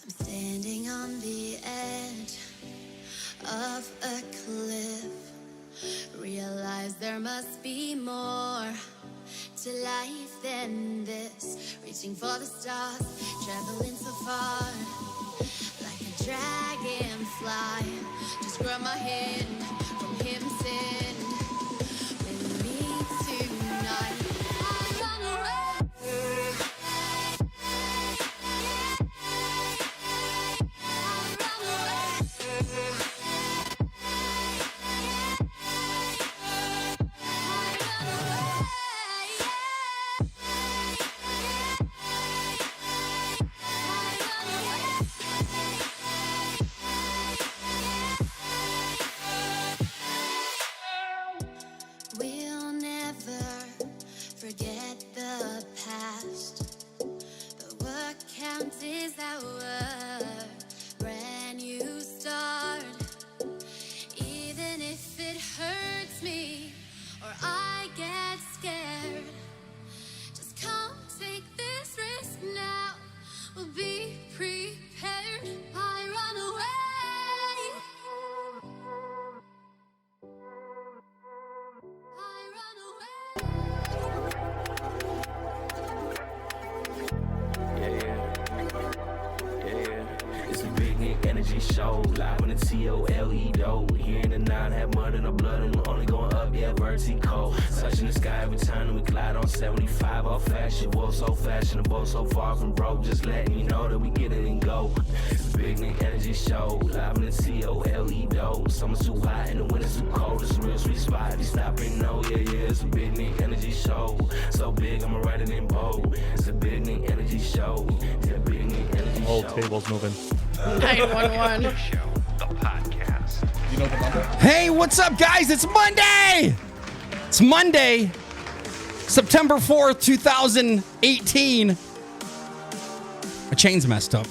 I'm standing on the edge of a cliff. Realize there must be more to life than this. Reaching for the stars, traveling so far, like a dragonfly. Just grab my hand from him, send with me tonight. I run away. We'll never forget the past, but what counts is our brand new start. Even if it hurts me or I get scared, just come take this risk now. We'll be prepared. I run away. It's a big Nick energy show, live on the TOLE dough. Here in the 9, have mud in the blood, and we're only going up, yeah, vertical. Touching the sky every time that we glide on 75, all fashionable, so fashionable, so far from broke. Just letting you know that we get it and go. It's a big Nick energy show, live on the TOLE dough. Summer's too hot and the winter's too cold, it's a real sweet spot. You stop and know, yeah, it's a big Nick energy show. So big, I'ma write it in bold. It's a big Nick energy show. It's a big Nick energy show. Whole table's moving. 911. Show, the podcast. You know the number? Hey, what's up, guys? It's Monday. It's Monday, September 4th, 2018. My chain's messed up.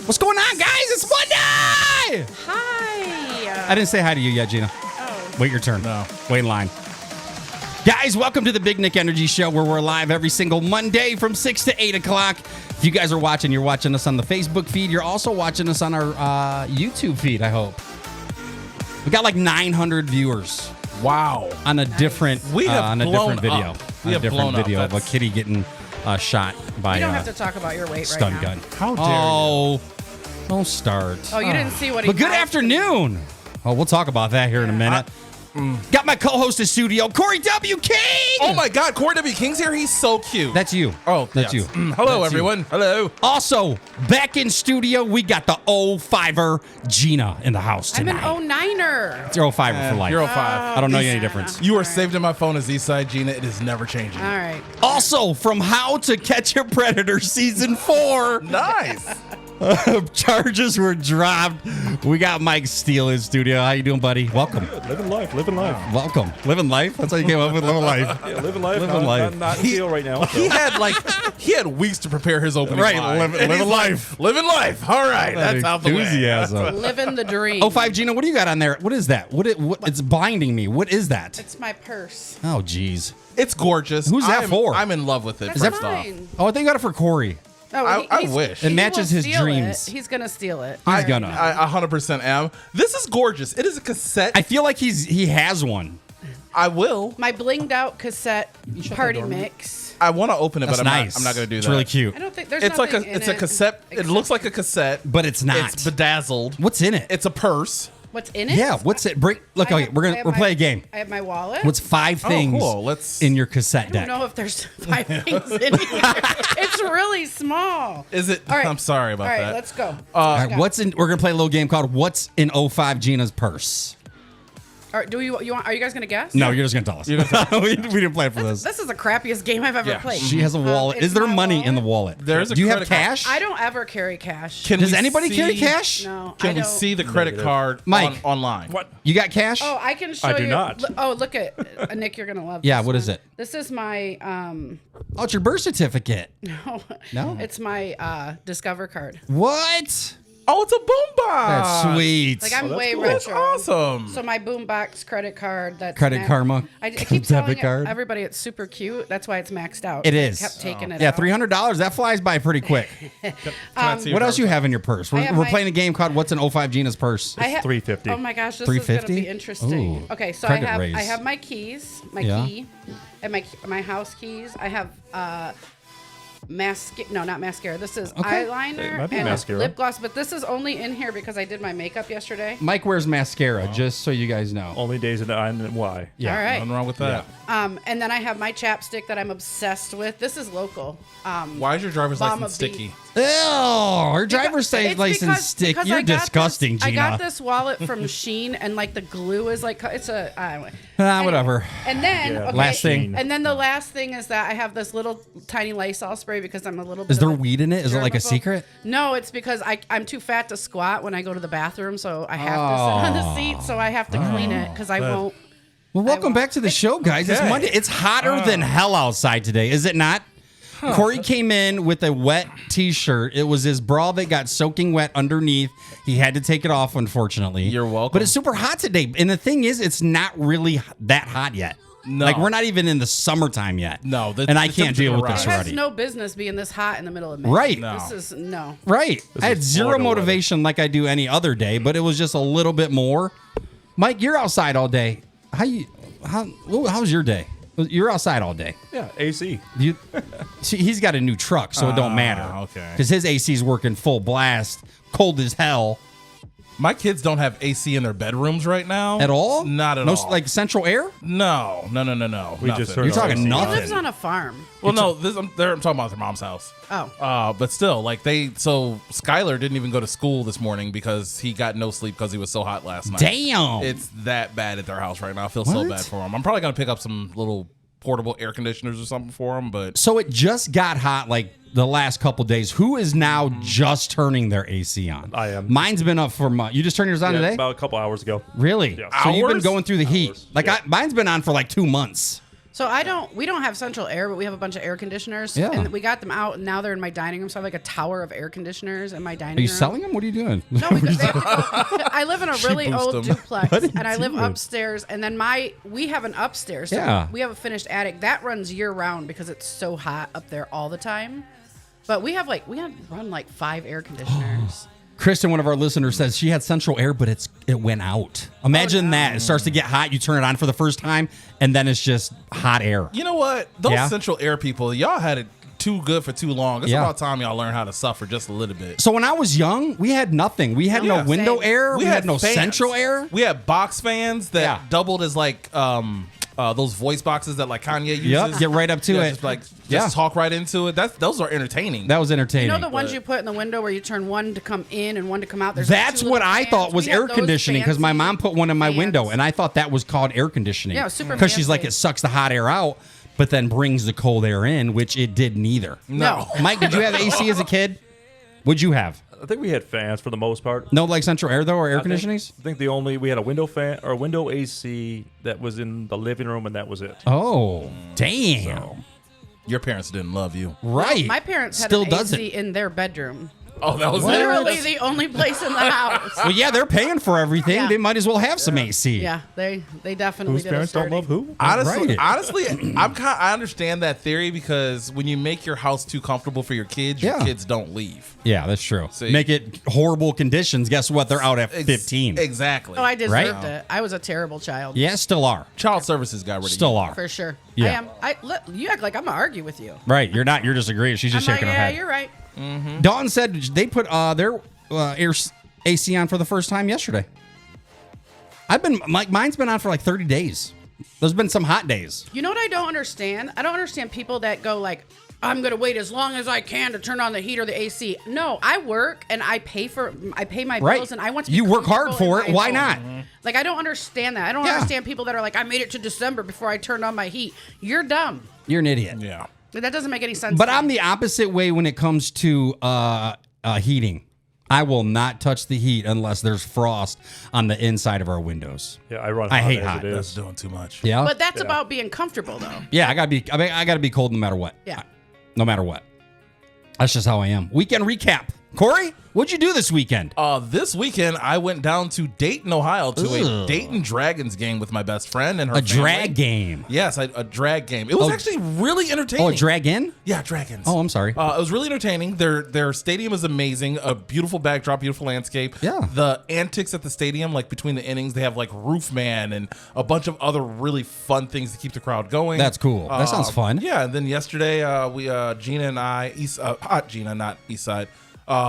What's going on, guys? It's Monday. Hi. I didn't say hi to you yet, Gina. Oh. Wait your turn. No. Wait in line. Guys, welcome to the Big Nick Energy Show, where we're live every single Monday from 6 to 8 o'clock. If you guys are watching, you're watching us on the Facebook feed. You're also watching us on our YouTube feed, I hope. We got like 900 viewers Wow. on a different We have on a blown different video. up. On We a have different blown up. video of a That's- kitty getting shot by You don't a have to talk about your weight stun right now. gun. How dare Oh, don't start. Oh, you didn't see what he But good typed? afternoon. Oh, we'll talk about that here in a minute. Got my co-host in studio, Corey W. King. Oh my God, Corey W. King's here. He's so cute. That's you. Oh, that's yes. you. Hello, That's you. everyone. Hello. Also, back in studio, we got the 05er Gina in the house I'm tonight. an 09er. It's your 05er for life. You're 05. I don't know you any Yeah. difference. You are saved in my phone as Eastside Gina. It is never changing. All right. Also, from How to Catch a Predator Season 4, Nice. charges were dropped. We got Mike Steele in studio. How you doing, buddy? Welcome. Living life, living life. Welcome. Living life? That's how you came up with living life. Yeah, living life. Living not, life. Not in deal right now. So. He had weeks to prepare his opening Right, line. living And he's life. like, living life. All right, that's out the way. Enthusiasm. Living the dream. 05 Gina, what do you got on there? What is that? What it's blinding me. What is that? It's my purse. Oh, geez. It's gorgeous. Who's that for? I'm in love with it. That's first off. mine. Oh, I think you got it for Corey. Oh, I he's- wish. It he matches will his steal dreams. it. He's gonna steal it. He's gonna. I 100% am. This is gorgeous. It is a cassette. I feel like he has one. I will. My blinged out cassette party mix. I want to open it, That's but nice. I'm not going to do that. It's really cute. I don't think there's It's like nothing in it's a it cassette. It except- looks like a cassette, But it's not. It's bedazzled. What's in it? It's a purse. What's in it? Yeah, what's it? Bring look. I Okay, have- we're I have play my- a game. I have my wallet. What's 5 things cool. Let's- in your cassette I deck? don't know if there's 5 things in here. It's really small. Is it? All right. I'm sorry about All right, that. let's go. All right, what's in? We're gonna play a little game called "What's in 05 Gina's Purse." All right, you want? Are you guys gonna guess? No, you're just gonna tell us. we didn't plan for this. This is the crappiest game I've ever Yeah. played. She has a wallet. it's Is there my money in the wallet. wallet? There's a Do you have credit card. cash? I don't ever carry cash. Does anybody carry cash? No, I Can we don't. see the credit card Mike. online? What? You got cash? Oh, I can show I do you. not. Look at Nick. You're gonna love. Yeah, this what one. is it? This is my Oh, it's your birth certificate. No? It's my Discover card. What? Oh, it's a boombox. That's sweet. Like I'm that's way cool. That's retro. awesome. So my boombox credit card, that's Credit Karma. I keep Debit telling card. everybody it's super cute. That's why it's maxed out. It I is. kept taking it Yeah, out. $300. That flies by pretty quick. Can I see your What else you driver's have in your purse? We're, have we're my- playing a game called What's in 05 Gina's Purse? I ha- $350. Oh my gosh, this is going to 350? be interesting. Ooh, Okay, so credit I raise. have my keys, my Yeah. key, and my house keys. I have not mascara. This is It eyeliner might be and mascara. lip gloss, but this is only in here because I did my makeup yesterday. Mike wears mascara, just so you guys know. Only days and why? Yeah. All right. Nothing wrong with that. And then I have my chapstick that I'm obsessed with. This is local. Why is your driver's Mama license Beat. sticky? Ew, her driver's It's license stick. because You're I got disgusting, this, Gina. I got this wallet from Sheen, and like the glue is like it's a anyway. Whatever. And then Yeah, okay, last thing. and then the last thing is that I have this little tiny Lysol spray because I'm a little bit. Is there of a weed in it? Is it like a germaphobe. secret? No, it's because I'm too fat to squat when I go to the bathroom, so I have to sit on the seat, so I have to clean it because I won't. Well, welcome won't. back to the show, guys. It's Okay. Monday. It's hotter than hell outside today, is it not? Corey came in with a wet T-shirt. It was his bra that got soaking wet underneath. He had to take it off, unfortunately. You're welcome. But it's super hot today. And the thing is, it's not really that hot yet. No. Like, we're not even in the summertime yet. No, and I the can't deal with temperature's this It has already. no business being this hot in the middle of May. Right. No. This is no. Right. I had is zero Florida weather. motivation like I do any other day, but it was just a little bit more. Mike, you're outside all day. How's your day? You're outside all day. Yeah, AC. You see, he's got a new truck, so it don't matter. okay. Because his AC's working full blast, cold as hell. My kids don't have AC in their bedrooms right now. At all? Not at no, all. Like central air? No. We just Nothing. heard You're talking AC. He nothing. lives on a farm. Well, no, I'm talking about their mom's house. Oh. But still, like so Skylar didn't even go to school this morning because he got no sleep because he was so hot last night. Damn. It's that bad at their house right now. I feel so What? bad for him. I'm probably gonna pick up some little portable air conditioners or something for him, but So it just got hot like the last couple days. Who is now just turning their AC on? I am. Mine's been up for months. You just turned yours on Yeah, today? about a couple hours ago. Really? Yeah. So you've been Hours? going through the heat. Hours, Like yeah. mine's been on for like 2 months. So we don't have central air, but we have a bunch of air conditioners. Yeah. And we got them out, and now they're in my dining room. So I have like a tower of air conditioners in my dining Are you room. selling them? What are you doing? No, they have to go. I live in a really boosts old them. duplex, What are you and I live doing? upstairs. And then we have an upstairs. So Yeah. we have a finished attic that runs year round because it's so hot up there all the time. But we have run like 5 air conditioners. Kristen, one of our listeners, says she had central air, but it went out. Imagine that. It starts to get hot. You turn it on for the first time, and then it's just hot air. you know what? Those Yeah. central air people, y'all had it too good for too long. It's Yeah. about time y'all learn how to suffer just a little bit. So when I was young, we had nothing. We had no Yeah. window Same. air. We had no fans. central air. We had box fans that Yeah. doubled as like those voice boxes that like Kanye uses. Yep. Get right up to Yeah, it. Just like Yeah. talk right into it. Those are entertaining. That was entertaining. You know the ones But- you put in the window where you turn one to come in and one to come out? There's That's two what little I fans. thought was We had air those conditioning because my fancy mom put one in my fans. window, and I thought that was called air conditioning. Yeah, it was super Because she's like, fancy. it sucks the hot air out, but then brings the cold air in, which it did neither. No. Mike, did you have AC as a kid? What'd you have? I think we had fans for the most part. No, like central air though, or air I think- conditionings? I think we had a window fan or a window AC that was in the living room, and that was it. Oh, damn! Your parents didn't love you. Right. My parents had still an doesn't. AC in their bedroom. Oh, that was Literally it. the only place in the house. Well, yeah, they're paying for everything. Yeah. They might as well have some AC. Yeah, they definitely Whose did parents us don't dirty. love who? Honestly, Right. I understand that theory because when you make your house too comfortable for your kids Yeah. don't leave. Yeah, that's true. See. Make it horrible conditions. Guess what? They're out at 15. Exactly. Oh, I deserved Right? it. I was a terrible child. Yeah, still are. Child services got rid of Still you. are. For sure. Yeah. I am. You act like I'm gonna argue with you. Right. You're not. You're just agreeing. She's just I'm like, shaking her yeah, head. you're right. Dawn said they put their air AC on for the first time yesterday. Mine's been on for like 30 days. There's been some hot days. You know what I don't understand? I don't understand people that go like, I'm gonna wait as long as I can to turn on the heat or the AC. No, I work and I pay my Right. bills and I want to. Be You work hard comfortable for in it. my Why home. not? Like I don't understand that. I don't Yeah. understand people that are like, I made it to December before I turned on my heat. You're dumb. You're an idiot. Yeah. That doesn't make any sense. But to I'm me. the opposite way when it comes to heating. I will not touch the heat unless there's frost on the inside of our windows. Yeah, I run. I hot hate as hot. It That's is. doing too much. Yeah. But that's about being comfortable, though. Yeah, I gotta be cold no matter what. Yeah. No matter what. That's just how I am. Weekend recap. Corey, what'd you do this weekend? This weekend, I went down to Dayton, Ohio to a Dayton Dragons game with my best friend and her family. Drag game. Yes, a drag game. It was actually really entertaining. Oh, a drag-in? Yeah, Dragons. Oh, I'm sorry. It was really entertaining. Their stadium is amazing. A beautiful backdrop, beautiful landscape. Yeah. The antics at the stadium, like between the innings, they have like Roof Man and a bunch of other really fun things to keep the crowd going. That's cool. That sounds fun. Yeah, and then yesterday, Gina and I, hot Gina, not East Side.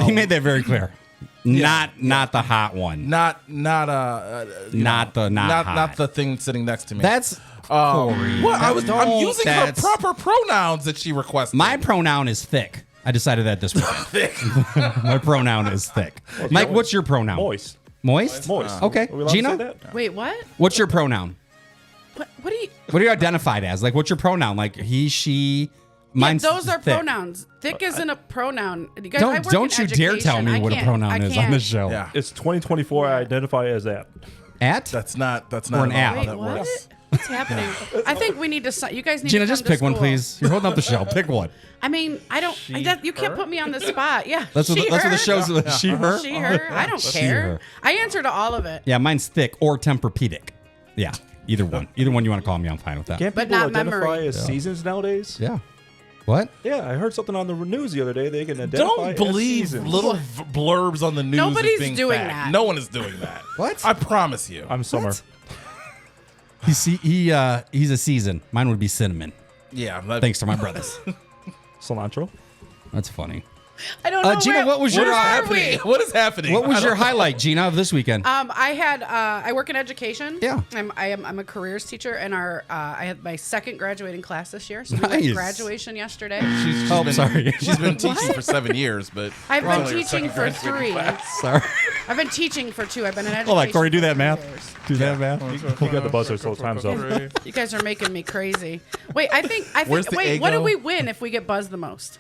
He made that very clear. Not the hot one. Not hot. the thing sitting next to me. That's Corey. What? I'm using her That's- proper pronouns that she requested. My pronoun is thick. I decided that this weekend. thick. My pronoun is thick. Mike, what's your pronoun? Moist. Moist? Moist. Okay. Are we allowed to say Gina, that? Wait, what? what's your pronoun? What do you? What are you identified as? Like, what's your pronoun? Like he, she. Mine's those are thick. pronouns. Thick isn't a pronoun. You guys, I work Don't in you dare tell education. me I what a can't- pronoun I is on can't. this show. Yeah. It's 2024. I identify as that. At? That's not Or an at app. all how Wait, that what? works. What's happening? I think we need to. You guys need Gina, to just come to pick one, school. please. You're holding up the show. Pick one. I mean, I don't. You can't put me on the spot. Yeah, That's what the her. show's. She, her. She, her. I don't She, care. her. I answer to all of it. Yeah, mine's thick or Tempur-Pedic. Yeah, either one. Either one you want to call me, I'm fine with that. Can't But people not identify memory. as seasons nowadays? Yeah. What? Yeah, I heard something on the news the other day. They can identify Don't as believe seasons. little blurbs on the news. Nobody's as being doing fact. that. No one is doing that. What? I promise you. I'm summer. He's a season. Mine would be cinnamon. Yeah. Thanks to my brothers. Cilantro. That's funny. I don't know. Gina, what was your where are happening? we? What is happening? What was I your don't know. highlight, Gina, of this weekend? I work in education. Yeah. I'm a careers teacher, and I had my second graduating class this year. So we went Nice. to graduation yesterday. She's Oh, been, sorry. She's been teaching for 7 years, but I've been Probably her teaching second for graduating 3. class. Sorry. I've been teaching for 2. I've been in education. Hold on, Corey, do for that 3 math. years. Do that, man. You got the buzzer, so time's up. You guys are making me crazy. Wait, I think. Where's the Wait, what do ego? we win if we get buzzed the most?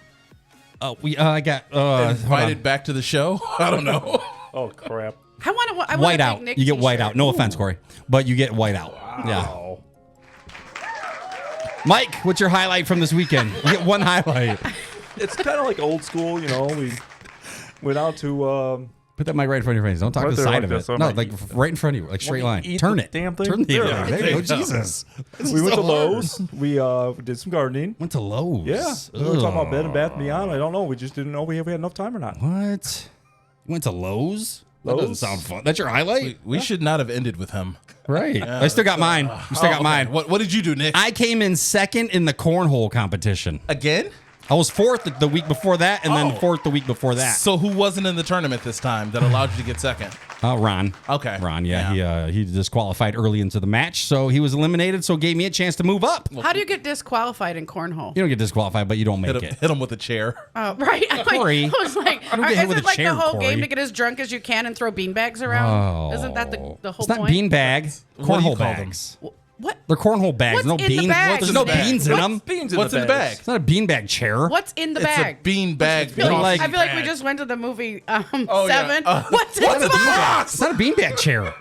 I got hold invited on. back to the show. I don't know. Oh, crap. I want a White big out. Nick You get white t-shirt. out. No offense, Corey, but you get white out. Yeah. Oh. Mike, what's your highlight from this weekend? You get one highlight. It's kind of like old school, you know. We went out to Put that mic right in front of your face. Don't talk Right to the there side like of this. it. I'm No, like, like right in front of you, like straight line. eat Turn the it. damn thing. Turn the There. other way. There you go. Jesus. we went to Lowe's. We did some gardening. Went to Lowe's. Yeah. We were talking about Bed and Bath Beyond. I don't know. We just didn't know we had enough time or not. What? You went to Lowe's? That doesn't Lowe's? sound fun. That's your highlight? We should not have ended with him. Right. I still got mine. I still got okay. mine. What did you do, Nick? I came in second in the cornhole competition. Again? I was fourth the week before that, and then Oh. fourth the week before that. So who wasn't in the tournament this time that allowed you to get second? Ron. Okay. Ron, yeah. He disqualified early into the match, so he was eliminated, so gave me a chance to move up. How do you get disqualified in cornhole? You don't get disqualified, but you don't make Hit it. him with a chair. Right. I'm Corey, I was like, don't get hit is with it a like chair, the whole Corey. game to get as drunk as you can and throw beanbags around? Isn't that the whole It's not point? beanbag. What do you Cornhole call them? bags. What? They're cornhole bags. What's no in the beans. bag? There's no What's in the beans in bag? them. Beans What's in the bag? It's not a beanbag chair. What's in the It's bag? a bean bag. I feel like, like- I feel like we just went to the movie yeah. 7. What's What's in in the the bag? box? It's not a beanbag chair.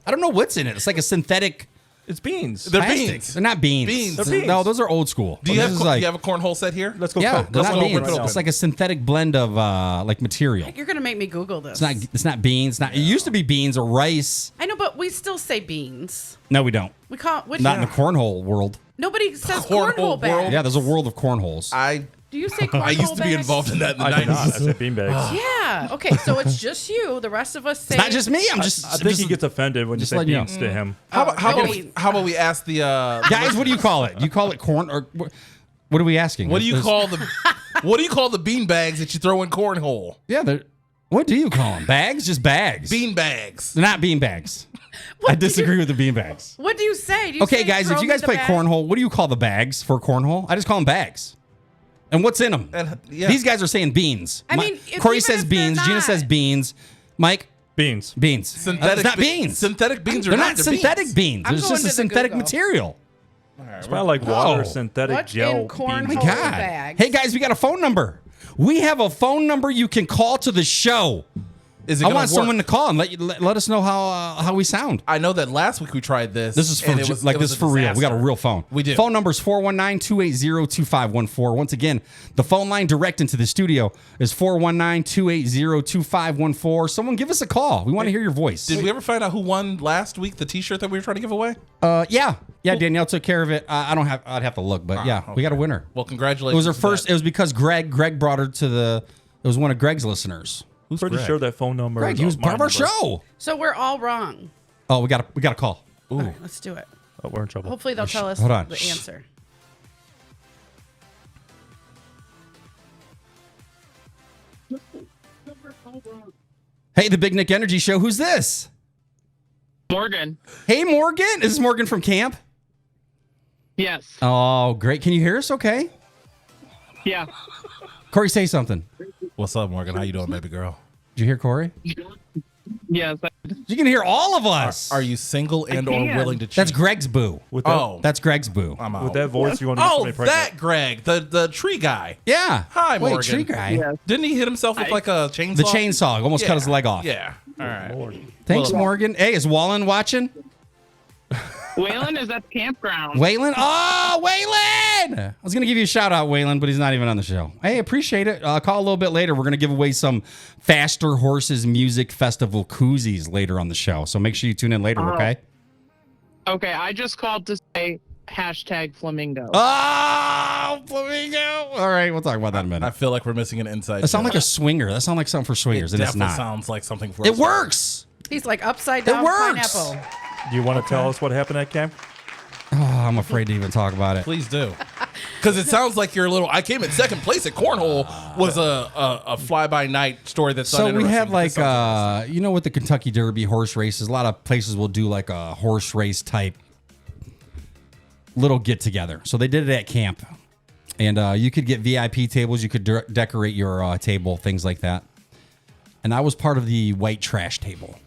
I don't know what's in it. It's like a synthetic It's beans. They're plastic. beans. They're not beans. Beans. They're beans. No, those are old school. Do you This have is like, do you have a cornhole set here? Let's go. yeah, cut. they're Let's not go beans. right now. It's like a synthetic blend of like material. You're gonna make me Google this. It's not beans. It used to be beans or rice. I know, but we still say beans. No, we don't. We call it. Not in the cornhole world. Nobody says Cornhole cornhole bag. world? Yeah, there's a world of cornhole. Do you say cornhole I used to be bags? involved in that in the I did not. I 90s. said beanbags. Yeah. Okay, so it's just you. The rest of us say. It's not just me. I'm just. I think just- he gets offended when you just say letting you know. beans to him. How no, about we ask the Guys, what do you call it? Do you call it corn or what are we asking? what do you There's- call the bean bags that you throw in cornhole? Yeah, what do you call them? Bags? Just bags. Bean bags. They're not bean bags. I disagree with the bean bags. What do you say? Do you Okay, say guys, throw if you me guys the play bag? cornhole, what do you call the bags for cornhole? I just call them bags. And what's in them? And, yeah. These guys are saying beans. I mean, it's Corey even says if they're beans. Gina not. says beans. Mike, Beans. beans. Synthetic It's not be- beans. Synthetic beans are They're not not they're synthetic beans. I'm It's going just a to the synthetic Google. material. It's not like water, Oh. synthetic What's gel. in cornhole beans. God. bags? Hey, guys, we got a phone number. We have a phone number you can call to the show. Is it I gonna want work? someone to call and let us know how we sound. I know that last week we tried this. This is for and this it is was a for real. We got a disaster. real phone. We do. Phone number is 419-280-2514. Once again, the phone line direct into the studio is 419-280-2514. Someone give us a call. We want to hear your voice. Did we ever find out who won last week the T-shirt that we were trying to give away? Yeah, Danielle took care of it. I'd have to look, but yeah, we got a winner. Well, congratulations. It was her to first. that. It was because Greg brought her to the. It was one of Greg's listeners. Who's Pretty Greg? sure that phone number. Greg, is he was my part of our number. show. So we're all wrong. Oh, we got a call. All right, let's do it. Oh, we're in trouble. Hopefully they'll tell us hold on. the Shh. answer. Hey, the Big Nick Energy Show. Who's this? Morgan. Hey, Morgan. Is this Morgan from camp? Yes. Oh, great. Can you hear us? Okay. Yeah. Corey, say something. What's up, Morgan? How you doing, baby girl? Did you hear Corey? Yes. You can hear all of us. Are you single and or can. willing to cheat? That's Greg's boo. With that, Oh, That's Greg's boo. I'm out. with that voice, you want to get Oh, somebody pregnant. that Greg, the tree guy. Yeah. Hi, Wait, Morgan. tree guy. Yes. Didn't he hit himself with like a chainsaw? The chainsaw almost cut his leg off. Yeah. All right. Lord. Thanks, Well- Morgan. Hey, is Wallen watching? Waylon is at the campground. Waylon? Oh, Waylon! I was going to give you a shout out, Waylon, but he's not even on the show. Hey, appreciate it. Call a little bit later. We're going to give away some Faster Horses Music Festival koozies later on the show. So make sure you tune in later, okay? Okay, I just called to say #flamingo. Oh, Flamingo. All right, we'll talk about that in a I minute. feel like we're missing an inside. That sounds joke. like a swinger. That sounds like something for swingers, and it's Definitely not. sounds like something for It us. works. He's like upside down works. pineapple. Do you want to tell us what happened at camp? Oh, I'm afraid to even talk about it. Please do. Because it sounds like you're a little. I came in second place at cornhole was a fly by night story that's So we uninteresting. had like, This sounds you know, with the Kentucky Derby horse races, a lot of places will do like a horse race type little get together. So they did it at camp, and you could get VIP tables. You could decorate your table, things like that. And I was part of the white trash table.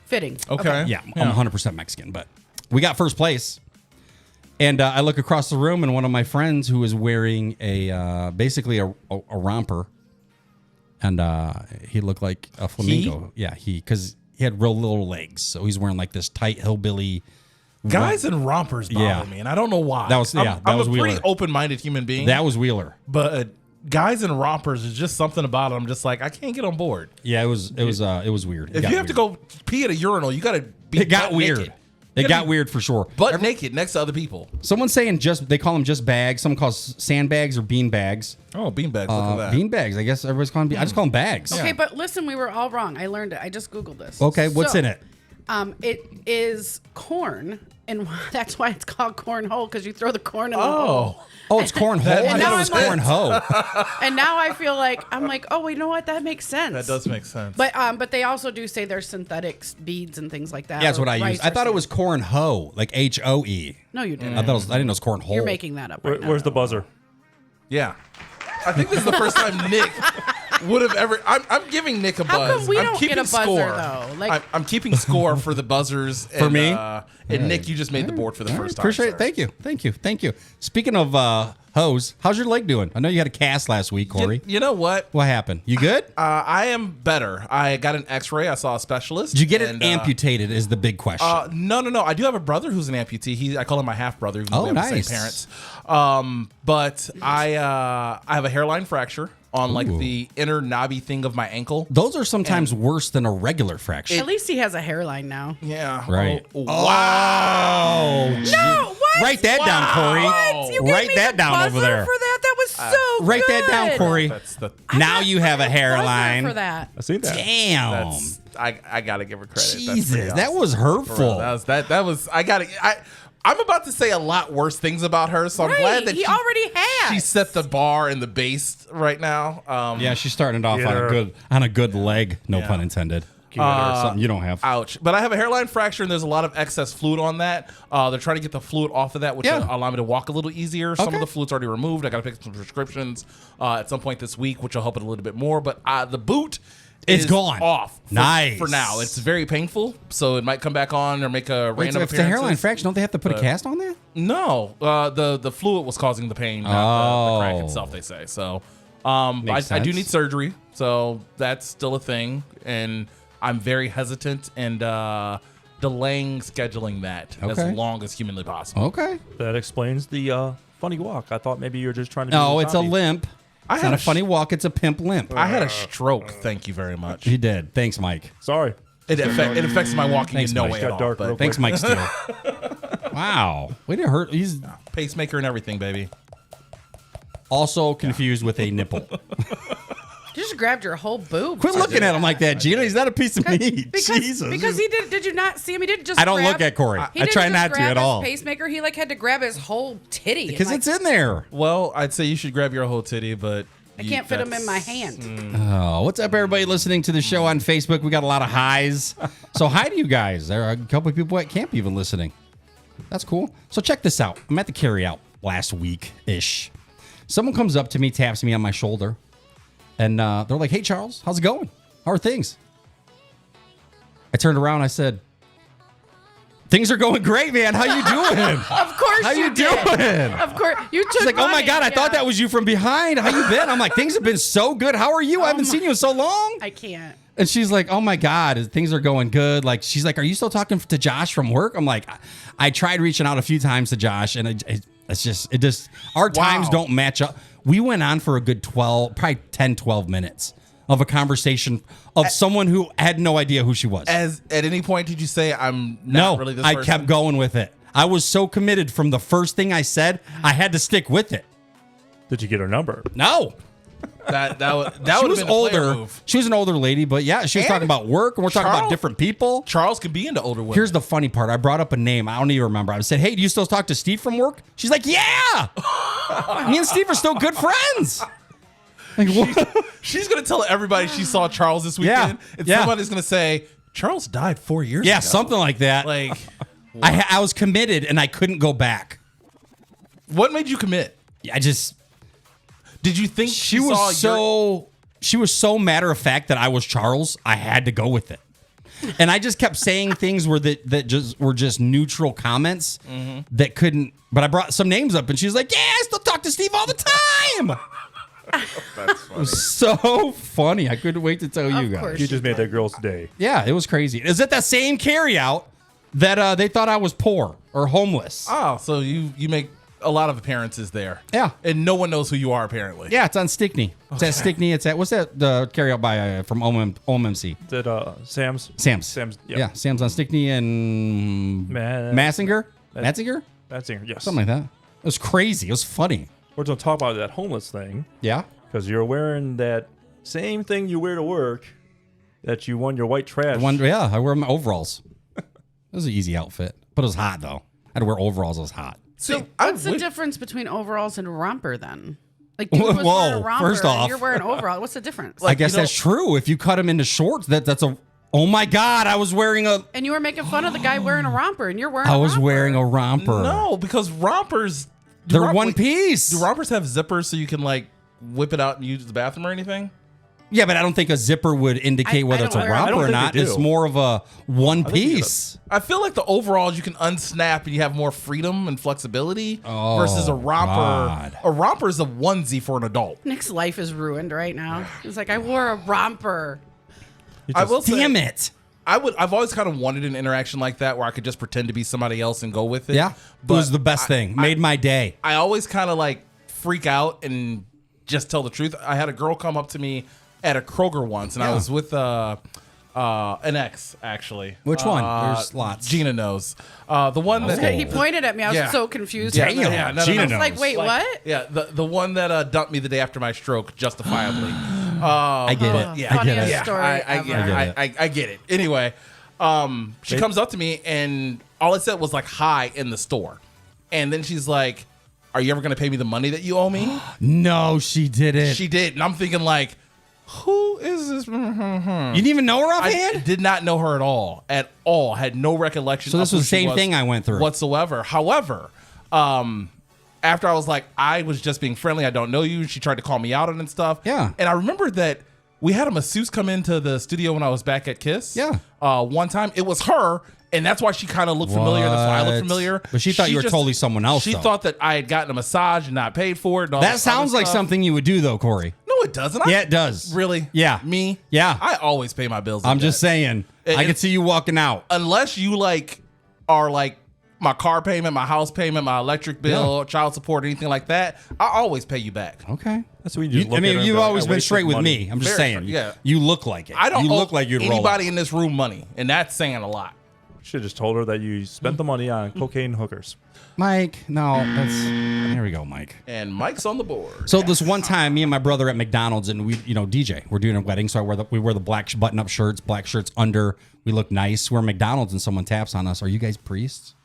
Fitting. Okay. Yeah, I'm 100% Mexican, but we got first place. And I look across the room, and one of my friends who is wearing a basically a romper, and he looked like a flamingo. Yeah, because he had real little legs, so he's wearing like this tight hillbilly. Guys in rompers bother Yeah. me, and I don't know why. That was- yeah, that I'm was a pretty Wheeler. open-minded human being. That was Wheeler. But guys in rompers is just something about it. I'm just like, I can't get on board. Yeah, it was weird. It If got you have to weird. go pee at a urinal, you got to be It got butt weird. naked. It You got gotta be weird for sure. butt naked next to other people. Someone's saying they call them just bags. Someone calls sandbags or bean bags. Oh, beanbags. Look at that. Bean bags. I guess everybody's calling them. I just call them bags. Okay, but listen, we were all wrong. I learned it. I just Googled this. Okay, what's So, in it? It is corn, and that's why it's called cornhole, because you throw the corn in the Oh. hole. Oh, it's cornhole. I And thought now it was I'm like- cornhole. And now I feel like I'm like, oh, you know what? That makes sense. That does make sense. But they also do say there's synthetics, beads, and things like that. Yeah, that's or what I rice used. I or thought it was something. cornhoe, like HOE. No, you didn't. I didn't know it was cornhole. You're making that up. Right now. Where's the buzzer? Yeah. I think this is the first time Nick would have ever. I'm giving Nick a How buzz. come we I'm don't keeping get a buzzer, score. though? Like- I'm keeping score for the buzzers. For and, me? And Nick, you just made the board for the first time. Appreciate sir. it. Thank you. Speaking of hose, how's your leg doing? I know you had a cast last week, Corey. You know what? What happened? You good? I am better. I got an X-ray. I saw a specialist. Did you get it and, amputated? Is the big question. No. I do have a brother who's an amputee. I call him my half brother. Oh, we have the nice. same parents. But I have a hairline fracture on like Ooh. the inner knobby thing of my ankle. Those are sometimes worse than a regular fracture. At least he has a hairline now. Yeah. Right. Oh, wow. No, what? Write that down, Corey. What? You gave Write me that the down over buzzer there. for that. That was so Write that down, good. Corey. That's the. Now you have a Buzzer hairline. for that. I see that. Damn. That's. I gotta give her credit. That's Jesus, pretty that awesome. was hurtful. That was. I gotta. I'm about to say a lot worse things about her, so I'm Right, glad that he already has. She set the bar and the base right now. Yeah, she's starting it off Get on her. a good leg. No pun intended. Something you don't have. Ouch. But I have a hairline fracture, and there's a lot of excess fluid on that. They're trying to get the fluid off of that, which Yeah. will allow me to walk a little easier. Some Okay. of the fluid's already removed. I got to pick up some prescriptions at some point this week, which will help it a little bit more. But the boot It's is gone. off. Nice. For now. It's very painful, so it might come back on or make a Wait, random so if it's a hairline appearances. fracture, don't they have to put a cast on that? No, the fluid was causing the pain, not the crack Oh. itself. They say so. Makes I do sense. need surgery, so that's still a thing, and I'm very hesitant and delaying scheduling that as Okay. long as humanly possible. Okay. That explains the funny walk. I thought maybe you were just trying to. be No, the it's a zombie. limp. I It's had not a a funny walk. It's a pimp limp. I had a stroke. Thank you very much. He did. Thanks, Mike. Sorry. It affects my walking Thanks, in no Mike. way Got at all. dark But real Thanks, Mike Steele. Wow. Way to hurt. He's pacemaker and everything, baby. also confused with a nipple. You just grabbed your whole boob. Quit looking at him like that, Gina. He's not a piece of meat. Because, Jesus. because he did you not see him? He didn't just I don't grab, look at Corey. he I didn't try just not to grab at his all. Pacemaker, he like had to grab his whole titty. Because Like, it's in there. Well, I'd say you should grab your whole titty, but I can't fit him in my hand. Oh, what's up, everybody listening to the show on Facebook? We got a lot of highs. So hi to you guys. There are a couple of people at camp even listening. That's cool. So check this out. I'm at the carryout last week-ish. Someone comes up to me, taps me on my shoulder, and they're like, "Hey, Charles, how's it going? How are things?" I turned around. I said, "Things are going great, man. How you doing?" Of course How you did. doing? Of course. You took She's like, "Oh my money. God, I thought Yeah. that was you from behind. How you been?" I'm like, "Things have been so good. How are you? I haven't seen you in so long." I can't. And she's like, "Oh my God, things are going good." Like, she's like, "Are you still talking to Josh from work?" I'm like, I tried reaching out a few times to Josh, and it's just our times don't match up. We went on for a good probably 10, 12 minutes of a conversation of someone who had no idea who she was. at any point did you say I'm not No, really this I person? kept going with it. I was so committed from the first thing I said, I had to stick with it. Did you get her number? No. That She would was have been a player older. move. She was an older lady, but yeah, she was And talking about work, and we're talking about Charles- different people. Charles can be into older women. Here's the funny part. I brought up a name. I don't even remember. I said, "Hey, do you still talk to Steve from work?" She's like, "Yeah." Me and Steve are still good friends. Like, what? She's gonna tell everybody she saw Charles this Yeah, weekend, and yeah. somebody's gonna say Charles died 4 years Yeah, ago. something like that. Like, I was committed and I couldn't go back. what made you commit? I just Did you think she saw was so matter of fact that I was Charles. I had to go with it. And I just kept saying things that were just neutral comments that couldn't. But I brought some names up, and she's like, "Yeah, I still talk to Steve all the time." That's funny. It was so funny. I couldn't wait to tell you Of guys. course. You just made that girl's day. Yeah, it was crazy. Is it that same carryout that they thought I was poor or homeless? Oh, so you make a lot of appearances there. Yeah. And no one knows who you are, apparently. Yeah, it's on Stickney. It's at Stickney. It's at, what's that carryout by from OMMC? Did Sam's? Sam's. Sam's. Yeah, Sam's on Stickney and Massinger? Matzinger? That's it. Yes. Something like that. It was crazy. It was funny. We're going to talk about that homeless thing Yeah. because you're wearing that same thing you wear to work that you won your white trash. I wear my overalls. It was an easy outfit, but it was hot though. I had to wear overalls. It was hot. So what's the difference between overalls and romper then? Like, dude was Whoa, wearing a romper first and off- you're wearing overall. What's the difference? I guess you know- that's true. If you cut them into shorts, that's a. Oh my God! I was wearing a. And you were making fun of the guy wearing a romper, and you're wearing. I a was romper. wearing a romper. No, because rompers. They're one piece. Do rompers have zippers so you can like whip it out and use the bathroom or anything? Yeah, but I don't think a zipper would indicate I whether it's a don't wear- I romper don't or think not. they do. It's more of a one think you piece. I feel like the overalls you can unsnap and you have more freedom and flexibility Oh, versus a romper. God. A romper is a onesie for an adult. Nick's life is ruined right now. He's like, I wore a romper. I will say, Damn it! I've always kind of wanted an interaction like that where I could just pretend to be somebody else and go with it. Yeah, it was the best thing. Made my day. I always kind of like freak out and just tell the truth. I had a girl come up to me at a Kroger once, and I Yeah. was with an ex actually. Which one? There's lots. Gina knows. The one that He pointed at me. I was Yeah. so confused. Yeah, I was yeah, like, yeah, no, Gina no, I was no. like, wait, what? Yeah, the one that dumped me the day after my stroke, justifiably. I get it. Yeah, I get Funniest it. yeah, story I ever. get it. I get it. Anyway, she comes up to me and all I said was like hi in the store, and then she's like, "Are you ever gonna pay me the money that you owe me?" No, she didn't. She did, and I'm thinking like, who is this? You didn't even know her I offhand? did not know her at all. Had no recollection. So this of was who the she same thing I went through. whatsoever. However, after I was like, I was just being friendly. I don't know you. She tried to call me out on it and stuff. Yeah. And I remember that we had a masseuse come into the studio when I was back at Kiss. Yeah. One time it was her. And that's why she kind of looked familiar. That's why I What? looked familiar. But she thought you were totally someone else, She though. thought that I had gotten a massage and not paid for it. And all That this other sounds like stuff. something you would do, though, Corey. No, it doesn't. Yeah, it does. Really? Yeah. Me? Yeah. I always pay my bills. I'm with just that. saying. I can see you walking out. Unless you are my car payment, my house payment, my electric bill, child support, anything like that, I always pay you back. Okay. That's what you just look I mean, at her and you've be like, always I been wasted straight with money. me. I'm just Very saying. straight, yeah. You look like it. I don't You owe look like you'd roll anybody up. in this room money, and that's saying a lot. Should have just told her that you spent the money on cocaine hookers. Mike, no, here we go, Mike. And Mike's on the board. So this one time, me and my brother at McDonald's, and we, DJ, we're doing a wedding, so we wear the black button-up shirts, black shirts under. We look nice. We're at McDonald's, and someone taps on us. Are you guys priests?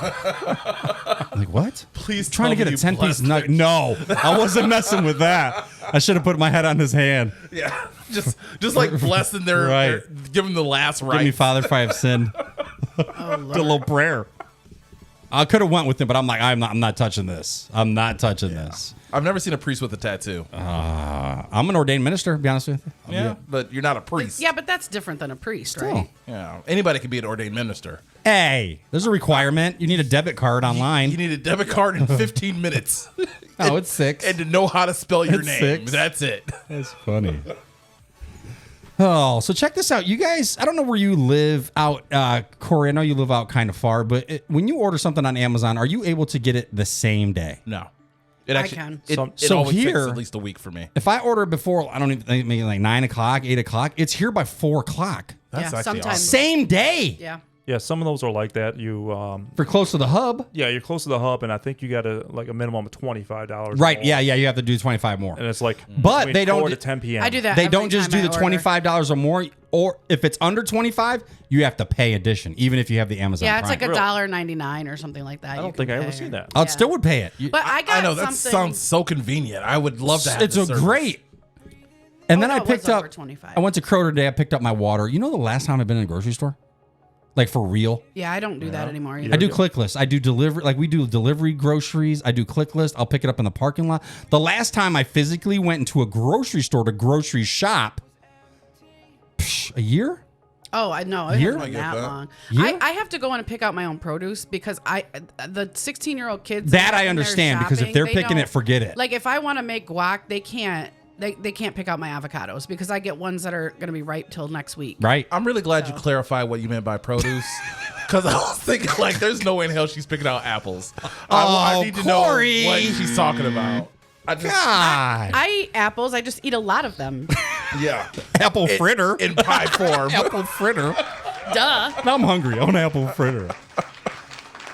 I'm like, what? Please trying to tell get me a 10-piece blessed nugget. No, I wasn't messing with that. I should have put my head on his hand. Yeah, just like blessing their, Right. give them the last right. Give me, Father, for I have sinned. Did a little prayer. I could have went with him, but I'm like, I'm not touching this. I'm not touching this. I've never seen a priest with a tattoo. I'm an ordained minister, to be honest with you. Yeah, but you're not a priest. Yeah, but that's different than a priest, right? Yeah, anybody can be an ordained minister. Hey, there's a requirement. You need a debit card online. You need a debit card in 15 minutes. Oh, it's 6. And to know how to spell your It's name. 6. That's it. That's funny. Oh, so check this out. You guys, I don't know where you live out, Corey. I know you live out kind of far, but when you order something on Amazon, are you able to get it the same day? No. It actually, can. It So always here- takes at least a week for me. If I order before, I don't even maybe like 9 o'clock, 8 o'clock, it's here by 4 o'clock. That's Yeah, actually sometimes. awesome. Same day. Yeah. Yeah, some of those are like that. You, For close to the hub. you're close to the hub, and I think you got a minimum of $25. Right. more. Yeah. You have to do 25 more. And it's like, But between they don't 4 do- to 10 p.m. I do that. They every don't just do time the I order. $25 or more, or if it's under 25, you have to pay addition, even if you have the Amazon Yeah, it's Prime. like $1.99 or something like that. I don't think I ever seen that. I still would pay it. But I got I know, that something. sounds so convenient. I would love to have It's this a service. great. And then no, I it was picked up. over 25. I went to Kroger today. I picked up my water. You know the last time I've been in a grocery store, like for real. Yeah, I don't do that anymore. Yeah. Either. I do ClickList. I do delivery. Like we do delivery groceries. I do ClickList. I'll pick it up in the parking lot. The last time I physically went into a grocery store to grocery shop, a year. Oh, I know. It Year? hasn't been I get that that. long. Year? I have to go in and pick out my own produce because the 16-year-old kids That I when they're understand, because if shopping, they're they picking don't- it, forget it. Like if I want to make guac, they can't pick out my avocados because I get ones that are going to be ripe till next week. Right. I'm really glad you clarified what you meant by produce. Because I was thinking, like, there's no way in hell she's picking out apples. I need to Corey. know what she's talking about. I just, God. I eat apples. I just eat a lot of them. yeah. Apple fritter. In pie form. Apple fritter. Duh. Now I'm hungry. I want an apple fritter.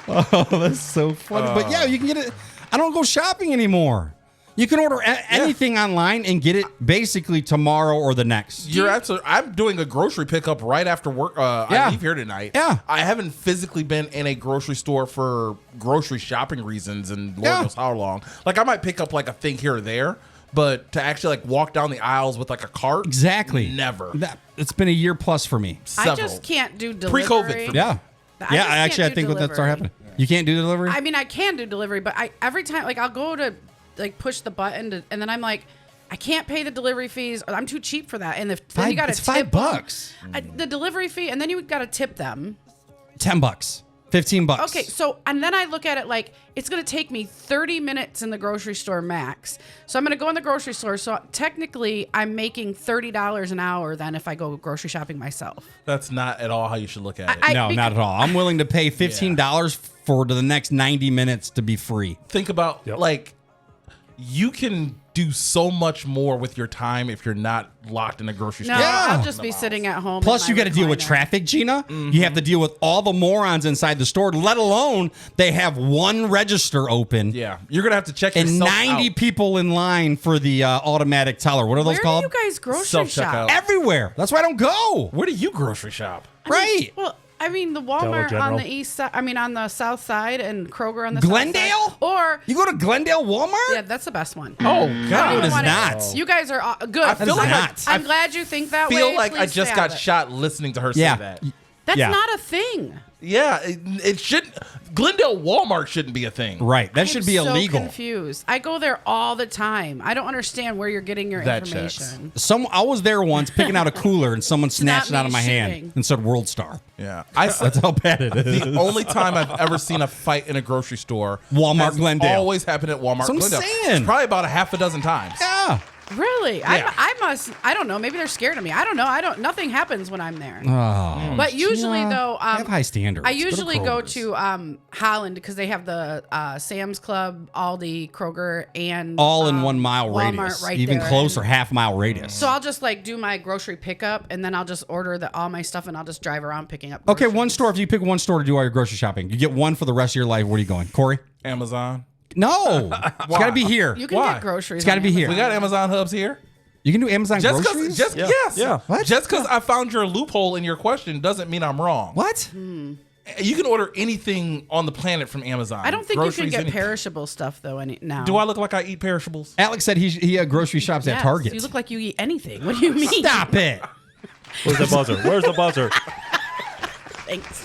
Oh, that's so funny. But yeah, you can get it. I don't go shopping anymore. You can order anything online and get it basically tomorrow or the next. You're absolutely. I'm doing a grocery pickup right after work. Yeah. I leave here tonight. Yeah. I haven't physically been in a grocery store for grocery shopping reasons and Lord Yeah. knows how long. Like I might pick up like a thing here or there, but to actually like walk down the aisles with like a cart, Exactly. never. It's been a year plus for me. Several. I just can't do delivery. Pre-COVID for me. Yeah. I Yeah, just I can't do think that's delivery. happening. You can't do delivery? I mean, I can do delivery, but every time like I'll go to like push the button and then I'm like, I can't pay the delivery fees. I'm too cheap for that. And then you got to it's tip $5. the delivery fee, and then you got to tip them. $10. $15. Okay, so and then I look at it like it's gonna take me 30 minutes in the grocery store max. So I'm gonna go in the grocery store. So technically, I'm making $30 an hour then if I go grocery shopping myself. That's not at all how you should look at it. No, not at all. I'm willing to pay $15 for the next 90 minutes to be free. Think about like you can do so much more with your time if you're not locked in a grocery No, store. I'll just be sitting at home. Plus, in you my got to deal with recliner. traffic, Gina. You have to deal with all the morons inside the store, let alone they have one register open Yeah, you're gonna have to check and yourself 90 out. people in line for the automatic teller. What are those Where called? do you guys grocery Self-checkout. shop? Everywhere. That's why I don't go. Where do you grocery shop? Right. Well, I mean, the Walmart on General. the east side. I mean, on the south side, and Kroger on the Glendale? south side. Or You go to Glendale Walmart? yeah, that's the best one. Oh I don't God, even it is wanna- not. You guys are good. I feel like not. I'm glad you think that way. feel like I Please just stay got out of it. shot listening to her Yeah. say that. That's Yeah. not a thing. Yeah, it shouldn't. Glendale Walmart shouldn't be a thing. Right. That I'm should be so illegal. Confused. I go there all the time. I don't understand where you're getting your That information. I was there once picking out a cooler and someone snatched it not out of me my hand shooting. and said World Star. Yeah, That's how bad it is. the only time I've ever seen a fight in a grocery store, Walmart has Glendale. Always happened at Walmart That's what I'm Glendale. saying. It's probably about a half a dozen times. Yeah. Really? Yeah. I don't know. Maybe they're scared of me. I don't know. Nothing happens when I'm there. Oh, But usually, Gina, though, I have high standards. I usually go Kroger's. to Holland because they have the Sam's Club, Aldi, Kroger, and all in 1 mile Walmart radius, right even there. closer, half-mile radius. So I'll just like do my grocery pickup, and then I'll just order all my stuff, and I'll just drive around picking up. Okay, groceries. one store. If you pick one store to do all your grocery shopping, you get one for the rest of your life. Where are you going, Corey? Amazon. No, it's got to be here. You can Why? get groceries. It's gotta on be here. Amazon. We got Amazon hubs here. You can do Amazon Just groceries. because, Yeah. yes, Yeah. What? Just because I found your loophole in your question doesn't mean I'm wrong. What? You can order anything on the planet from Amazon. I don't think you Groceries, can get anything. perishable stuff though. Now, Do I look like I eat perishables? Alex said he grocery shops Yes, at Target. You look like you eat anything. What do you mean? Stop it, Where's the buzzer? Where's the buzzer? Thanks.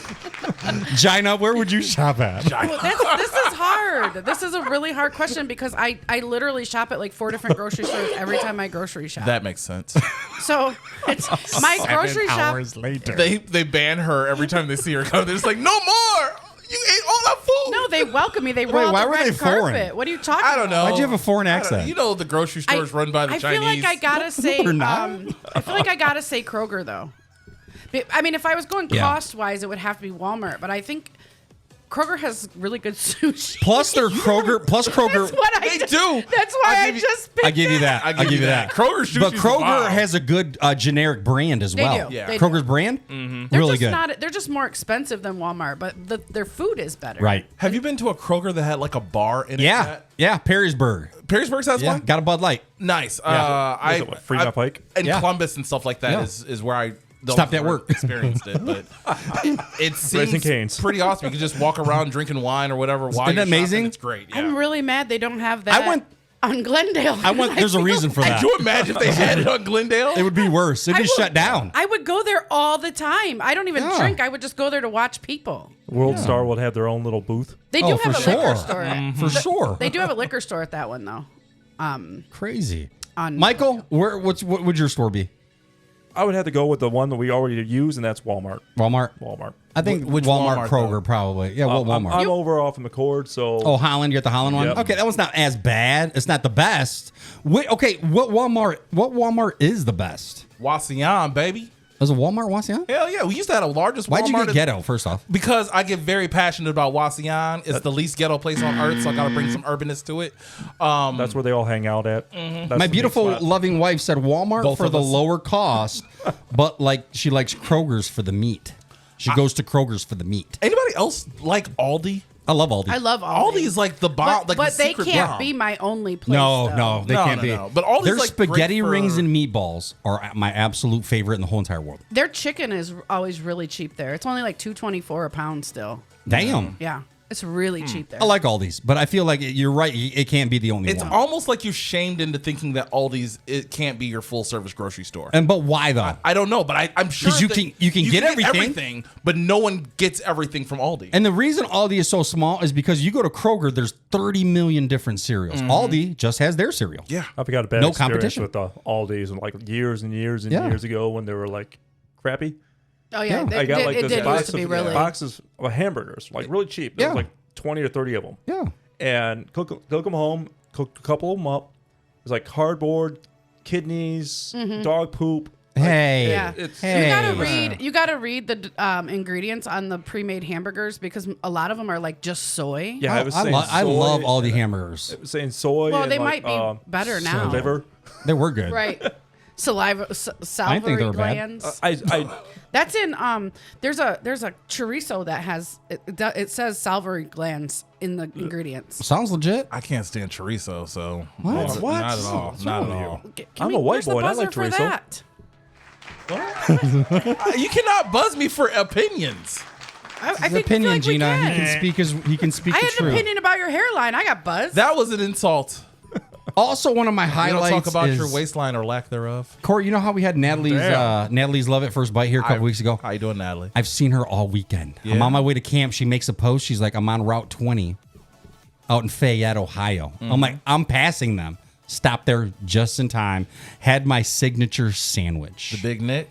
Gina. Where would you shop at? Well, this is hard. This is a really hard question because I literally shop at like 4 different grocery stores every time I grocery shop. That makes sense. So it's my grocery shop. later. they ban her every time they see her come. They're just like, no more. You ate all that food. No, they welcome me. They roll out why the were red they foreign? carpet. What are you talking I don't know. about? Why'd you have a foreign I don't know. accent? You know the grocery store is run by the I Chinese. feel like I gotta say. we're not. I feel like I gotta say Kroger though. I mean, if I was going Yeah. cost wise, it would have to be Walmart. But I think Kroger has really good sushi. Plus their Kroger. Plus Kroger. That's what They just, do. That's why I'll I give you- just picked I give you that. I give you that. Kroger sushi. But Kroger wild. has a good generic brand as They well. do. Yeah. They do. Kroger's brand, They're really just good. They're just more expensive than Walmart, but their food is better. Right? Have you been to a Kroger that had like a bar in it? Yeah, yet? yeah. Perrysburg. Perrysburg has Yeah, one. got a Bud Light. Nice. Was it, what, Fremont Pike? and Yeah. Columbus and stuff like that Yeah. is where I Stopped at work. experienced it, but it Raising seems Cane's. pretty awesome. You can just walk around drinking wine or whatever while Isn't you're that amazing? shopping. It's great. Yeah. I'm really mad they don't have that. I went- on Glendale. I went. There's a feel reason for like- that. Could you imagine if they had it on Glendale? It would be worse. It'd I be would- shut down. I would go there all the time. I don't even Yeah. drink. I would just go there to watch people. World Star would have their own little booth. They do Oh, have for a liquor sure. store. For sure. They do have a liquor store at that one though. Crazy. On Michael, what would your store be? I would have to go with the one that we already use, and that's Walmart. Walmart. Walmart. I think Which Walmart, Walmart, Kroger, though? probably. Yeah, what Walmart? I'm over off in McCord, so Oh, Holland. You're at the Holland one. Yep. Okay, that one's not as bad. It's not the best. Wait, okay, what Walmart is the best? Wasion, baby. Is a Walmart Wasion? Hell yeah. We used to have the largest Why'd you Walmart get in- ghetto? First off, Because I get very passionate about Wasion. It's the least ghetto place on earth, so I got to bring some urbanness to it. that's where they all hang out at. That's my the big beautiful, spot. loving wife said Walmart Both for of the us. lower cost, but like she likes Kroger's for the meat. She goes to Kroger's for the meat. Anybody else like Aldi? I love Aldi. I love Aldi. Aldi is like the bomb. But, like but the they secret can't bomb. be my only place. No, though. no, they No, can't no, be. no. But Aldi's, their like, great spaghetti for- rings and meatballs are my absolute favorite in the whole entire world. Their chicken is always really cheap there. It's only like $2.24 a pound still. Damn. Yeah, it's really cheap there. I like Aldi's, but I feel like you're right. It can't be the only It's one. almost like you're shamed into thinking that Aldi's it can't be your full service grocery store. But why though? I don't know, but I'm sure 'Cause you that can get everything. but no one gets everything from Aldi. And the reason Aldi is so small is because you go to Kroger, there's 30 million different cereals. Aldi just has their cereal. yeah, I've got a bad No experience competition. with the Aldi's and like years and years and Yeah. years ago when they were like crappy. Oh yeah, Yeah. I got like it this did box used to be of really. boxes of hamburgers, like really cheap. There Yeah. was like 20 or 30 of them. Yeah. And cook them home, cook a couple of them up. It was like cardboard, kidneys, dog poop. Hey. Yeah. It's- Hey. You gotta read the ingredients on the pre-made hamburgers because a lot of them are like just soy. Yeah, it was saying I soy, love Aldi hamburgers. It was saying soy. Well, and they like, might be better now. Liver. They were good. Right. Saliva, I didn't think they salivary were bad. glands. I That's in there's a chorizo that has it says salivary glands in the ingredients. Sounds legit. I can't stand chorizo, so What? not What? at all. What's Not wrong at with all. I'm a white where's the boy and I buzzer like for chorizo. that? You cannot buzz me for opinions. I His think opinion, I feel like we Gina. He can. can speak I the had an truth. opinion about your hairline. I got buzzed. That was an insult. Also, one of my You don't highlights talk about is your waistline or lack thereof. Corey. You know how we had Natalie's Love at First Bite here a couple weeks ago. How you doing, Natalie? I've seen her all weekend. I'm Yeah. on my way to camp. She makes a post. She's like, I'm on Route 20 out in Fayette, Ohio. I'm like, I'm passing them. Stopped there just in time. Had my signature sandwich. The Big Nick.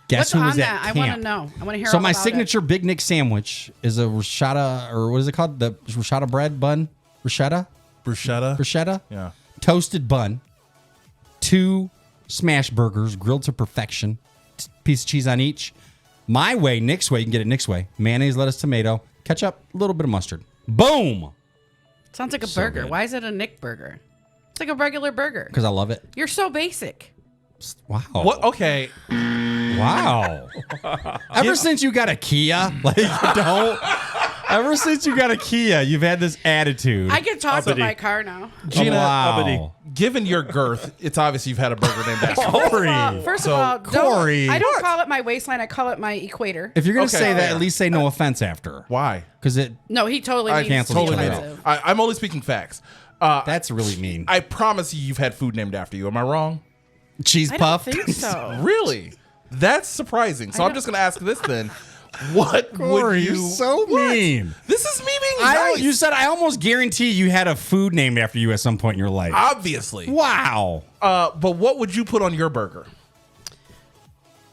Guess What's who on was that? at I camp? want to know. I want to hear. So all my about signature Big Nick sandwich is a rashada, or what is it called? The rashada bread bun? Rashada? Bruschetta. Bruschetta? Yeah. Toasted bun. 2 smash burgers grilled to perfection, piece of cheese on each. My way, Nick's way, you can get it Nick's way. Mayonnaise, lettuce, tomato, ketchup, a little bit of mustard. Boom! Sounds like a burger. good. Why is it a Nick burger? It's like a regular burger. Because I love it. You're so basic. Wow. What? Okay. Wow. Ever since you got a Kia, like you don't. Ever since you got a Kia, you've had this attitude. I can talk to Uppity. my car now. Gina, wow. given your girth, it's obvious you've had a burger named after you. Corey. First So, of all, Corey. I don't call it my waistline. I call it my equator. If you're gonna Okay. say that, Fair. at least say no offense after. Why? Because it No, he totally I means canceled to be totally each made other it. offensive. I'm only speaking facts. that's really mean. I promise you've had food named after you. Am I wrong? Cheese I don't puff. think so. Really? That's surprising. So I'm don't- just going to ask this then. What Corey, would you... you're so What? mean. This is me being nice. You said I almost guarantee you had a food named after you at some point in your life. Obviously. Wow. But what would you put on your burger?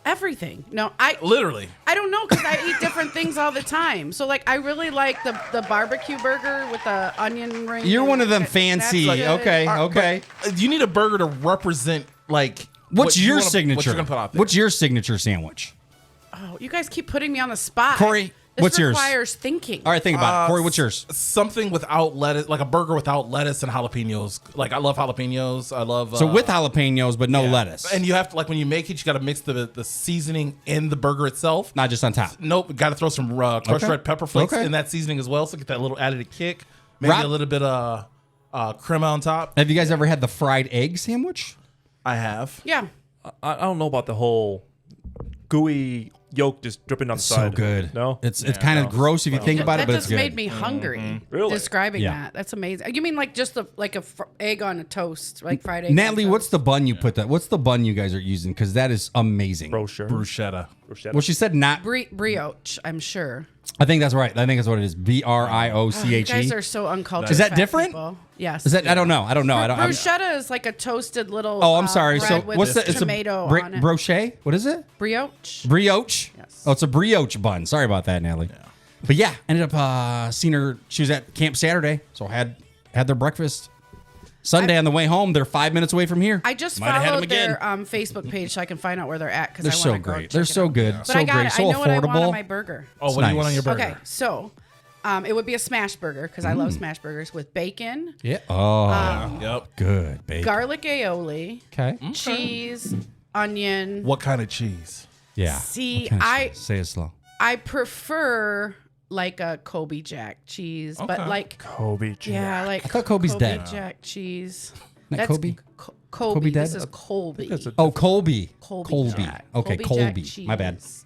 Everything. No, Literally. I don't know because I eat different things all the time. So like I really like the barbecue burger with the onion ring. You're and one of them that's fancy. good. Okay. All right, Okay. but you need a burger to represent, like... What's what you your wanna- signature? What you're going to put out there. What's your signature sandwich? Oh, you guys keep putting me on the spot. Corey, this what's yours? requires thinking. All right, think about it. Corey, what's yours? Something without lettuce, like a burger without lettuce and jalapenos. Like, I love jalapenos. I love... So with jalapenos, but no yeah. lettuce. And you have to, like, when you make it, you got to mix the seasoning in the burger itself. Not just on top. Nope, got to throw some crushed Okay. red pepper flakes Okay. in that seasoning as well, so get that little added kick. Maybe Rob- a little bit of crema on top. Have you guys ever had the fried egg sandwich? I have. Yeah. I don't know about the whole gooey yolk just dripping on the So side. good. No? It's kind of gross if you think about that it, but just it's good. made me hungry. Really? Describing Yeah. that. That's amazing. You mean like just like a egg on a toast, like fried egg? Natalie, on what's toast? the bun you put that? What's the bun you guys are using? Because that is amazing. Brochure. Bruschetta. Bruschetta. Well, she said not. brioche? I'm sure. I think that's right. I think that's what it is. You BRIOCHE. guys are so uncultured. Is that fat different? people. Yes. Is that? I don't know. I don't know. I don't. I'm- Bruschetta is like a toasted little. Oh, I'm sorry. So bread with what's the? It's tomato a on it. brochet. What is it? Brioche. Brioche. Yes. Oh, it's a brioche bun. Sorry about that, Natalie. But yeah, ended up seeing her. She was at camp Saturday, so had their breakfast. Sunday on the way home. They're 5 minutes away from here. I just Might have had 'em followed their again. Facebook page so I can find out where they're at because They're I so want to go great. check They're it so out. good. But So I got great. it. So I know what I want on affordable. my burger. Oh, what do you want on nice. your burger? Okay, so it would be a smash burger because I love smash burgers with bacon, Yeah. Oh, Yep. good. Bacon. garlic aioli, Okay. cheese, onion. What kind of cheese? Yeah. See, What kind of I- cheese? Say it slow. I prefer like a Kobe Jack cheese, but Okay. like Kobe cheese. yeah, like I thought Kobe's Kobe dead. Jack cheese. Not Kobe? Colby. Kobe dead? This is Colby. Oh, Colby. Colby Jack. Okay, Colby Colby. Jack My bad. cheese.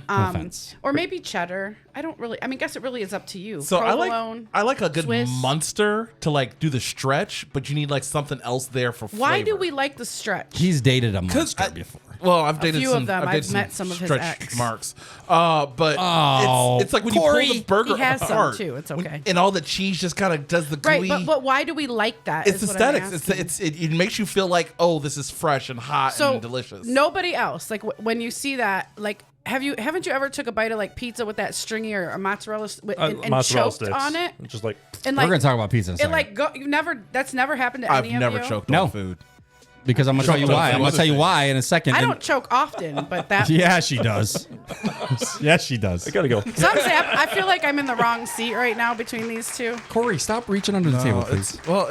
No offense. Or maybe cheddar. I don't really. I mean, guess it really is up to you. So Provolone. I like a good Swiss. Munster to like do the stretch, but you need like something else there for flavor. Why do we like the stretch? He's dated a monster I- before. Well, I've dated few some. of them. I've I've dated met some of his stretch ex. marks. But Oh, it's like when you Corey. pull the burger He has some, apart too. It's when- okay. and all the cheese just kind of does the Right, gooey. but why do we like that? it's is what I'm aesthetics. asking. It makes you feel like, oh, this is fresh and hot so and delicious. Nobody else like when you see that like. Haven't you ever took a bite of like pizza with that stringy or a mozzarella and mozzarella choked sticks. on it? Just like And We're like going to talk about pizza in a it second. like that's never happened to I've any of never you. choked No. on food. because I'm going to tell you Choked on why. I'm some going to other tell you thing. why in a second. I And- don't choke often, but that Yeah, she does. Yes, she does. I gotta go. I feel like I'm in the wrong seat right now between these two. Corey, stop reaching under the table, please. Well,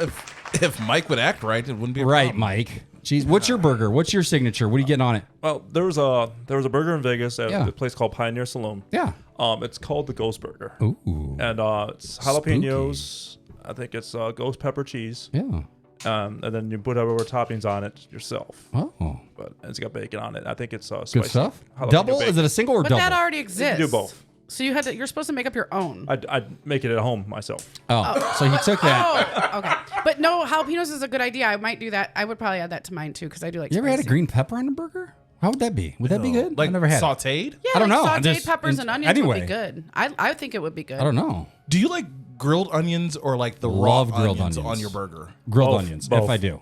if Mike would act right, it wouldn't be a Right, problem. Mike. Jeez, what's your burger? What's your signature? What are you getting on it? Well, there was a burger in Vegas at Yeah. a place called Pioneer Saloon. Yeah. It's called the Ghost Burger. Ooh. And it's jalapenos. I think it's ghost pepper cheese. Yeah. And then you put whatever toppings on it yourself. Oh. But it's got bacon on it. I think it's spicy. Good stuff. jalapeno Double? bacon. Is it a single or But double? that already exists. do both. So you're supposed to make up your own. I'd make it at home myself. Oh, so he took that. Oh, okay. But no, jalapenos is a good idea. I might do that. I would probably add that to mine too because I do like. You ever had a spicy. green pepper on a burger? How would that be? Would that be good? Like I never had it. sautéed? Yeah, I don't like know. I'm Sauteed just- peppers and onions anyway. would be good. I think it would be good. I don't know. Do you like grilled onions or like the Love raw grilled onions onions. on your burger? Grilled Both. onions, Both. if I do.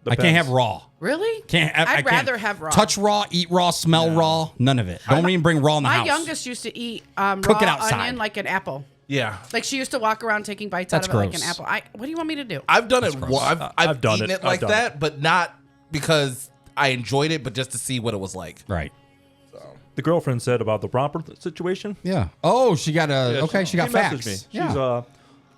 I Depends. can't have raw. Really? Can't. I I'd can't. rather have raw. Touch raw, eat raw, smell raw. None of it. Don't even bring raw in the My house. youngest used to eat Cook raw it outside. onion like an apple. Yeah. Like she used to walk around taking bites That's out of it like gross. an apple. What do you want me to do? I've done it. gross. I've I've done eaten it. it like I've done that, but not because I enjoyed it, but just to see what it was like. Right. The girlfriend said about the romper situation. Yeah. Oh, she got she got She facts. messaged me. Yeah. She's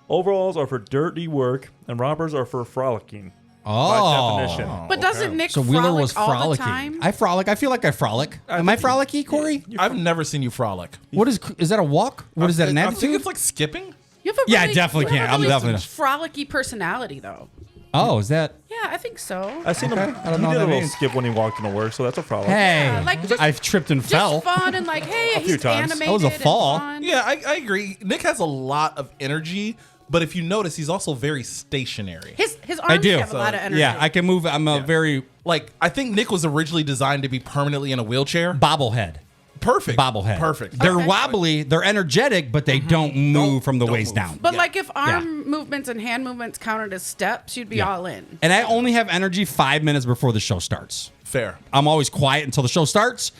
overalls are for dirty work and rompers are for frolicking. Oh. By definition. But doesn't Nick So Wheeler frolic was all the frolicking. time? I frolic. I feel like I frolic. Am I frolicky, Corey? I've never seen you frolic. What is that a walk? What is that, an I think attitude? it's like skipping. You have a Yeah, I really, definitely you have can't. I'm a really definitely frolicky personality, though. Oh, is that? Yeah, I think so. I seen Okay. him. I don't He know what did a that little means. skip when he walked into work, so that's a frolic. Hey, Yeah, like, just- I've tripped and Just fell. fun and like, hey, few he's times. animated. That was a and fall. fun. Yeah, I agree. Nick has a lot of energy, but if you notice, he's also very stationary. His arms I do. have a lot of energy. Yeah, I can move. I'm a very Like, I think Nick was originally designed to be permanently in a wheelchair. bobblehead. Perfect. Bobblehead. Perfect. They're wobbly. They're energetic, but they don't move from the don't waist move. down. But Yeah. like if arm movements and hand movements counted as steps, you'd be Yeah. all in. And I only have energy 5 minutes before the show starts. Fair. I'm always quiet until the show starts.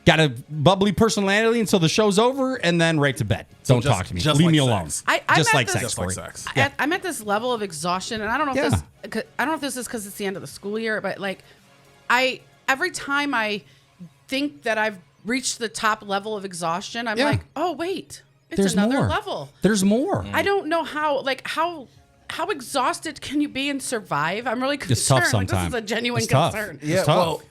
Got a bubbly personality until the show's over, and then right to bed. Don't just- talk to me. just Leave like me sex. alone. I'm just at like this- sex, Just Corey. like sex. I'm at this level of exhaustion, and I don't know if I don't know if this is because it's the end of the school year, but like every time I think that I've reached the top level of exhaustion, I'm Yeah. like, oh wait, it's There's another more. level. There's more. I don't know how exhausted can you be and survive? I'm really concerned. It's tough Like, sometimes. this is a genuine It's tough. concern. Yeah, It's tough. well,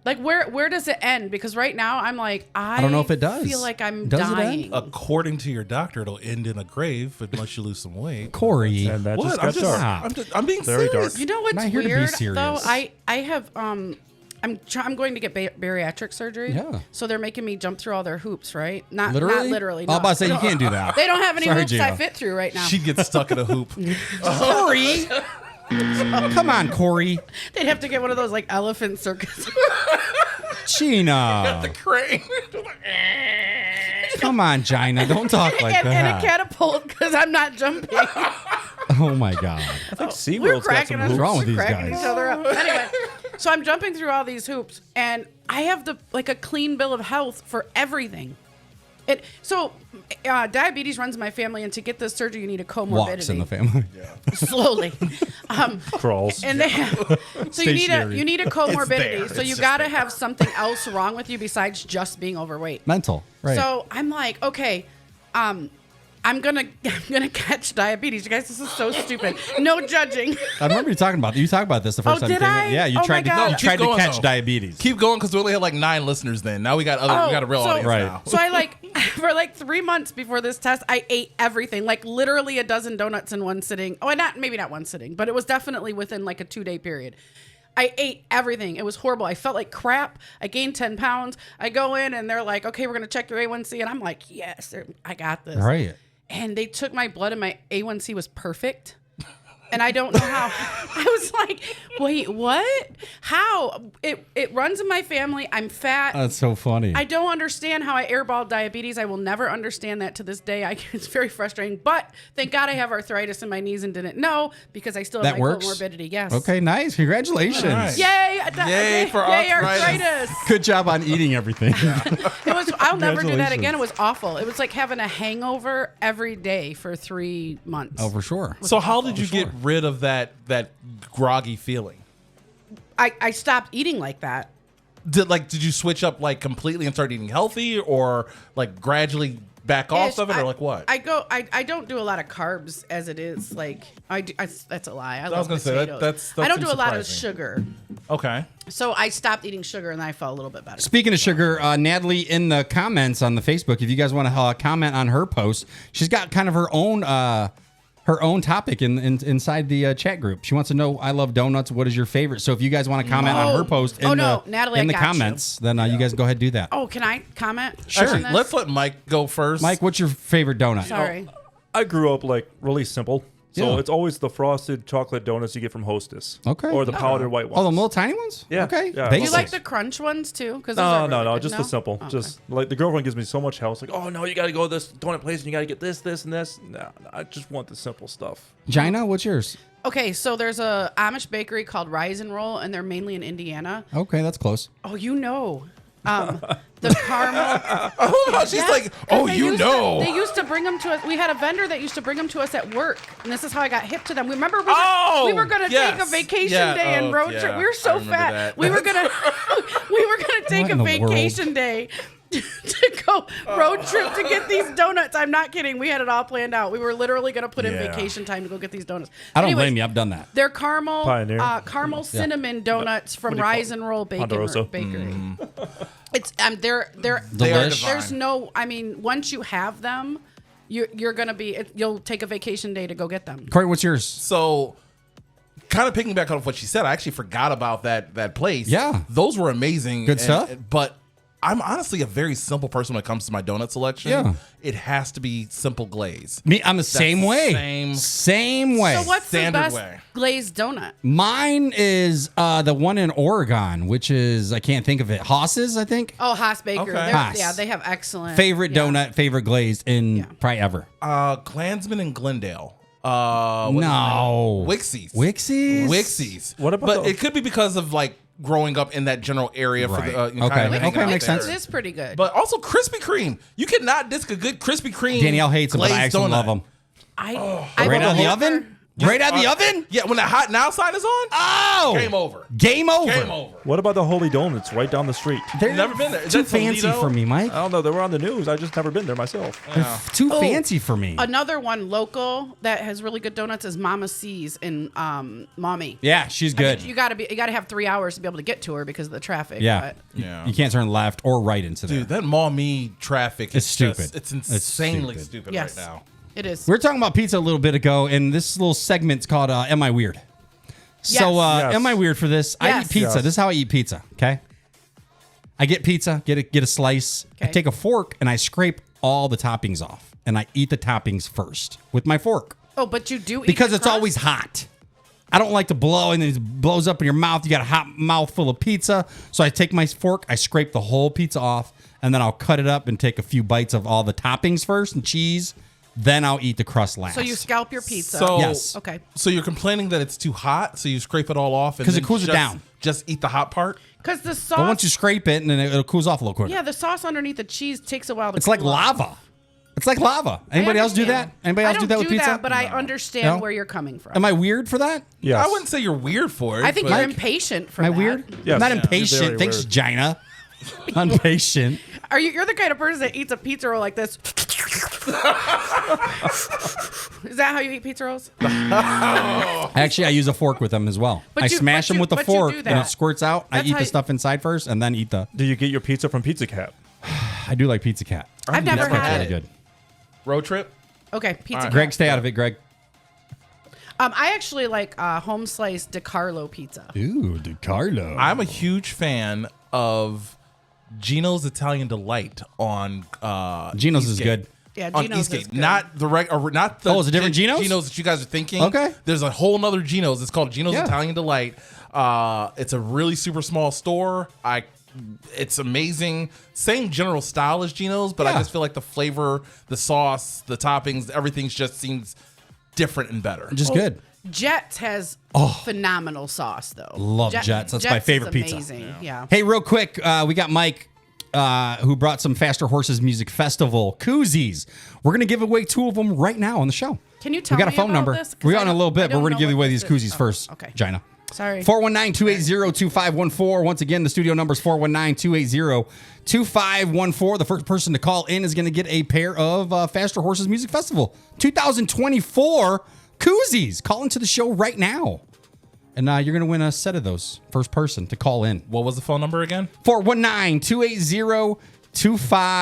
Like where does it end? Because right now I'm like I don't know if it does. feel like I'm Does it end? dying. according to your doctor, it'll end in a grave unless you lose some weight. Corey. And that What? just got dark. I'm being Very serious. dark. You know what's Not here to be weird serious. though? I have I'm going to get bariatric surgery. Yeah. So they're making me jump through all their hoops, right? Not Literally? literally. I was No. about to say, you can't do that. They don't have any Sorry, hoops Gina. I fit through right now. She'd get stuck in a hoop. Corey. Come on, Corey. They'd have to get one of those like elephant circus. Gina. Crane. Come on, Gina. Don't talk like and a that. catapult because I'm not jumping. Oh, my God. I think We're SeaWorld's got cracking some us. hoops. wrong with We're these cracking guys? each other up. Anyway, so I'm jumping through all these hoops, and I have a clean bill of health for everything. Diabetes runs in my family, and to get this surgery, you need a comorbidity. Walks in the family. Slowly. Crawls. And they have, so Stationary. you need a there. comorbidity. It's So you just got to there. have something else wrong with you besides just being overweight. Mental. Right. So I'm like, okay, I'm gonna catch diabetes. You guys, this is so stupid. No judging. I remember you talking about this the first Oh, time you did came in. I? Yeah, you Oh, tried my to God. you No, tried keep to going, catch though. diabetes. Keep going because we only had like 9 listeners then. Now we got a real audience Right. now. So I for 3 months before this test, I ate everything, like literally a dozen donuts in one sitting. Oh, maybe not one sitting, but it was definitely within like a 2-day period. I ate everything. It was horrible. I felt like crap. I gained 10 pounds. I go in and they're like, okay, we're going to check your A1C. And I'm like, yes, I got this. Right. And they took my blood and my A1C was perfect. And I don't know how. I was like, wait, what? How? It runs in my family. I'm fat. That's so funny. I don't understand how I airballed diabetes. I will never understand that to this day. It's very frustrating. But thank God I have arthritis in my knees and didn't know because I still have That my works? comorbidity. Yes. Okay, nice. Congratulations. Nice. Yay! Yay for arthritis. Good job on eating everything. It was. I'll never do that again. Congratulations. It was awful. It was like having a hangover every day for 3 months. Oh, for sure. So how did you get rid of that groggy feeling? I stopped eating like that. Did you switch up like completely and start eating healthy, or like gradually back off of it, or like what? I don't do a lot of carbs as it is. Like that's a lie. I was gonna say, that- potatoes. that I don't seems do a lot of surprising. sugar. Okay. So I stopped eating sugar and then I felt a little bit better. Speaking of sugar, Natalie in the comments on the Facebook, if you guys want to comment on her post, she's got kind of her own topic inside the chat group. She wants to know, I love donuts. What is your favorite? So if you guys want to comment on her post in Natalie, in the I got you. comments, then you guys go ahead and do that. Oh, can I comment? Actually, on this? let's let Mike go first. Mike, what's your favorite donut? Sorry. I grew up like really simple. So Yeah. it's always the frosted chocolate donuts you get from Hostess. Okay. Or the powdered white ones. Oh, the little tiny ones? Yeah. Okay. Yeah, I Do you Basics. like the crunch ones too? Because No, just the simple. Okay. Just like the girlfriend gives me so much hell. It's like, oh no, you got to go to this donut place and you got to get this, and this. No, I just want the simple stuff. Gina, what's yours? Okay, so there's a Amish bakery called Rise and Roll, and they're mainly in Indiana. Okay, that's close. Oh, you know. The caramel. I love how she's Yeah, like, 'cause oh, they you used know. they used to bring them to us. We had a vendor that used to bring them to us at work, and this is how I got hip to them. Remember, we were going to take a yes. vacation Yeah, day and road yeah, trip. We were I so remember fat. that. We were gonna take What a in the world? vacation day to go road trip to get these donuts. I'm not kidding. We had it all planned out. We were literally going to put in Yeah. vacation time to go get these donuts. I don't Anyways, blame you. I've done that. They're caramel cinnamon donuts from do you call Rise it? and Roll Ponderosa? Bakery. It's they're Delish. there's no. I mean, once you have them, you're gonna be. You'll take a vacation day to go get them. Corey, what's yours? So, kind of picking back on what she said, I actually forgot about that place. Yeah. Those were amazing. Good stuff. But I'm honestly a very simple person when it comes to my donut selection. Yeah. It has to be simple glaze. Me, I'm the same way. Same way. So what's the Standard best way. glazed donut? Mine is the one in Oregon, which is, I can't think of it. Haas's, I think. Oh, Haas Baker. Okay. They're- Haas. Yeah, they have excellent Favorite yeah. donut, favorite glazed in probably ever. Klansman in Glendale. What is No. it? Wixie's. Wixie's? What about But the- it could be because of like growing up in that general area for Right. the Okay. kind of hanging Okay, out makes there. sense. It is pretty good. But also Krispy Kreme. You cannot disc a good Krispy Kreme. Danielle hates them, but I glazed actually donut. love them. I Right out of the never- oven? Right out of the oven? Yeah, when that hot now sign is on, Oh! game over. Game over. Game over. What about the Holy Donuts right down the street? They're Never been there. Is too that fancy Toledo? for me, Mike. I don't know. They were on the news. I just never been there myself. Too fancy for me. Another one local that has really good donuts is Mama C's in Mommy. Yeah, she's I mean, good. you gotta have 3 hours to be able to get to her because of the traffic. Yeah. But Yeah. You can't turn left or right into there. Dude, that mall me traffic It's is stupid. Just, it's insanely stupid. stupid yes, right now. it is. We were talking about pizza a little bit ago, and this little segment's called Am I Weird? So, Yes. Yes. am I weird for this? I Yes. eat pizza. Yes. This is how I eat pizza, okay? I get pizza, get a slice. I Okay. take a fork, and I scrape all the toppings off. And I eat the toppings first with my fork. Oh, but you do eat Because the it's crust? always hot. I don't like to blow, and then it blows up in your mouth. You got a hot mouth full of pizza. So I take my fork, I scrape the whole pizza off, and then I'll cut it up and take a few bites of all the toppings first and cheese. Then I'll eat the crust last. So you scalp your pizza. So, Yes. Okay. So you're complaining that it's too hot, so you scrape it all off, and 'Cause it then cools it just- down. Just eat the hot part. Because the sauce. But once you scrape it, and then it cools off a little quicker. yeah, the sauce underneath the cheese takes a while to. It's like cool off. lava. It's like lava. I Anybody else do that? understand. Anybody else I do don't that with pizza? but I understand No? where you're coming from. Am I weird for that? Yes. I wouldn't say you're weird for it. I think but- you're impatient for Am I that. weird? Yes. I'm not Yeah. impatient. You're very Thanks, weird. Gina. Impatient. You're the kind of person that eats a pizza roll like this. Is that how you eat pizza rolls? Actually, I use a fork with them as well. But I you- smash but them you- with the but you fork, do and that. it squirts out. I That's eat how the you- stuff inside first, and then eat the. Do you get your pizza from Pizza Cat? I do like Pizza Cat. I've never That's had really it. good. road trip. Okay, pizza. Greg, Cat. stay out of it, Greg. I actually like home slice DiCarlo pizza. Ooh, DiCarlo. I'm a huge fan of Gino's Italian Delight on Gino's is Eastgate. good. Yeah, On Gino's is Eastgate, good. not the not the. Oh, is it different Gino's? Gino's that you guys are thinking. Okay. There's a whole nother Gino's. It's called Gino's Yeah. Italian Delight. It's a really super small store. It's amazing. Same general style as Gino's, but I Yeah. just feel like the flavor, the sauce, the toppings, everything just seems different and better. Just good. Jets has phenomenal sauce though. Love Jets. That's my is favorite pizza. amazing. Yeah. Hey, real quick, we got Mike, who brought some Faster Horses Music Festival koozies. We're going to give away 2 of them right now on the show. Can you tell We got a me phone about number. this? 'Cause We I got in a don't- little I bit, but don't we're going to know give away what these this koozies is. first. Oh, okay. Gina. Sorry. 419-280-2514. Once again, the studio number is 419-280-2514. The first person to call in is going to get a pair of Faster Horses Music Festival 2024 koozies. Call into the show right now. And you're going to win a set of those. First person to call in. What was the phone number again?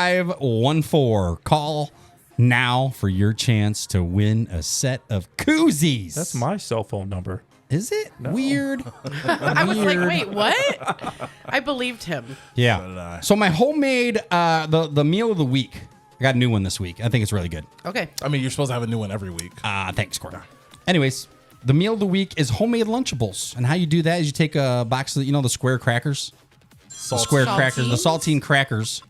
419-280-2514. Call now for your chance to win a set of koozies. That's my cell phone number. Is it? Weird. I was like, wait, what? I believed him. Yeah. So my homemade the meal of the week. I got a new one this week. I think it's really good. Okay. I mean, you're supposed to have a new one every week. Thanks, Corey. Anyways, the meal of the week is homemade Lunchables, and how you do that is you take a box of the square crackers, the square crackers, the saltine crackers.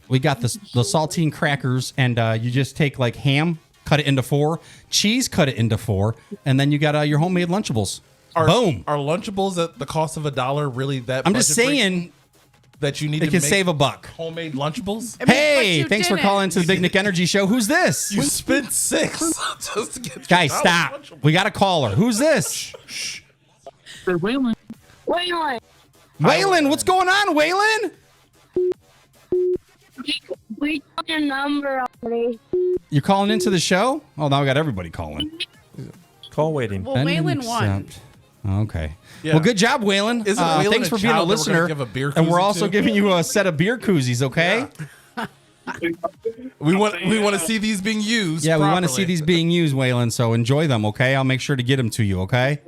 We got the saltine crackers, and you just take like ham, cut it into 4, cheese, cut it into 4, and then you got your homemade Lunchables. Boom. Are Lunchables at the cost of $1 really that? I'm just budget-free? saying, that you need They to can make save a buck. homemade Lunchables? I mean, but Hey, you thanks for didn't. calling to the Big Nick Energy Show. Who's this? You spent $6 just to get Guys, $2 stop. Lunchables. We got a caller. Who's this? For Waylon. Waylon, what's going on, Waylon? We took your number already. You're calling into the show? Oh, now we got everybody calling. Call waiting. Well, Send and Waylon won. accept. Okay. Yeah. Well, good job, Waylon. Isn't Waylon thanks a for being a child that we're gonna listener. give a beer And we're koozie also to? giving you a set of beer koozies, okay? We want to see these being used. Yeah, we want to properly. see these being used, Waylon, so enjoy them, okay? I'll make sure to get them to you, okay?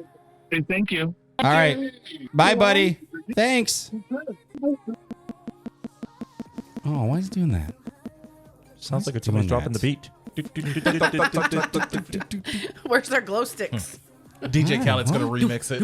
Hey, thank you. All right. Bye, buddy. Thanks. Oh, why is he doing that? Sounds like doing someone's dropping that? the beat. Where's their glow sticks? DJ Khaled's going to remix it.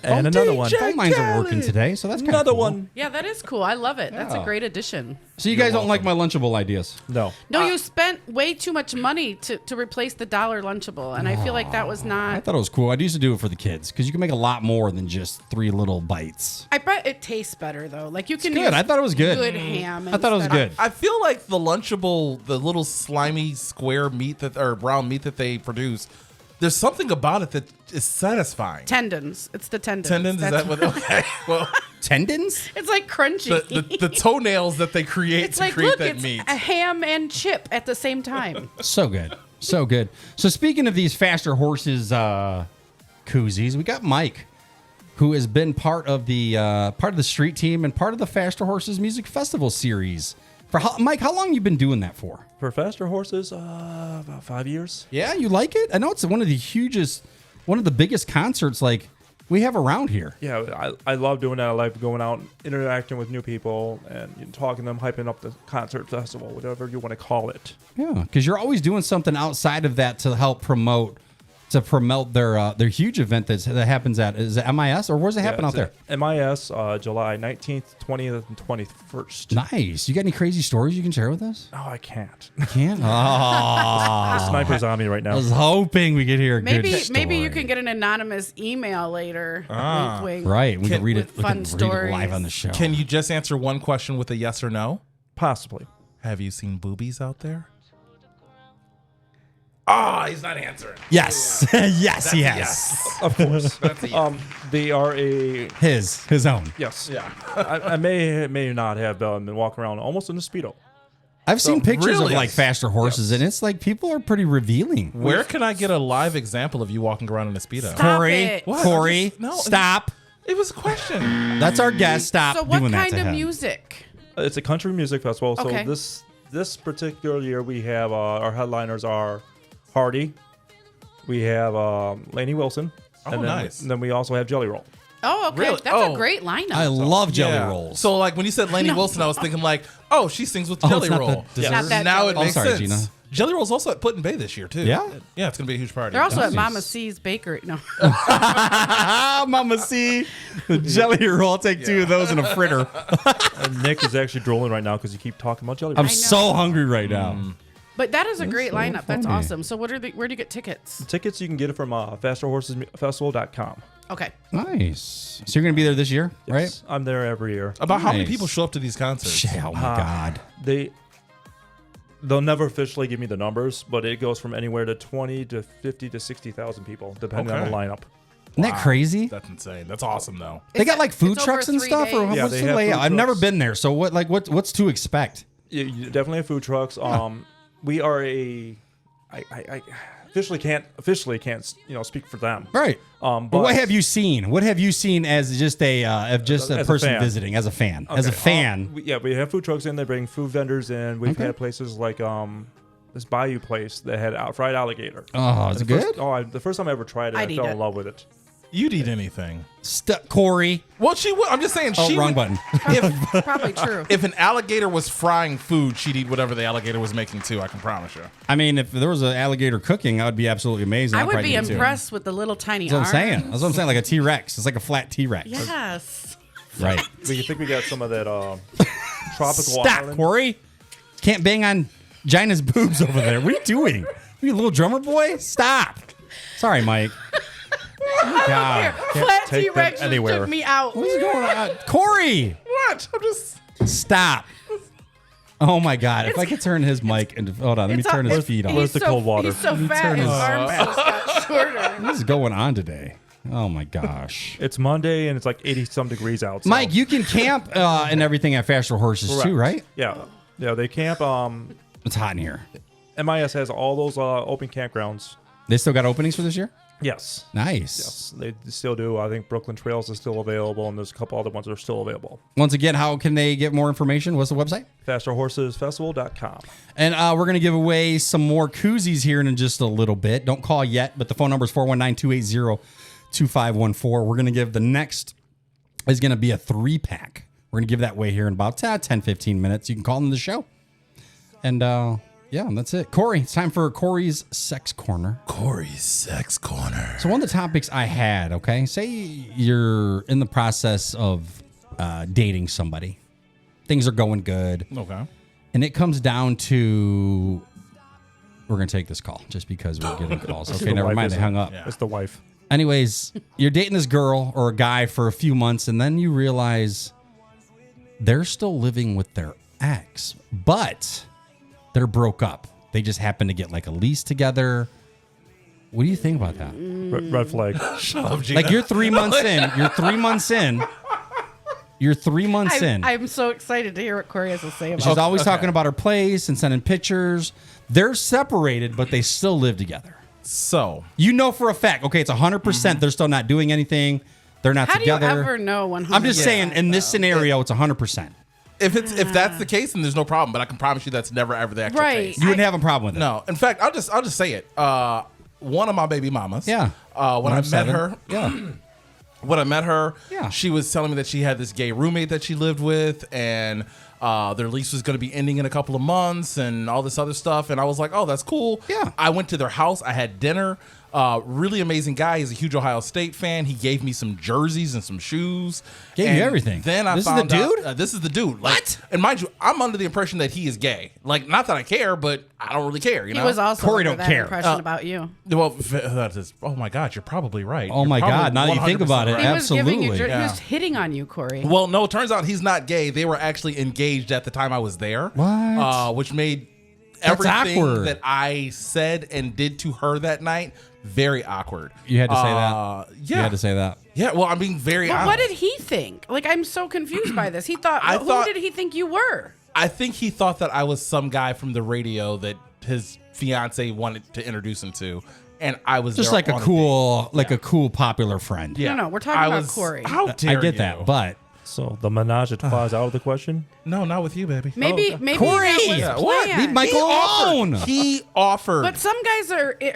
And another one. Phone lines are working today, so that's kind of Another cool. one. Yeah, that is cool. I love it. That's a Yeah. great addition. So you guys don't like my Lunchable ideas? No. No, you spent way too much money to replace the $1 Lunchable, and I feel like that was I not. thought it was cool. I used to do it for the kids because you can make a lot more than just 3 little bites. I bet it tastes better though. Like you can. good. use I thought it was good. Good ham. I thought it was instead good. of- I feel like the Lunchable, the little slimy square meat or brown meat that they produce, there's something about it that is satisfying. Tendons. It's the tendons. Tendons, is That's that what? Okay. Well, Tendons? It's like crunchy. the toenails that they create it's to like create look, that it's meat. a ham and chip at the same time. So good. So good. So speaking of these Faster Horses koozies, we got Mike, who has been part of the street team and part of the Faster Horses Music Festival series. Mike, how long you been doing that for? For faster horses, about 5 years. Yeah, you like it? I know it's one of the biggest concerts like we have around here. Yeah, I love doing that. I like going out, interacting with new people, and talking to them, hyping up the concert festival, whatever you want to call it. Yeah, because you're always doing something outside of that to help promote their huge event that happens at, is it MIS or where's it happen out there? MIS, July 19th, 20th, and 21st. Nice. You got any crazy stories you can share with us? No, I can't. You can't? Oh. The sniper's on me right I now. was hoping we could hear a good Maybe you story. can get an anonymous email later. Wink, wink. Right, we can read it. with We can fun read it live stories. on the show. Can you just answer one question with a yes or no? Possibly. Have you seen boobies out there? Ah, he's not answering. Yes, yes, he has Yes. Of course. That's a yes. They are a his own. yes. Yeah. I may not have been walking around almost in a Speedo. I've seen pictures of really? like faster horses, and it's like people are pretty revealing. Where can I get a live example of you walking around in a Speedo? Stop Corey, it. What? Corey, No, stop. It was a question. That's our guest. Stop So what doing that kind to of him. music? It's a country music festival. So Okay. this particular year we have our headliners are Hardy. We have Lainey Wilson. Oh, and then, nice. And then we also have Jelly Roll. Oh, okay. Really? That's Oh. a great lineup. I love jelly Yeah. rolls. So, like, when you said Lainey Wilson, I was thinking, like, oh, she sings with Oh, Jelly it's not Roll. the dessert? Not that now Jelly it Roll. makes Oh, sorry, sense. Gina. Jelly Roll's also at Put in Bay this year, too. Yeah? Yeah, it's going to be a huge party. They're also at Nice. Mama C's Bakery. No. Mama C, the jelly roll. I'll take 2 of those in a fritter. And Nick is actually drolling right now because you keep talking about Jelly Roll. I'm know. so hungry right now. But that is a great so lineup. That's funny. awesome. So where do you get tickets? Tickets you can get it from fasterhorsesfestival.com. Okay. Nice. So you're gonna be there this year, Yes, I'm there every year. About how many Nice. people show up to these concerts? right? Oh my God. They'll never officially give me the numbers, but it goes from anywhere to 20 to 50 to 60,000 people, depending on Okay. the lineup. Isn't that crazy? That's insane. That's awesome, though. They got like food It's trucks over and 3 stuff, or days. Yeah, what's they the have layout? food I've never trucks. been there, so what's to expect? You definitely have food trucks. We are I officially can't speak for them. Right. But But what have you seen? What have you seen as just a As a person fan. visiting as a fan? As a Okay. fan, We have food trucks in. They bring food vendors in. We've Okay. had places like this Bayou place that had fried alligator. oh, is it good? The first time I ever tried it, I'd I eat fell it. in love with it. You'd eat anything. Corey. Well, she would. I'm just saying, Oh, she wrong would. button. If, Probably true. if an alligator was frying food, she'd eat whatever the alligator was making, too. I can promise you. I mean, if there was an alligator cooking, I would be absolutely amazing. I I'd would probably be eat it too. impressed with the little tiny That's what I'm arms. saying. That's what I'm saying. Like a T-Rex. It's like a flat T-Rex. Yes. Right. We think we got some of that tropical Stop, island. Corey. Can't bang on Gina's boobs over there. What are you doing? Are you a little drummer boy? Stop. Sorry, Mike. Oh, God. Flat take them T-Rex just anywhere. took me out. What's going on? Corey. not. I'm just. Stop. Oh my God! If I could turn his mic and hold on, let me turn his feet on. Where's the cold water? He's so fat, his arms just got shorter. What is going on today? Oh my gosh! It's Monday and it's like 80-some degrees out. So. Mike, you can camp and everything at Faster Horses too, right? Yeah. Yeah, they camp. It's hot in here. MIS has all those open campgrounds. They still got openings for this year? Yes. Nice. Yes, they still do. I think Brooklyn Trails is still available, and there's a couple other ones that are still available. Once again, how can they get more information? What's the website? FasterHorsesFestival.com. And we're going to give away some more koozies here in just a little bit. Don't call yet, but the phone number is 419-280-2514. We're going to give the next is going to be a 3-pack. We're going to give that away here in about 10-15 minutes. You can call in the show. And yeah, that's it. Corey, it's time for Corey's Sex Corner. Corey's Sex Corner. So one of the topics I had, okay, say you're in the process of dating somebody. Things are going good. Okay. And it comes down to, we're going to take this call just because we're getting calls. Okay, never mind. They hung up. Yeah. It's the wife. Anyways, you're dating this girl or a guy for a few months, and then you realize they're still living with their ex, but they're broke up. They just happen to get like a lease together. What do you think about that? Red flag. Shut up, Gina. Like you're 3 months in. You're 3 months in. You're 3 months in. I'm so excited to hear what Corey has to say about She's it. always talking about her place and sending pictures. They're separated, but they still live together. So You know for a fact, okay, it's 100%. They're still not doing anything. They're not How together. do you ever know 100%? I'm just saying, in this scenario, it's 100%. if that's the case, then there's no problem. But I can promise you that's never ever the actual Right. case. You wouldn't have a problem with it. No. In fact, I'll just say it. One of my baby mamas. Yeah. When I met her. Yeah. When I met her, Yeah. she was telling me that she had this gay roommate that she lived with, and their lease was going to be ending in a couple of months, and all this other stuff. And I was like, "Oh, that's cool." Yeah. I went to their house. I had dinner. Really amazing guy. He's a huge Ohio State fan. He gave me some jerseys and some shoes. Gave you And everything. Then I This is the found out, dude? this is the dude. Like, What? And mind you, I'm under the impression that he is gay. Like, not that I care, but I don't really care. You He know. was also Corey under don't that care. impression about you. Well, that is, oh my God, you're probably right. Oh You're my probably God, now that you think 100% about it, right. He was giving you. Absolutely. He was hitting on you, Corey. Well, no, it turns out he's not gay. They were actually engaged at the time I was there. What? Which made That's everything awkward. that I said and did to her that night very awkward. You had to say that? Yeah. You had to say that. Yeah, well, I'm being very But honest. what did he think? Like, I'm so confused by this. He thought, I who thought- did he think you were? I think he thought that I was some guy from the radio that his fiance wanted to introduce him to, and I was Just there like a on date. cool, a cool popular friend. Yeah. No, we're talking I about was- Corey. How dare I get you. that, but So the menage a trois is out of the question. No, not with you, baby. Maybe Corey! that was Yeah, what? planned. leave Michael alone. He offered. But some guys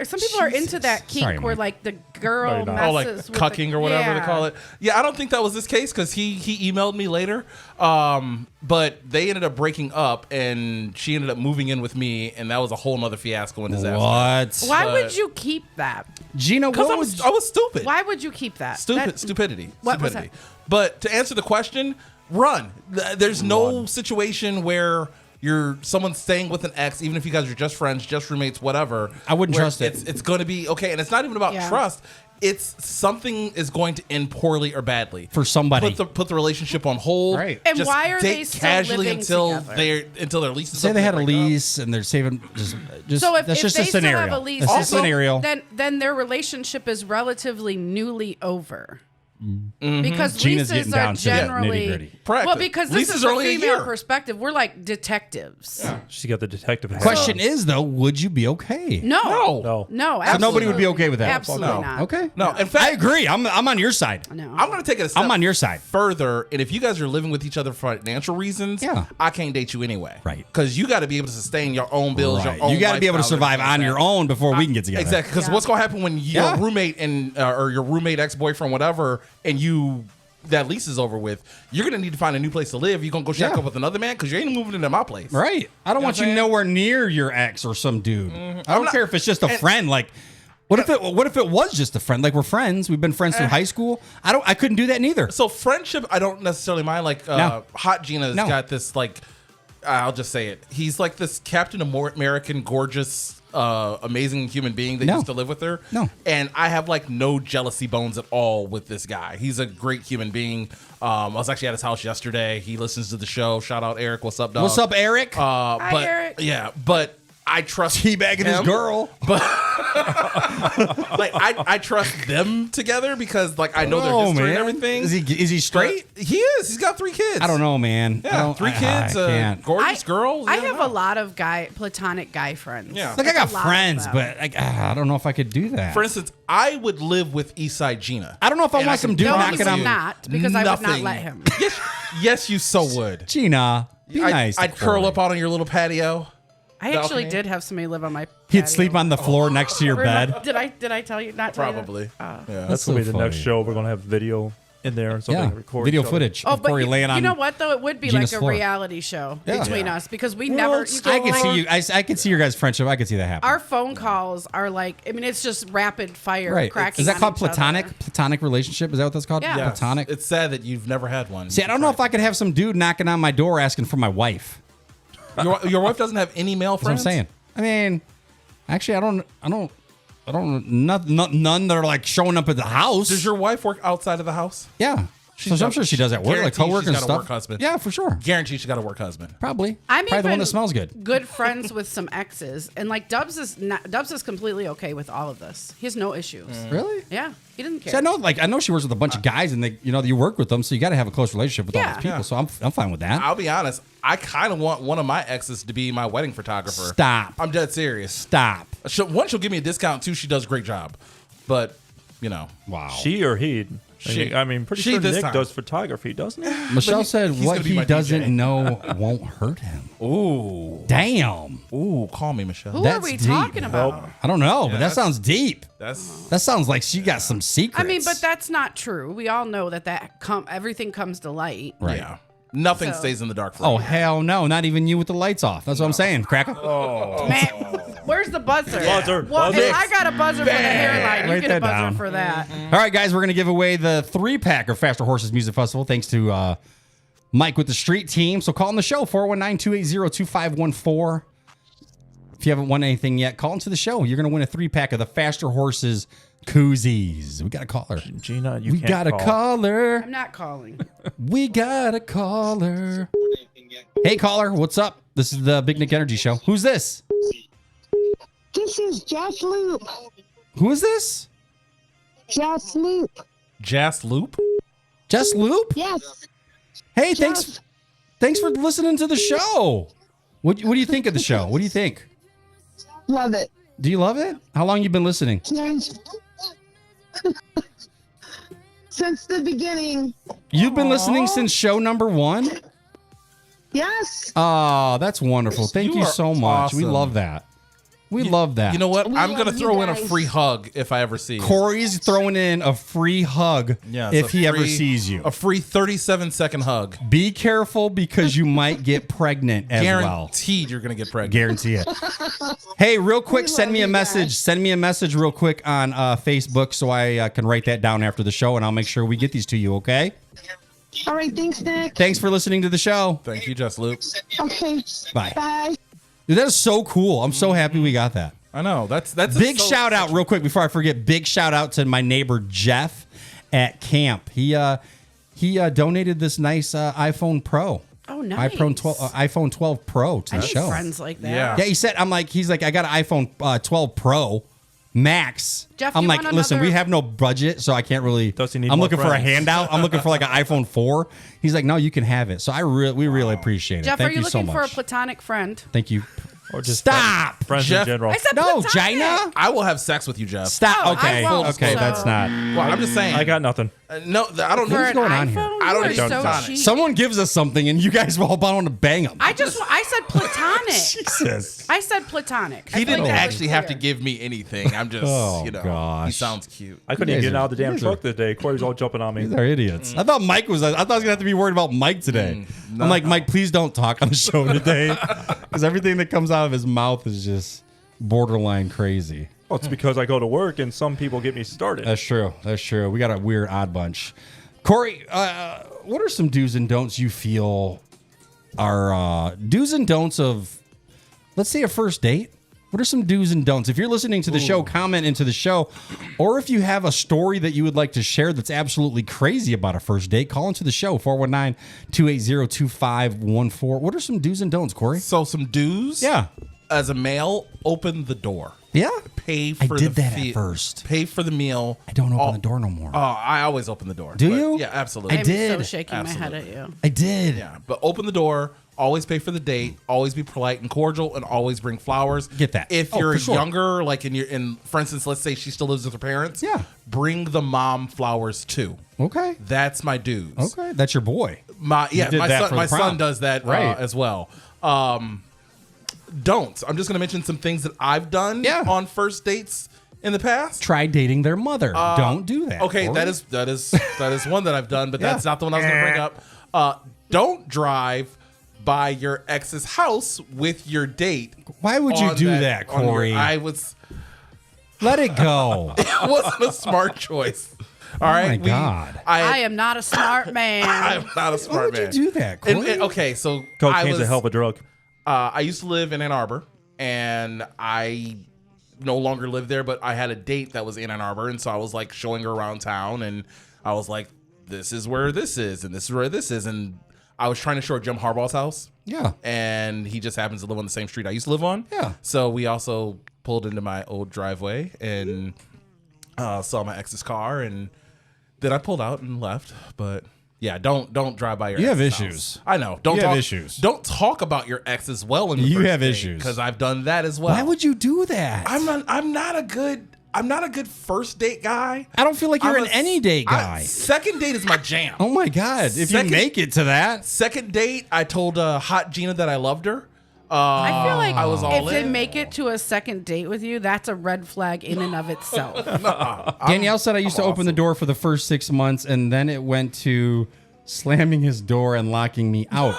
some people are into that kink Sorry, where Mike. like the girl No, you're not. messes Oh, like with cucking the, or whatever yeah. they call it. Yeah, I don't think that was this case because he emailed me later. But they ended up breaking up, and she ended up moving in with me, and that was a whole nother fiasco and disaster. what? Why But- would you keep that? Gina, Because what I was stupid. Why would you keep that? Stupidity. What was Stupidity. But to answer the question, run. There's no situation where someone's staying with an ex, even if you guys are just friends, just roommates, whatever. I wouldn't where trust it. It's going to be okay, and it's not even about Yeah. trust. It's something is going to end poorly or badly For somebody. Put the relationship on hold. Right. And Just why are date they still casually living until together? their lease is Say up they and had a break up? lease and they're saving. Just So if, that's if just they a scenario. still have a lease, That's just a Also- scenario. then their relationship is relatively newly over. Because Gina's getting leases down are to the generally nitty-gritty. Correct. well, because this Leases is are a only a female year. perspective. We're like detectives. She got the detective hat. Question is though, would you be okay? No, No. no. So nobody would be okay with that. Absolutely No. not. Okay. No, in fact, I agree. I'm on your side. No. I'm going to take it a step I'm on your side. further, and if you guys are living with each other for financial reasons, Yeah. I can't date you anyway. Right. Because you got to be able to sustain your own bills, Right. your own You got to be able to lifestyle, survive everything on like your that. own before we can get together. Exactly. Because Yeah. what's going to happen when your Yeah. roommate and or your roommate, ex-boyfriend, whatever, and that lease is over with, you're going to need to find a new place to live. You're going to go shack Yeah. up with another man because you ain't moving into my place. Right. I don't want what you I'm saying? nowhere near your ex or some dude. I don't I'm not- care if it's just a friend. Like, what if it was just a friend? Like we're friends. We've been friends through high school. I couldn't do that neither. So friendship, I don't necessarily mind. Like No. Hot Gina's No. got this like, I'll just say it. He's like this Captain American, gorgeous amazing human being that No. used to live with her. No. And I have like no jealousy bones at all with this guy. He's a great human being. I was actually at his house yesterday. He listens to the show. Shout out Eric. What's up, dog? What's up, Eric? But Eric. yeah, but I trust Teabagging his him. girl. But like I trust them together because like I know their history and everything. Is he straight? But he is. He's got 3 kids. I don't know, man. Yeah, 3 kids. I can't. Gorgeous girl. I Yeah, have no. a lot of platonic guy friends. Yeah. Like I got a lot of friends, them. but like, I don't know if I could do that. For instance, I would live with Eastside Gina. I don't know if I And want some dude No, knocking he would on not, because I would not Nothing. let him. Yes, you so would. Gina. Be nice. to I'd curl Corey. up on your little patio. I actually Balcony? did have somebody live on my He'd patio. sleep on the floor next to your Or bed. not- Did I tell you? Not tell you that? Probably. Yeah. That's so gonna be the next funny. show. We're gonna have video in there and something Yeah, to record. video each other. footage Oh, of but Corey laying on. you know what though? It would be Gina's like a floor. reality show Yeah. between Yeah. us because we World never. star. I can see you. I can see your guys' friendship. I can see that happen. Our phone calls are like. I mean, it's just rapid fire. Right. Cracking Is that on called each other. platonic? Platonic relationship? Is that what that's called? Yeah. Yes. Platonic. It's sad that you've never had one. See, I don't know if I could have some dude knocking on my door asking for my wife. Your wife doesn't have any male That's what I'm friends. saying. I mean, actually, I don't. None that are like showing up at the house. Does your wife work outside of the house? Yeah. So I'm sure she does at work, like Guarantee coworkers she's and got a stuff. work husband. Yeah, for sure. Guarantee she got a work husband. Probably. I'm Probably the one even that smells good. Good friends with some exes, and like Dubs is completely okay with all of this. He has no issues. Really? Yeah, he doesn't care. See, I know she works with a bunch of guys, and they, you work with them, so you got to have a close relationship with all Yeah. those people. Yeah. So I'm fine with that. I'll be honest. I kind of want one of my exes to be my wedding photographer. Stop. I'm dead serious. Stop. One, she'll give me a discount. 2, she does a great job. But Wow. She or he? She. I mean, pretty She sure this Nick time. does photography, doesn't he? Michelle said he's what gonna be he my doesn't DJ. know won't hurt him. ooh, Damn. ooh, call me Michelle. Who That's are we deep. talking about? Well, I don't know, but that that's- sounds deep. That's That sounds like she got some secrets. I mean, but that's not true. We all know that everything comes to light. right. yeah. Nothing So- stays in the dark forever. Oh hell no! Not even you with the lights off. That's what I'm saying, Cracker. Man, where's the buzzer? Buzzer, Well, buzzer. if I got a buzzer for the hairline. You Write get a that buzzer down. for that. All right, guys, we're gonna give away the 3-pack of Faster Horses Music Festival. Thanks to Mike with the Street Team. So call in the show 419-280-2514. If you haven't won anything yet, call into the show. You're gonna win a 3-pack of the Faster Horses koozies. We got a caller. Gina, you We can't got a call. caller. I'm not calling. We got a caller. Hey, caller, what's up? This is the Big Nick Energy Show. Who's this? This is Jess Loop. Who is this? Jess Loop. Jazz Loop. Jess Loop? Yes. Hey, Jess. thanks for listening to the show. What do you think of the show? What do you think? Love it. Do you love it? How long you been listening? Since the beginning. You've been listening since show number 1? Yes. Oh, that's wonderful. Thank You you are so much. We awesome. love that. We love that. You know what? We I'm love gonna you throw in a guys. free hug if I ever see you. Corey's throwing in a free hug Yeah, it's if a he ever free- sees you. A free 37-second hug. Be careful because you might get pregnant as well. Guaranteed you're gonna get pregnant. Guarantee it. Hey, real quick, We send love me a you message. guys. Send me a message real quick on Facebook so I can write that down after the show, and I'll make sure we get these to you, okay? All right. Thanks, Nick. Thanks for listening to the show. Thank you, Jess Loop. Okay. Bye. Bye. Dude, that is so cool. I'm so happy we got that. I know. That's Big shout out, real quick, before I forget. Big shout out to my neighbor Jeff at camp. He donated this nice iPhone Pro. Oh, nice. iPhone 12 Pro to I the need show. friends like that. Yeah. Yeah, he's like, I got an iPhone 12 Pro Max. Jeff, I'm you like, want listen, another- we have no budget, so I can't really. Does he need I'm more looking for a friends? handout. I'm looking for like an iPhone 4. He's like, no, you can have it. So we really appreciate it. Jeff, Thank are you so looking for a much. platonic friend? Thank you. Or just Stop. friends Jeff- in general. I said No, platonic. Gina. I will have sex with you, Jeff. Stop. Oh, okay. I won't, Okay, so- that's not. Well, I'm just saying. I got nothing. no. I don't know For what's an going on iPhone? here? I don't You are need so platonic. cheap. Someone gives us something, and you guys all want to bang them. I said platonic. Jesus. I said platonic. I He feel didn't like that was actually have to clear. give me anything. I'm just, Oh, he gosh. sounds cute. I couldn't You even guys get are- out of the damn you guys truck today. Corey's all jumping on me. These are idiots. I thought Mike was. I thought I was gonna have to be worried about Mike today. I'm like, Mike, please don't talk on the show today, because everything that comes out of his mouth is just borderline crazy. Well, it's because I go to work and some people get me started. That's true. That's true. We got a weird odd bunch. Corey, what are some do's and don'ts you feel are do's and don'ts of, let's say, a first date? What are some do's and don'ts? If you're listening to the show, comment into the show. Or if you have a story that you would like to share that's absolutely crazy about a first date, call into the show, 419-280-2514. What are some do's and don'ts, Corey? So some do's. Yeah. As a male, open the door. Yeah? Pay for I did the that at first. Pay for the meal. I don't open the door no more. Oh, I always open the door. Do But you? Yeah, absolutely. I I'm did. so shaking my head at you. I did. Yeah, but open the door. Always pay for the date. Always be polite and cordial, and always bring flowers. Get that. If Oh, you're for sure. younger, like for instance, let's say she still lives with her parents. Yeah. Bring the mom flowers too. Okay. That's my dues. Okay. That's your boy. My did my that son. for My the prom. son does that Right. as well. Don'ts. I'm just going to mention some things that I've done Yeah. on first dates in the past. Try dating their mother. Don't do that. Okay, Corey. that is one that I've done, but Yeah. that's not the one I was going to bring up. Don't drive by your ex's house with your date. Why would you on do that, on your- Corey? Let it go. It wasn't a smart choice. All right. my God. I am not a smart man. I'm not a Why smart would man. you do that, Corey? Okay, so Cocaine's a hell of a drug. I used to live in Ann Arbor, and I no longer live there, but I had a date that was in Ann Arbor, and so I was like showing her around town, and I was like, this is where this is, and this is where this is, and I was trying to show her Jim Harbaugh's house. Yeah. And he just happens to live on the same street I used to live on. Yeah. So we also pulled into my old driveway and saw my ex's car, and then I pulled out and left. But yeah, don't drive by your. You have ex's issues. house. I know. Don't You talk, have issues. Don't talk about your ex as well. In the You first have date, issues. because I've done that as well. Why would you do that? I'm not a good first date guy. I don't feel like you're I'm an any date guy. Second date is my jam. Oh my God. If Second- you make it to that. Second date, I told Hot Gina that I loved her. I feel like I was all if they in. make it to a second date with you, that's a red flag in and of itself. Danielle said I used to open the door for the first 6 months, and then it went to slamming his door and locking me out.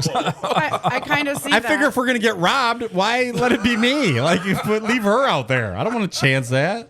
I kind of see I that. figure if we're going to get robbed, why let it be me? Like, leave her out there. I don't want to chance that.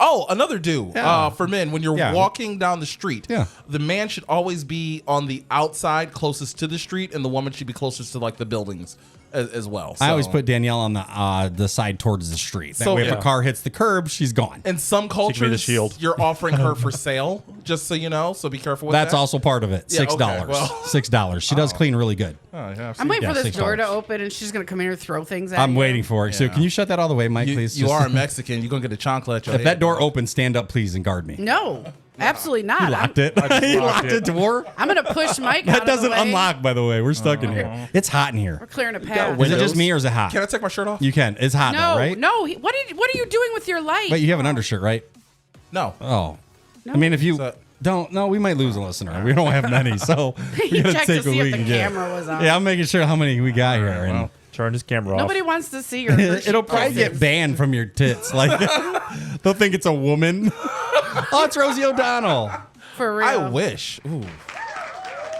Oh, another do Yeah. for men. When you're Yeah. walking down the street, Yeah. the man should always be on the outside closest to the street, and the woman should be closest to like the buildings as well. I always So- put Danielle on the side towards the street. That So- way, if Yeah. a car hits the curb, she's gone. In some be the cultures, shield. you're offering her for sale, just so you know. So be careful with That's that. also part of it. Yeah, $6. okay, well. $6. She does clean really good. Oh, yeah, I'm waiting Yeah, for this door $6. to open, and she's gonna come in here and throw things at I'm you. waiting for it. So Yeah. can you shut that all the way, Mike, You, please? you Just- are a Mexican. You're gonna get a chancla at your If head. that door opens, stand up, please, and guard me. No, absolutely not. He locked it. just He locked locked it. the door. I'm gonna push Mike. That out of the doesn't way. unlock, by the way. We're stuck in here. It's hot in We're here. clearing a path. Is it just me or is it hot? Can I take my shirt off? You can. It's hot No, though, right? no. What are you doing with your light? Wait, you have an undershirt, right? No. Oh. I mean, if you So- don't, no, we might lose a listener. We don't have many, so we You gotta checked take to what see we if can the get. camera was on. Yeah, I'm making sure how many we got here. And Well, turn his camera off. Nobody wants to see your. it'll probably get banned from your tits. Like they'll think it's a woman. Oh, it's Rosie O'Donnell. for real. I wish. Ooh.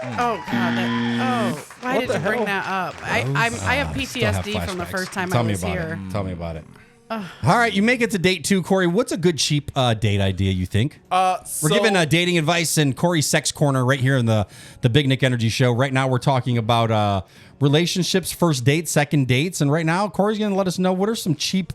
Oh God! Why did you bring that up? I have Still have PTSD from the flashbacks. first time Tell I me was about here. it. Tell me about it. All right, you make it to date 2, Corey. What's a good cheap date idea? You think? We're giving dating advice in Corey's Sex Corner right here in the Big Nick Energy Show. Right now, we're talking about relationships, first dates, second dates, and right now, Corey's going to let us know what are some cheap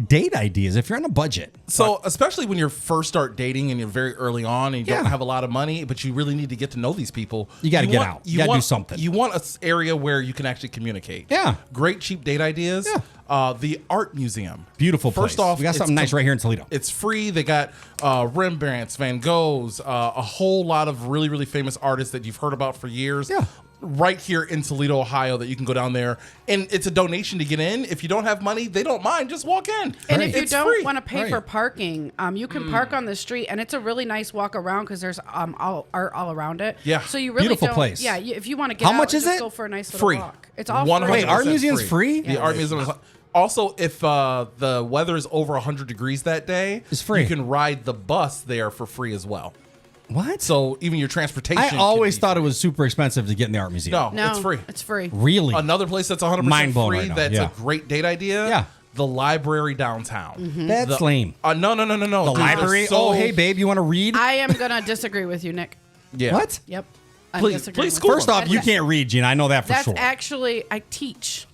date ideas if you're on a budget. So, especially when you first start dating and you're very early on and you don't Yeah. have a lot of money, but you really need to get to know these people. You gotta get want- out. You gotta do something. You want an area where you can actually communicate. Yeah. Great cheap date ideas. Yeah. The art museum. Beautiful First place. off, we got it's something nice right here in Toledo. It's free. They got Rembrandts, Van Goghs, a whole lot of really, really famous artists that you've heard about for years. Yeah. Right here in Toledo, Ohio, that you can go down there. And it's a donation to get in. If you don't have money, they don't mind. Just walk in. And if you It's don't free. want to pay Right. for parking, you can park on the street, and it's a really nice walk around because there's all art all around it. Yeah. So you really Beautiful don't. place. Yeah. If you want to get How out, much is just it? go for a nice little Free. walk. It's all 100% free. Wait, art museum's free? The art museum is also, if the weather is over 100 degrees that day, It's free. You can ride the bus there for free as well. What? So even your transportation. I can always be thought it was super expensive to get in the art museum. No, No, it's free. It's free. Really? Another place that's 100% Mind blown free. right now, That's yeah. a great date idea. Yeah. The library downtown. That's The- lame. No. The Dude, they're library? so- Oh, hey, babe, you want to read? I am gonna disagree with you, Nick. Yeah. What? Yep. I'm Please- disagreeing please with school you. First off, you That's- can't read, Gina. I know that for That's sure. actually I teach.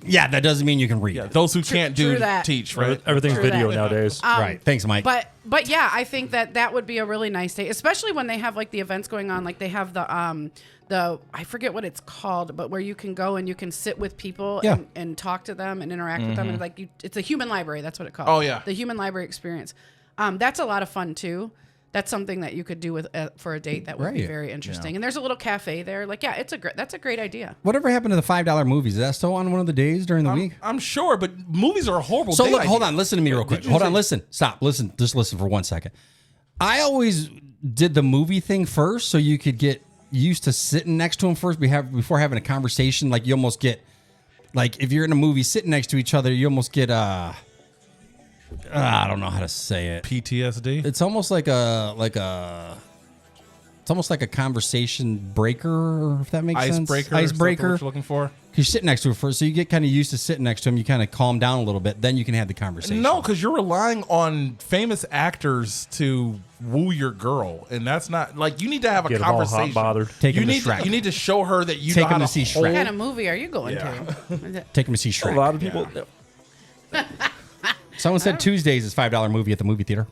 Yeah, that doesn't mean you can read. Yeah, those who can't true do that. teach, right? Everything's True video that. nowadays. Right. Thanks, Mike. But yeah, I think that would be a really nice day, especially when they have like the events going on. Like they have the I forget what it's called, but where you can go and you can sit with people Yeah. and talk to them and interact with them, and like it's a human library. That's what it's called. Oh, yeah. The human library experience. That's a lot of fun too. That's something that you could do with for a date. That would be Right. very interesting. And there's a little cafe there. Like, yeah, that's a great idea. Whatever happened to the $5 movies? Is that still on one of the days during the week? I'm sure, but movies are a horrible. So date look, hold idea. on, listen to me real quick. Hold on, listen. Stop. Listen. Just listen for 1 second. I always did the movie thing first so you could get used to sitting next to them first before having a conversation. Like you almost get, like if you're in a movie sitting next to each other, you almost get I don't know how to say it. PTSD. It's almost like a it's almost like a conversation breaker, if that makes sense. Icebreaker. Icebreaker. What you're looking for? You sit next to it first, so you get kind of used to sitting next to him. You kind of calm down a little bit, then you can have the conversation. No, because you're relying on famous actors to woo your girl, and that's not like you need to have a Get 'em all hot conversation. bothered. Take you him to need Shrek. you need to show her that you Take know him how to see hold- Shrek. What kind of movie are you going to? Take him to see A Shrek. lot of people. Someone said Tuesdays is $5 movie at the movie theater.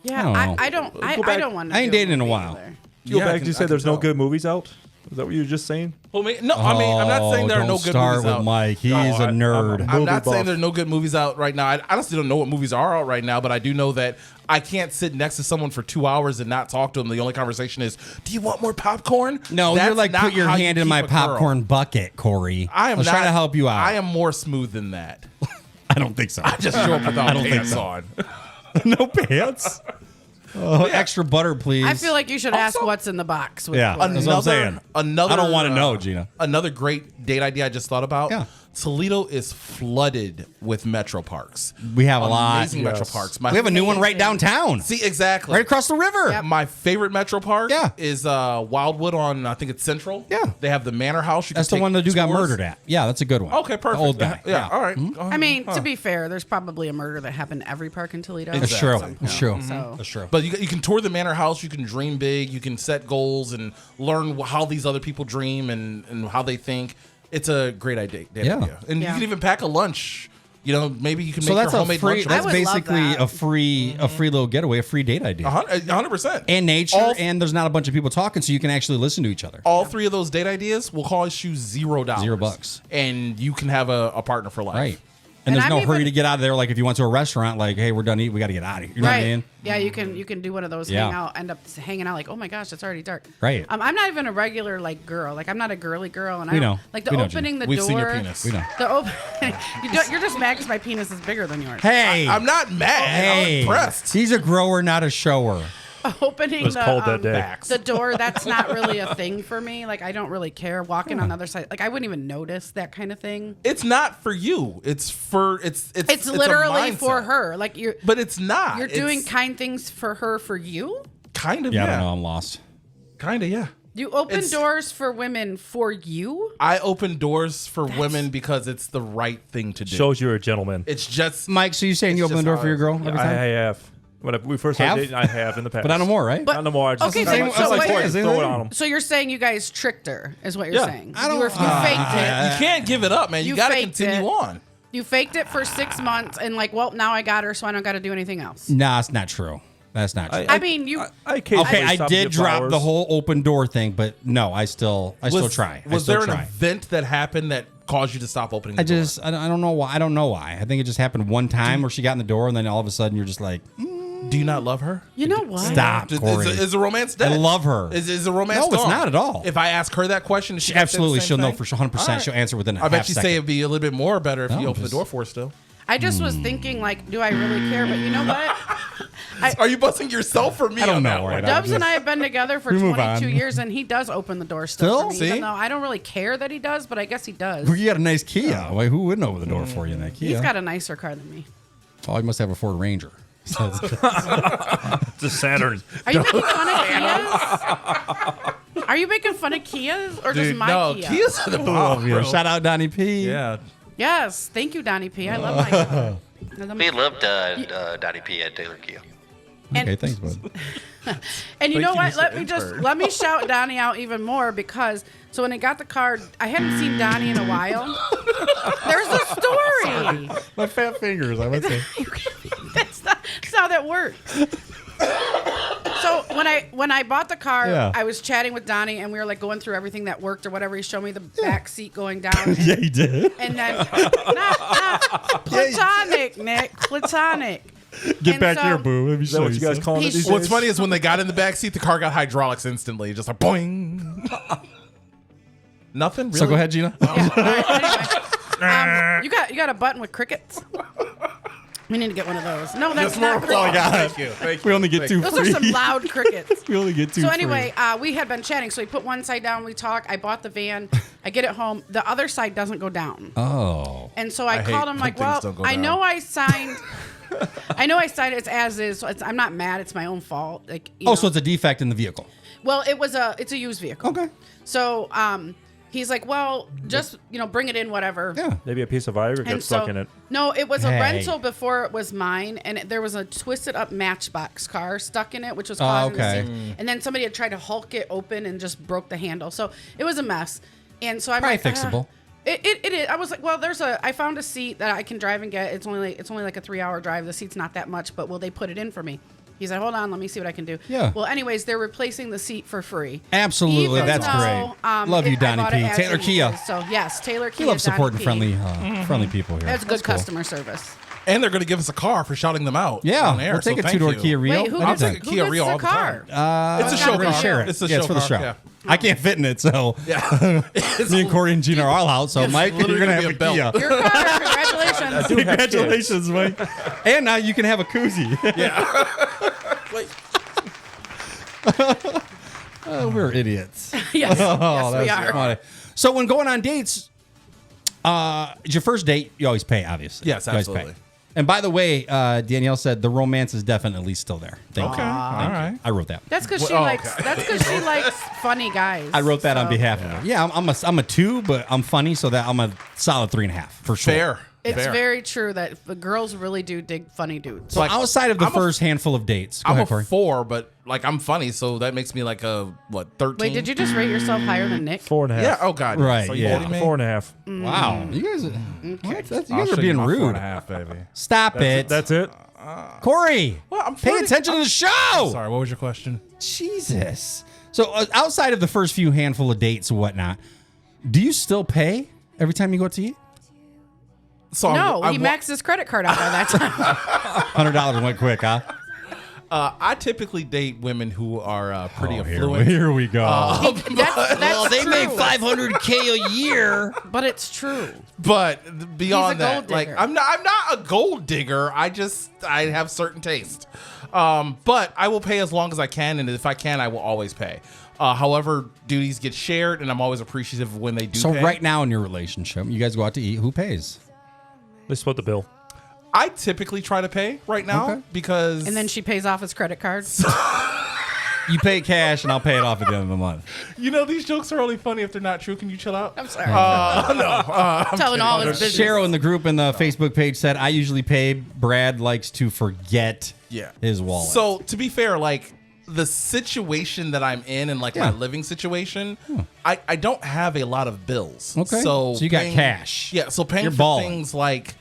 Yeah, I don't want to. I ain't dated in a while. Go Yeah, I back. can- You I say can there's no tell. good movies out. Is that what you were just saying? Well, no, I mean I'm not saying there are no don't good start movies with out. Mike. He's No, a nerd. I'm Movie not buff. saying there are no good movies out right now. I honestly don't know what movies are out right now, but I do know that I can't sit next to someone for 2 hours and not talk to them. The only conversation is, "Do you want more popcorn?" No, That's you're like, not put your how you hand in keep my a girl. popcorn bucket, Corey. I am was not trying to help you out. I am more smooth than that. I don't think so. I just show up without I don't think pants so. on. no pants. Oh, extra butter, please. I feel like you should ask Also- what's in the box. With Yeah. Corey. That's what I'm saying. Another. I don't want to know, Gina. Another great date idea I just thought about. Yeah. Toledo is flooded with metro parks. We have a lot. Amazing metro Yes. parks. We have a new one right downtown, See, exactly. right across the river. Yep. My favorite metro park Yeah. is Wildwood on, I think it's Central. Yeah. They have the Manor House. You That's can the one the take dude got tours. murdered at. Yeah, that's a good one. Okay, perfect. The old guy. Yeah, all right. I mean, to be fair, there's probably a murder that happened every park in Toledo. That's Exactly. true. at some That's point. true. So That's true. But you can tour the Manor House. You can dream big. You can set goals and learn how these other people dream and how they think. It's a great idea. Yeah. And Yeah. you can even pack a lunch. You know, maybe you can So make that's your a homemade free. lunch. That's would love basically that. a free little getaway, a free date idea. 100%. And nature, All- and there's not a bunch of people talking, so you can actually listen to each other. All three of those date ideas will cost you $0. $0. And you can have a partner for life. Right. And And there's I'm no hurry even- to get out of there. Like if you went to a restaurant, like, hey, we're done eating, we got to get out of here. You know what I mean? Yeah, you can do one of those. Yeah. End up hanging out like, oh my gosh, it's already dark. Right. I'm not even a regular like girl. Like I'm not a girly girl, and We I don't, know. like the We know, opening the We've door. seen your penis. We know. The you're just mad because my penis is bigger than yours. Hey, I'm not mad. hey, I'm impressed. he's a grower, not a shower. Opening It was the cold that day. the door, that's not really a thing for me. Like I don't really care. Walking on the other side, like I wouldn't even notice that kind of thing. It's not for you. It's for it's It's a literally for mindset. her. Like you're But it's not. you're It's doing kind things for her for you. kind of Yeah, yeah. I don't know. I'm lost. Kind of yeah. You open It's- doors for women for you. I open doors for women because it's the right thing to do. Shows you're a gentleman. It's just Mike, so you saying you It's open the just door how for your it girl is. every I time? have. When we first Have? started dating, I have in the past. But not no more, right? But- Not no more. I just Okay, I'm so- so like, wait. throw it on them. So you're saying you guys tricked her, is what you're Yeah. saying? I don't- you faked it. you can't give it up, man. You, You got to faked continue it. on. You faked it for 6 months, and like, well, now I got her, so I don't got to do anything else. Nah, it's not true. That's not true. I mean, you. I occasionally Okay, I stop did and get drop flowers. the whole open door thing, but no, I still try. Was I still there try. an event that happened that caused you to stop opening the I door? I don't know why. I don't know why. I think it just happened one time where she got in the door, and then all of a sudden you're just like, Do you not love her? You know what? stop, Corey. Is the romance dead? I love her. Is the romance No, it's gone? not at all. If I ask her that question, is She she gonna say the absolutely, same she'll know thing? for sure, 100%. All right. She'll answer within a I bet half you second. say it'd be a little bit more better if No, you opened just- the door for her still. I just was thinking, like, do I really care? But you know what? Are you busting yourself for me? I don't on know, that one? right? Dubs and I have been together for We move 22 on. years, and he does open the door still Still? for me. See? Even though I don't really care that he does, but I guess he does. You got a nice Kia. Why, who wouldn't open the door for you in that Kia? He's got a nicer car than me. Oh, he must have a Ford Ranger. So It's a Saturn. Are you making fun of Kias? Are you making fun of Kias or just Dude, my no, Kia? Kia's are the bomb, bro. Shout out Donnie P. Yeah. Yes, thank you, Donnie P. I love my car. I love my- We loved Donnie P at Taylor Kia. Okay, thanks, bud. And you know what? Mr. Let me shout Donnie out even more because so when I got the car, I hadn't seen Donnie in a while. There's a story. My fat fingers, I would say. That's not how that works. So when I bought the car, Yeah. I was chatting with Donnie and we were like going through everything that worked or whatever. He showed me the back seat going down. And, Yeah, he did. and then not platonic, Nick, platonic. Get And back so- here, boo. Let me Is that show what you guys call it He's- these What's days? funny is when they got in the back seat, the car got hydraulics instantly, just like boing. Nothing. Really? So go ahead, Gina. Yeah, all right, anyway. You got a button with crickets. We need to get one of those. No, that's not Oh my God. Thank you. Thank you. We only get two Those are free. some loud crickets. We only get two So free. anyway, we had been chatting. So he put one side down. We talk. I bought the van. I get it home. The other side doesn't go down. Oh. And so I hate called him when like, things well, don't go I down. know I signed. I know I signed it as is. So I'm not mad. It's my own fault. Like, you know. So it's a defect in the vehicle. Well, it's a used vehicle. Okay. So he's like, well, just bring it in, whatever. Yeah. Maybe a piece of Viagra got stuck in it. No, it was a Hey. rental before it was mine, and there was a twisted up Matchbox car stuck in it, which was causing okay. the seat. And then somebody had tried to Hulk it open and just broke the handle, so it was a mess. And so I'm Probably like, fixable. It is. I was like, well, I found a seat that I can drive and get. It's only like a 3-hour drive. The seat's not that much, but will they put it in for me? He's like, hold on, let me see what I can do. Yeah. Well, anyways, they're replacing the seat for free. Absolutely. Even That's though, great. Love you, I Donnie bought P. it as Taylor it Kia. is. So yes, Taylor Kia. We love supporting Donnie P. friendly people here. That's good cool. customer service. And they're going to give us a car for shouting them out. Yeah. on air, We'll take so a thank two-door you. Kia Rio. Wait, who I'll gets, take a who Kia gets Rio the all the car? time. It's a we're show gonna car. share it. It's a Yeah, show it's for the car, show. yeah. I can't fit in it, so Yeah. me and Corey and Gina are all out. So It's Mike, you're literally gonna gonna have be a a Kia. belt. Your car, congratulations. Congratulations, Mike. And now you can have a koozie. Yeah. Oh, we're idiots. yes, Oh, yes, we that's are. funny. So when going on dates, your first date, you always pay, obviously. Yes, You always pay. absolutely. And by the way, Danielle said the romance is definitely still there. Thank you. Okay. All Thank you. right. I wrote that. That's because she Well, likes. okay. That's because she likes funny guys. I wrote that on So behalf of her. Yeah, I'm a 2, but I'm funny, so that I'm a solid 3.5 for sure. Fair. It's Fair. very true that the girls really do dig funny dudes. So Like, outside of the I'm a- first handful of dates, go I'm ahead, a Corey. 4, but like I'm funny, so that makes me like a 13. Wait, did you just rate yourself higher than Nick? 4.5. Yeah. Oh God. Right, So you yeah. kidding me? 4.5. Wow, you guys, what? That's- you I'll guys are show being my rude. 4.5, baby. Stop it. That's it. Corey, Well, I'm pay flirting. attention to the show. Sorry. What was your question? Jesus. So outside of the first few handful of dates and whatnot, do you still pay every time you go out to eat? So No, I he wa- maxed his credit card out by that time. $100 went quick, huh? I typically date women who are pretty Oh, affluent. here we go. That's true. $500K a year. But it's true. But He's a beyond that, gold like digger. I'm not a gold digger. I have certain taste. But I will pay as long as I can, and if I can, I will always pay. However, duties get shared, and I'm always appreciative when they do. So pay. right now in your relationship, you guys go out to eat. Who pays? They split the bill. I typically try to pay right now Okay. because And then she pays off his credit cards. You pay cash, and I'll pay it off at the end of the month. these jokes are only funny if they're not true. Can you chill out? I'm sorry. I'm telling all his business. Cheryl in the group in the Facebook page said, I usually pay. Brad likes to forget his wallet. So to be fair, like the situation that I'm in and like Yeah. my living situation, I don't have a lot of bills. Okay. So you got paying- cash. Yeah. So paying You're for balling. things like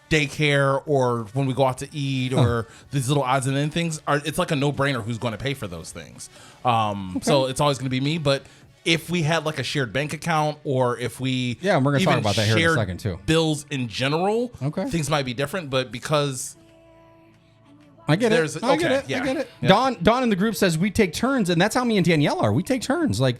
daycare or when we go out to eat or these little odds and end things it's like a no-brainer who's going to pay for those things. So it's always going to be me. But if we had like a shared bank account or if we Yeah, and we're gonna talk even about that here in a shared second, too. bills in general, Okay. things might be different. But because I get There's- it. I get okay, it. I yeah. get it. Yeah. Dawn in the group says we take turns, and that's how me and Danielle are. We take turns. Like,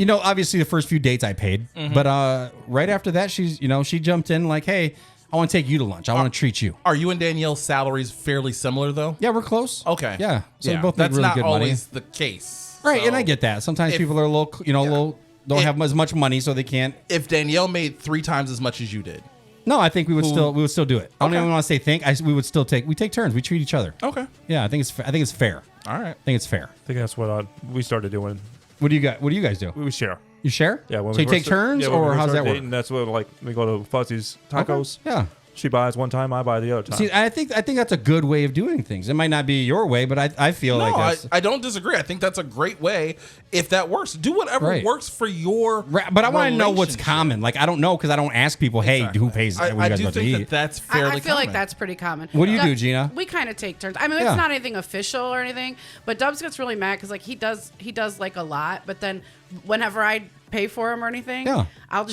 obviously the first few dates I paid, Mm-hmm. but right after that, she jumped in like, hey, I want to take you to lunch. I want to treat you. Are you and Danielle's salaries fairly similar though? Yeah, we're close. Okay. Yeah. So we both make that's really not good money. always the case. Right, So and I get that. Sometimes if- people are a little, don't have as much money, so they can't. If Danielle made 3 times as much as you did. No, I think we would still do it. I don't Okay. even want to say think. We would still take turns. We treat each other. Okay. Yeah, I think it's fair. All right. I think it's fair. I think that's what we started doing. What do you guys do? We share. You share? Yeah. When So we you take first turns, yeah, when we or first how's that started work? dating, that's what we go to Fuzzy's Okay. Tacos. Yeah. She buys one time, I buy the other time. See, I think that's a good way of doing things. It might not be your way, but I feel No, like that's, I don't disagree. I think that's a great way if that works. Do whatever Right. works for your Right, but I want to know what's relationship. common. Like I don't know because I don't ask people, hey, who pays? What I you guys do about to think eat? that's I fairly feel like common. that's pretty common. What do you do, Gina? We kind of take turns. I mean, Yeah. it's not anything official or anything, but Dubs gets really mad because like he does like a lot, but then whenever I pay for him or anything, Yeah. I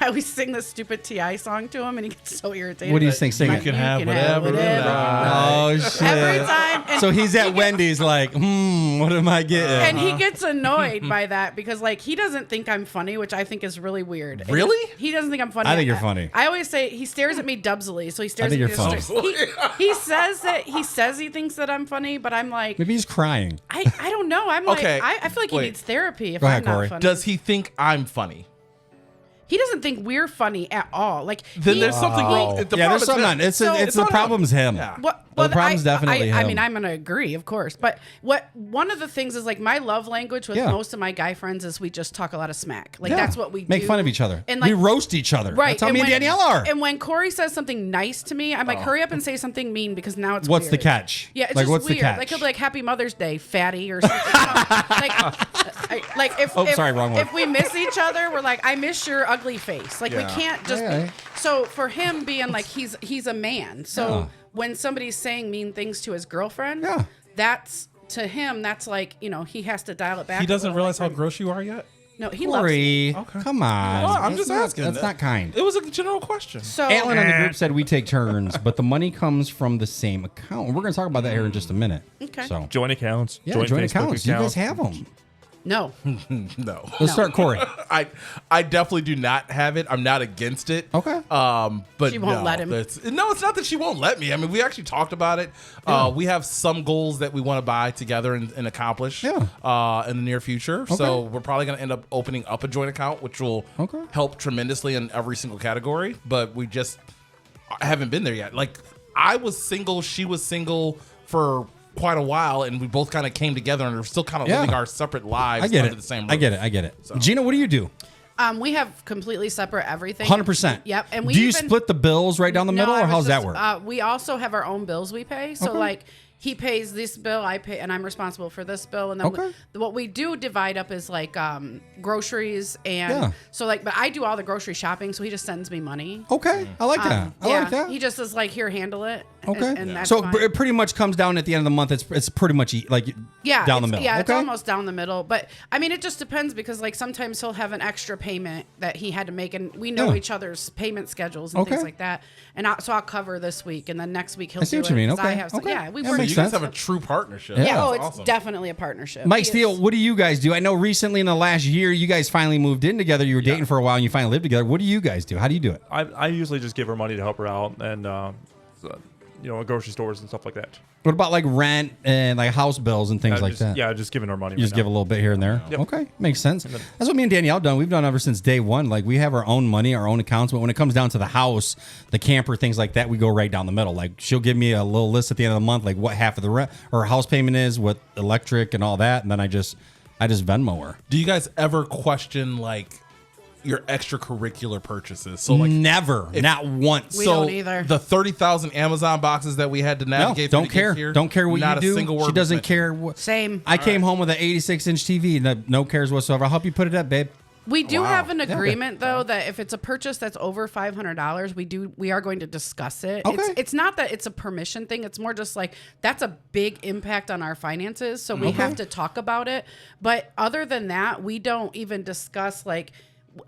always sing this stupid Ti song to him, and he gets so irritated. What do you think? Sing You it. can have whatever. you like. Oh shit! Every time. And So he's he at gets- Wendy's, like, what am I getting? And he gets annoyed by that because, like, he doesn't think I'm funny, which I think is really weird. And Really? He doesn't think I'm funny. I think you're funny. I always say he stares at me dubsily, so he stares think at me. you're just funny. He says that he thinks that I'm funny, but I'm like, Maybe he's crying. I don't know. I'm Okay, like, I feel like he wait. needs therapy if Go ahead, I'm Corey. not funny. Does he think I'm funny? He doesn't think we're funny at all. Like Then he- there's something wrong. The Yeah, there's problem something. is It's him. it's the not him. problem's him. Yeah. Well, The problem's definitely I him. mean, I'm gonna agree, of course. But one of the things is like my love language with Yeah. most of my guy friends is we just talk a lot of smack. Like Yeah. that's what we do. Make fun of each other. And we like roast each other. right. That's how and me and when- Danielle are. And when Corey says something nice to me, I'm like, hurry up and say something mean because now it's What's the weird. catch? Yeah, it's Like, just what's the weird. catch? Like he'll be like, "Happy Mother's Day, fatty," or something. You know? like if Oh, sorry, wrong one. If we miss each other, we're like, "I miss your ugly face." Like we Yeah. can't just. Yeah. Be, so for him being like he's a man, so Yeah. when somebody's saying mean things to his girlfriend, Yeah. that's to him. That's like he has to dial it back. He a doesn't little, realize like, how gross you are yet? No, he loves me. Corey, come on. Well, I'm That's just not- asking. That's not kind. It was a general question. So Alan on the group said we take turns, but the money comes from the same account. We're going to talk about that here in just a minute. Okay. So, Joint accounts. yeah, joint joint Facebook accounts. You guys have them. no. No. Let's start Corey. I definitely do not have it. I'm not against it. Okay. But She won't no, let him. It's not that she won't let me. I mean, we actually talked about it. We have some goals that we want to buy together and accomplish. Yeah. In the near future. So we're probably going to end up opening up a joint account, which will help tremendously in every single category. But we just haven't been there yet. Like I was single, she was single for quite a while, and we both kind of came together and are still kind of Yeah. living our separate lives I get under it. the same roof. I get it. Gina, what do you do? We have completely separate everything. 100%. Yep. And we do you even- split the bills right down the middle, No, I or was how's that just- work? We also have our own bills we pay. So Okay. like he pays this bill, I pay, and I'm responsible for this bill. And then Okay. what we do divide up is like groceries and Yeah. so like, but I do all the grocery shopping, so he just sends me money. Okay, I like that. I yeah, like that. he just is like, here, handle it. Okay, and that's so fine. it pretty much comes down at the end of the month. It's pretty much like Yeah, down the it's- middle. Yeah, okay? it's almost down the middle. But I mean, it just depends because like sometimes he'll have an extra payment that he had to make, and we know Yeah. each other's payment schedules and things Okay. like that. And so I'll cover this week, and then next week he'll I see do what you it mean. 'cause I Okay, have some- okay. Yeah, we That work. makes You guys sense. have a true partnership. Yeah, That's oh, it's awesome. definitely a partnership. Mike He Steele, is- what do you guys do? I know recently in the last year, you guys finally moved in together. You were dating for a while, and you finally lived together. What do you guys do? How do you do it? I usually just give her money to help her out and, grocery stores and stuff like that. What about like rent and like house bills and things like just, that? Yeah, just giving her money. You just give a little bit here and there. Yep. Okay, makes sense. That's what me and Danielle done. We've done ever since day one. Like we have our own money, our own accounts. But when it comes down to the house, the camper, things like that, we go right down the middle. Like she'll give me a little list at the end of the month, like what half of the rent or house payment is, what electric and all that, and then I just Venmo her. Do you guys ever question like your extracurricular purchases? So like Never, not once. We so don't either. the 30,000 Amazon boxes that we had to No, navigate. don't through to get care. here, Don't care what not you do. A single word She was doesn't mentioned. care. What, Same. I came home with an 86-inch TV, and no cares whatsoever. I'll help you put it up, babe. We do Wow. have an agreement though that if it's a purchase that's over $500, we are going to discuss it. Okay. It's not that it's a permission thing. It's more just like that's a big impact on our finances, so we have to talk about it. But other than that, we don't even discuss like.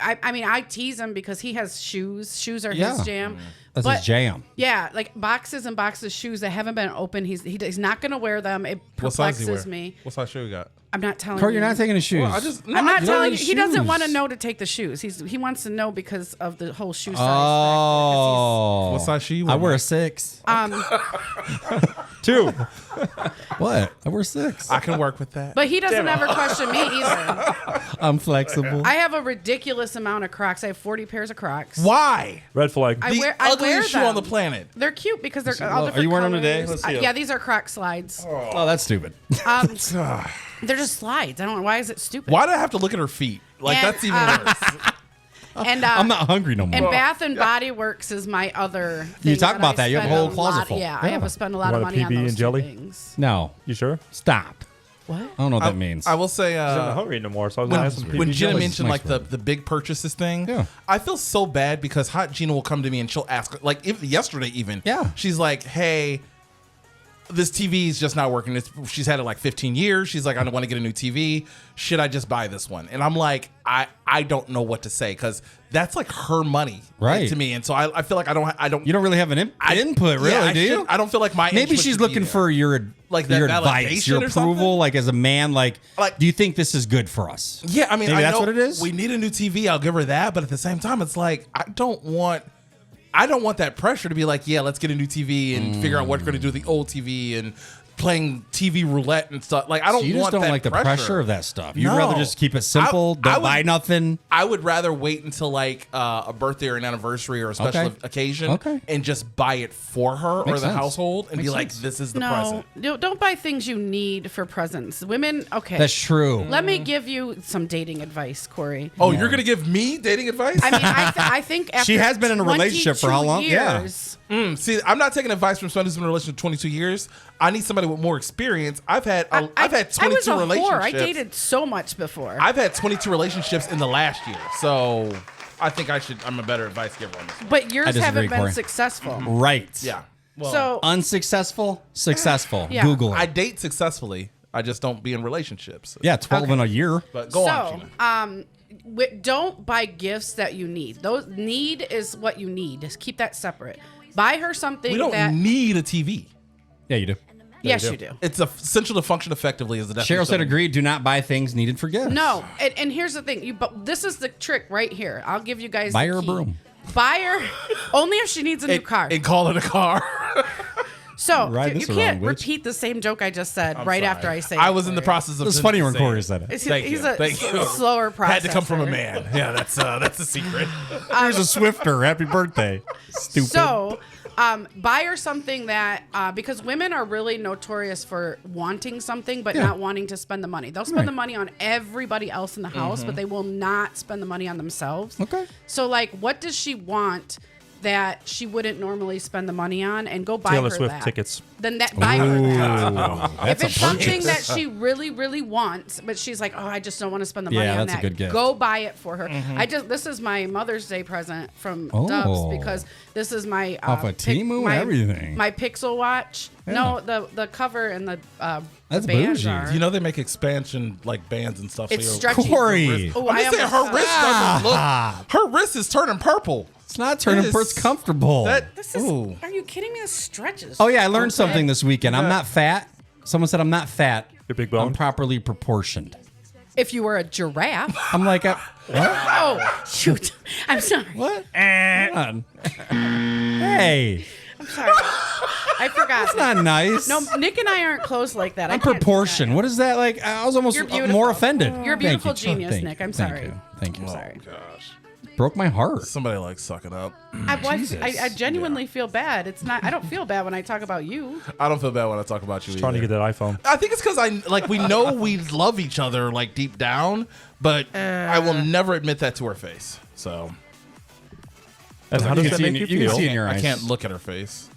I mean, I tease him because he has shoes. Shoes are Yeah. his jam. That's But- his jam. Yeah, like boxes and boxes of shoes that haven't been open. He's not going to wear them. It What size do you wear? perplexes me. What size shoe you got? I'm not telling Corey, you. you're not taking his shoes. Well, I just no, I'm not I- telling you. his He doesn't shoes. want to know to take the shoes. He wants to know because of the whole shoe size. Oh, What size shoe you I wear, wear a Mike? 6. Two. What? I wear 6. I can work with that. But he doesn't ever question me either. I'm flexible. I have a ridiculous amount of Crocs. I have 40 pairs of Crocs. Why? Red flag. I The wear ugliest shoe them. on the planet. They're cute because they're all Are different you wearing them colors. today? Let's see 'em. Yeah, these are Croc slides. Oh, that's stupid. They're just slides. I don't know why is it stupid. Why do I have to look at her feet? Like And, that's even worse. And I'm not hungry no more. And Bath and Body Works is my other thing. You talk that about I that. You have a spend whole closet lot- full. Yeah, I have to spend a lot You of want a money on PB those and two jelly? things. No. You sure? Stop. What? I don't know what that means. I will say, I'm not hungry anymore, so I was gonna have some when PB Jenna jelly. mentioned nice like one. the big purchases thing, Yeah. I feel so bad because Hot Gina will come to me and she'll ask, like if yesterday even, Yeah. she's like, hey, this TV is just not working. She's had it like 15 years. She's like, I don't want to get a new TV. Should I just buy this one? And I'm like, I don't know what to say because that's like her money, Right. to me. And so I feel like I don't. You don't really have an input, really, I do you? I don't feel like my Maybe input she's should be looking there. for your Like that your advice, validation your or approval, something? like as a man. Like, Like- do you think this is good for us? Yeah, I mean, Maybe I that's know what it is? We need a new TV. I'll give her that, but at the same time, it's like I don't want that pressure to be like, yeah, let's get a new TV and figure out what we're going to do with the old TV and playing TV roulette and stuff. Like I don't So you just want don't that like the pressure of that stuff. You'd No. rather just keep it simple. Don't I would- buy nothing. I would rather wait until like a birthday or an anniversary or a special Okay. occasion Okay. and just buy it for her or Makes the sense. household and Makes be like, sense. this is the No, present. don't buy things you need for presents. Women, okay. That's true. Let me give you some dating advice, Corey. Oh, you're going to give me dating advice? I mean, I think after She has been in a relationship for how long? 22 Yeah. years, See, I'm not taking advice from somebody who's been in a relationship for 22 years. I need somebody with more experience. I've had 22 I was a relationships. whore. I dated so much before. I've had 22 relationships in the last year. So I think I'm a better advice giver on this. but yours disagree, haven't been Corey. successful. Right. Yeah. Well, So Unsuccessful, successful. Yeah. Google it. I date successfully. I just don't be in relationships. Yeah, 12 in a year. But go on, Gina. don't buy gifts that you need. Those need is what you need. Just keep that separate. Buy her something We don't that need a TV. Yeah, you do. yes, you do. It's essential to function effectively as the definition. Cheryl said of- agreed. Do not buy things needed for gifts. No, and here's the thing. But this is the trick right here. I'll give you guys. Buy the her a key. broom. Buy her only if she needs a new car. And call it a car. So Ride you this can't around, bitch. repeat the same joke I just said right sorry. after I say. I it, was in the Corey. process of. It's funny when saying Corey said it. He's Thank you. a Thank you. slower process. Had to come from a man. Yeah, that's a secret. Here's a Swifter. Happy birthday. Stupid. So, buy her something that because women are really notorious for wanting something but not wanting to spend the money. They'll spend Right. the money on everybody else in the house, but they will not spend the money on themselves. Okay. So, like, what does she want that she wouldn't normally spend the money on? And go buy Taylor her Swift that. tickets. Then buy her that. That's If it's a something purchase. that she really, really wants, but she's like, oh, I just don't want to spend the money Yeah, on that's a that. good gift. Go buy it for her. This is my Mother's Day present from Oh. Dubs because this is my Off of Temu and everything. My Pixel watch. Yeah. No, the cover and the That's bands bougie. are. You know they make expansion like bands and stuff. It's so stretchy. Corey. Oh, I'm just saying her wrist doesn't look. Her wrist is turning purple. It's not turning It for is- it's comfortable. This is. Ooh. Are you kidding me? This stretches. Oh yeah, I learned Okay. something this weekend. I'm not fat. Someone said I'm not fat. You're big I'm boned. properly proportioned. If you were a giraffe. I'm like, what? Oh shoot! I'm sorry. What? Come on. Hey, I'm sorry. I forgot. that's not nice. No, Nick and I aren't close like that. I I'm can't do proportioned. that. What is that like? I was almost You're beautiful. more offended. You're a Thank beautiful you. genius, Thank Nick. you. I'm Thank sorry. you. Thank you. Sorry. Gosh. Broke my heart. Somebody like suck it up. I genuinely feel bad. It's not. I don't feel bad when I talk about you. I don't feel bad when I talk about you. Trying to either. get that iPhone. I think it's because we know we love each other like deep down, but I will never admit that to her face. So And how You does can that see make in- you you can feel? see in your I eyes. can't look at her face.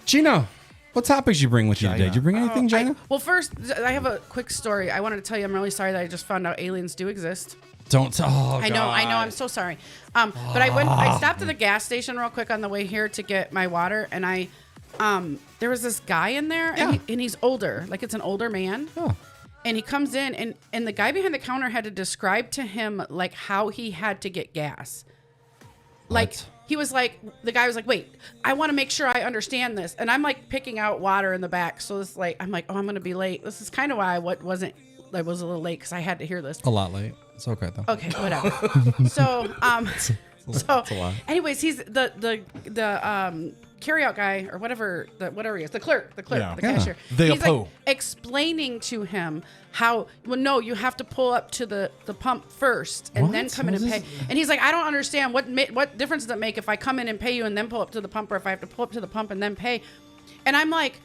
Gina, what topics you bring with you today? Gina. Did you bring anything, Gina? Well, first, I have a quick story. I wanted to tell you. I'm really sorry that I just found out aliens do exist. Don't. Oh, I know. I'm so sorry. But I stopped at the gas station real quick on the way here to get my water, and there was this guy in there, Yeah. and he's older. Like, it's an older man. Oh. And he comes in, and the guy behind the counter had to describe to him like how he had to get gas. Like What? he was like, the guy was like, wait, I want to make sure I understand this, and I'm like picking out water in the back. So it's like I'm like, oh, I'm gonna be late. This is kind of why I was a little late because I had to hear this. A lot late. It's okay though. Okay, whatever. So, It's a lot. anyways, he's the carryout guy or whatever he is, the clerk, Yeah. the Yeah. cashier. The He's like Apo. explaining to him how. Well, no, you have to pull up to the pump first and then What? come in What and is pay. And he's like, I don't understand what difference does it make if I come in and pay you and then pull up to the pump, or if I have to pull up to the pump and then pay. And I'm like,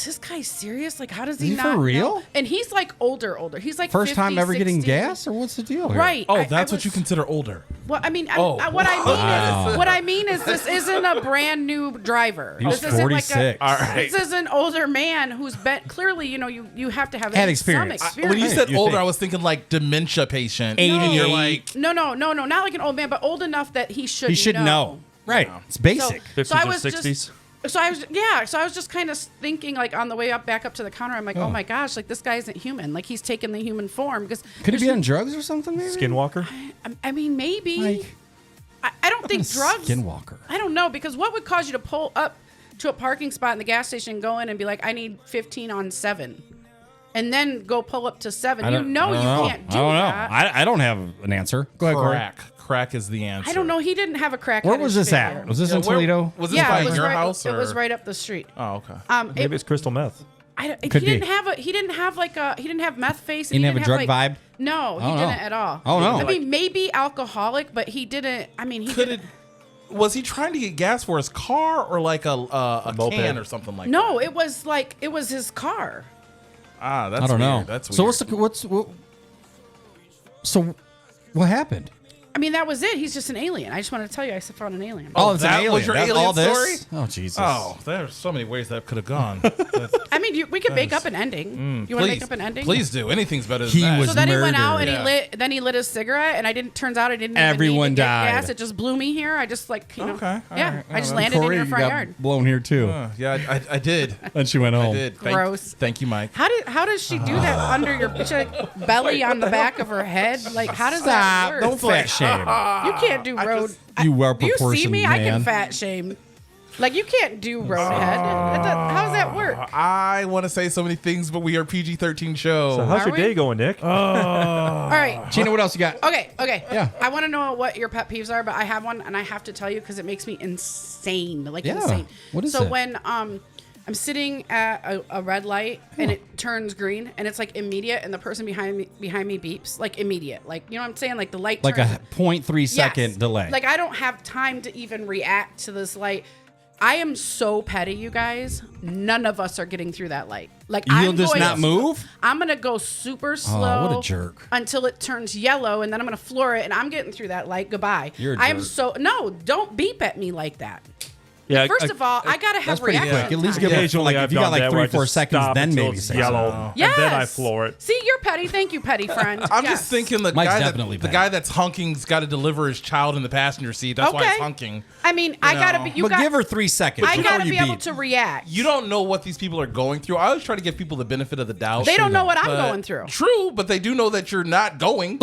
is this guy serious? Like, how does he Is he not for real? know? And he's like older. He's like First 50, time ever getting 60. gas, or what's the deal here? Right. Oh, I that's what was- you consider older. Well, I mean, Oh. what I mean Wow. is, what I mean is, this isn't a brand new driver. He was This isn't 46. All right. This is an older man who's been clearly, you have to have Had some experience. experience. When you said You older, think. I was thinking like dementia patient. 88. You're like, no, not like an old man, but old enough that he should. He should know. Right. It's basic. 50s I or was 60s. just. So I was just kind of thinking, like, on the way back up to the counter, I'm like, oh my gosh, like, this guy isn't human. Like, he's taken the human form because Could he be on drugs or something? Maybe. Skinwalker. I mean, maybe. Like, I don't think drugs. Skinwalker. I don't know, because what would cause you to pull up to a parking spot in the gas station, go in and be like, I need 15 on 7, and then go pull up to 7? I You don't know you know. can't do I don't know. that. I don't have an answer. Go ahead, Corey. crack is the answer. I don't know. He didn't have a crack. Where head was his this figure. at? Was this Yeah, in where- Toledo? Was this Yeah, by it was your right. house? It Or? was right up the street. Oh, okay. Maybe it's crystal meth. Could he be. didn't have meth face. He didn't have a drug vibe? No, he Oh, no. didn't at all. Oh, no. I mean, maybe alcoholic, but he didn't. I mean, he Could didn't. it? Was he trying to get gas for his car or like a moped. can or something like that? No, it was his car. Ah, that's I don't know. weird. That's weird. So so what happened? I mean, that was it. He's just an alien. I just wanted to tell you, I found an alien. Oh, it's an that alien. was your That's alien all this? story? Oh, Jesus. Oh, there's so many ways that could have gone. I mean, we could make up an ending. You want to make up an ending? Please do. Anything's better than He that. was So then he went out and murdered. he lit his cigarette, and I didn't. Turns out I didn't. Everyone even need to get died. Gas. It just blew me here. I just Okay, all yeah. right, I just all landed Corey, in your you front got yard. blown here too. Yeah, I did. And she went home. I did. Gross. Thank you, Mike. How does she do that under your belly on the back of her head? Like, how does that work? Don't fat shame. You can't do road. You well Do you see proportioned me? I can man. fat shame. Like, you can't do roadhead. How does that work? I want to say so many things, but we are PG-13 show. So how's Are your we? day going, Nick? All right. Gina, what else you got? Okay. Yeah. I want to know what your pet peeves are, but I have one, and I have to tell you because it makes me insane. Like, Yeah. insane. What is so it? when I'm sitting at a red light and it turns green and it's like immediate, and the person behind me beeps, like immediate. Like, you know what I'm saying? Like, the light Like turns. a 0.3 second Yes. delay. Like, I don't have time to even react to this light. I am so petty, you guys. None of us are getting through that light. Like, You'll I'm just going not move? I'm gonna go super slow. what a jerk. Until it turns yellow, and then I'm gonna floor it, and I'm getting through that light. Goodbye. You're a I am jerk. so no. Don't beep at me like that. Yeah. First of all, I gotta have That's pretty reaction quick. At least time. give it occasionally like I've if you got done like that where I 3-4 just seconds, stop then until maybe it's say yellow, something. Yes. and then I floor it. See, you're petty. Thank you, petty friend. I'm Yes. just thinking the Mike's guy definitely the petty. guy that's hunking's got to deliver his child in the passenger seat. That's why Okay. he's hunking. I mean, I gotta be. But give her 3 seconds. I before gotta you be able beep. to react. You don't know what these people are going through. I always try to give people the benefit of the doubt. They don't know what I'm But- going through. True, but they do know that you're not going.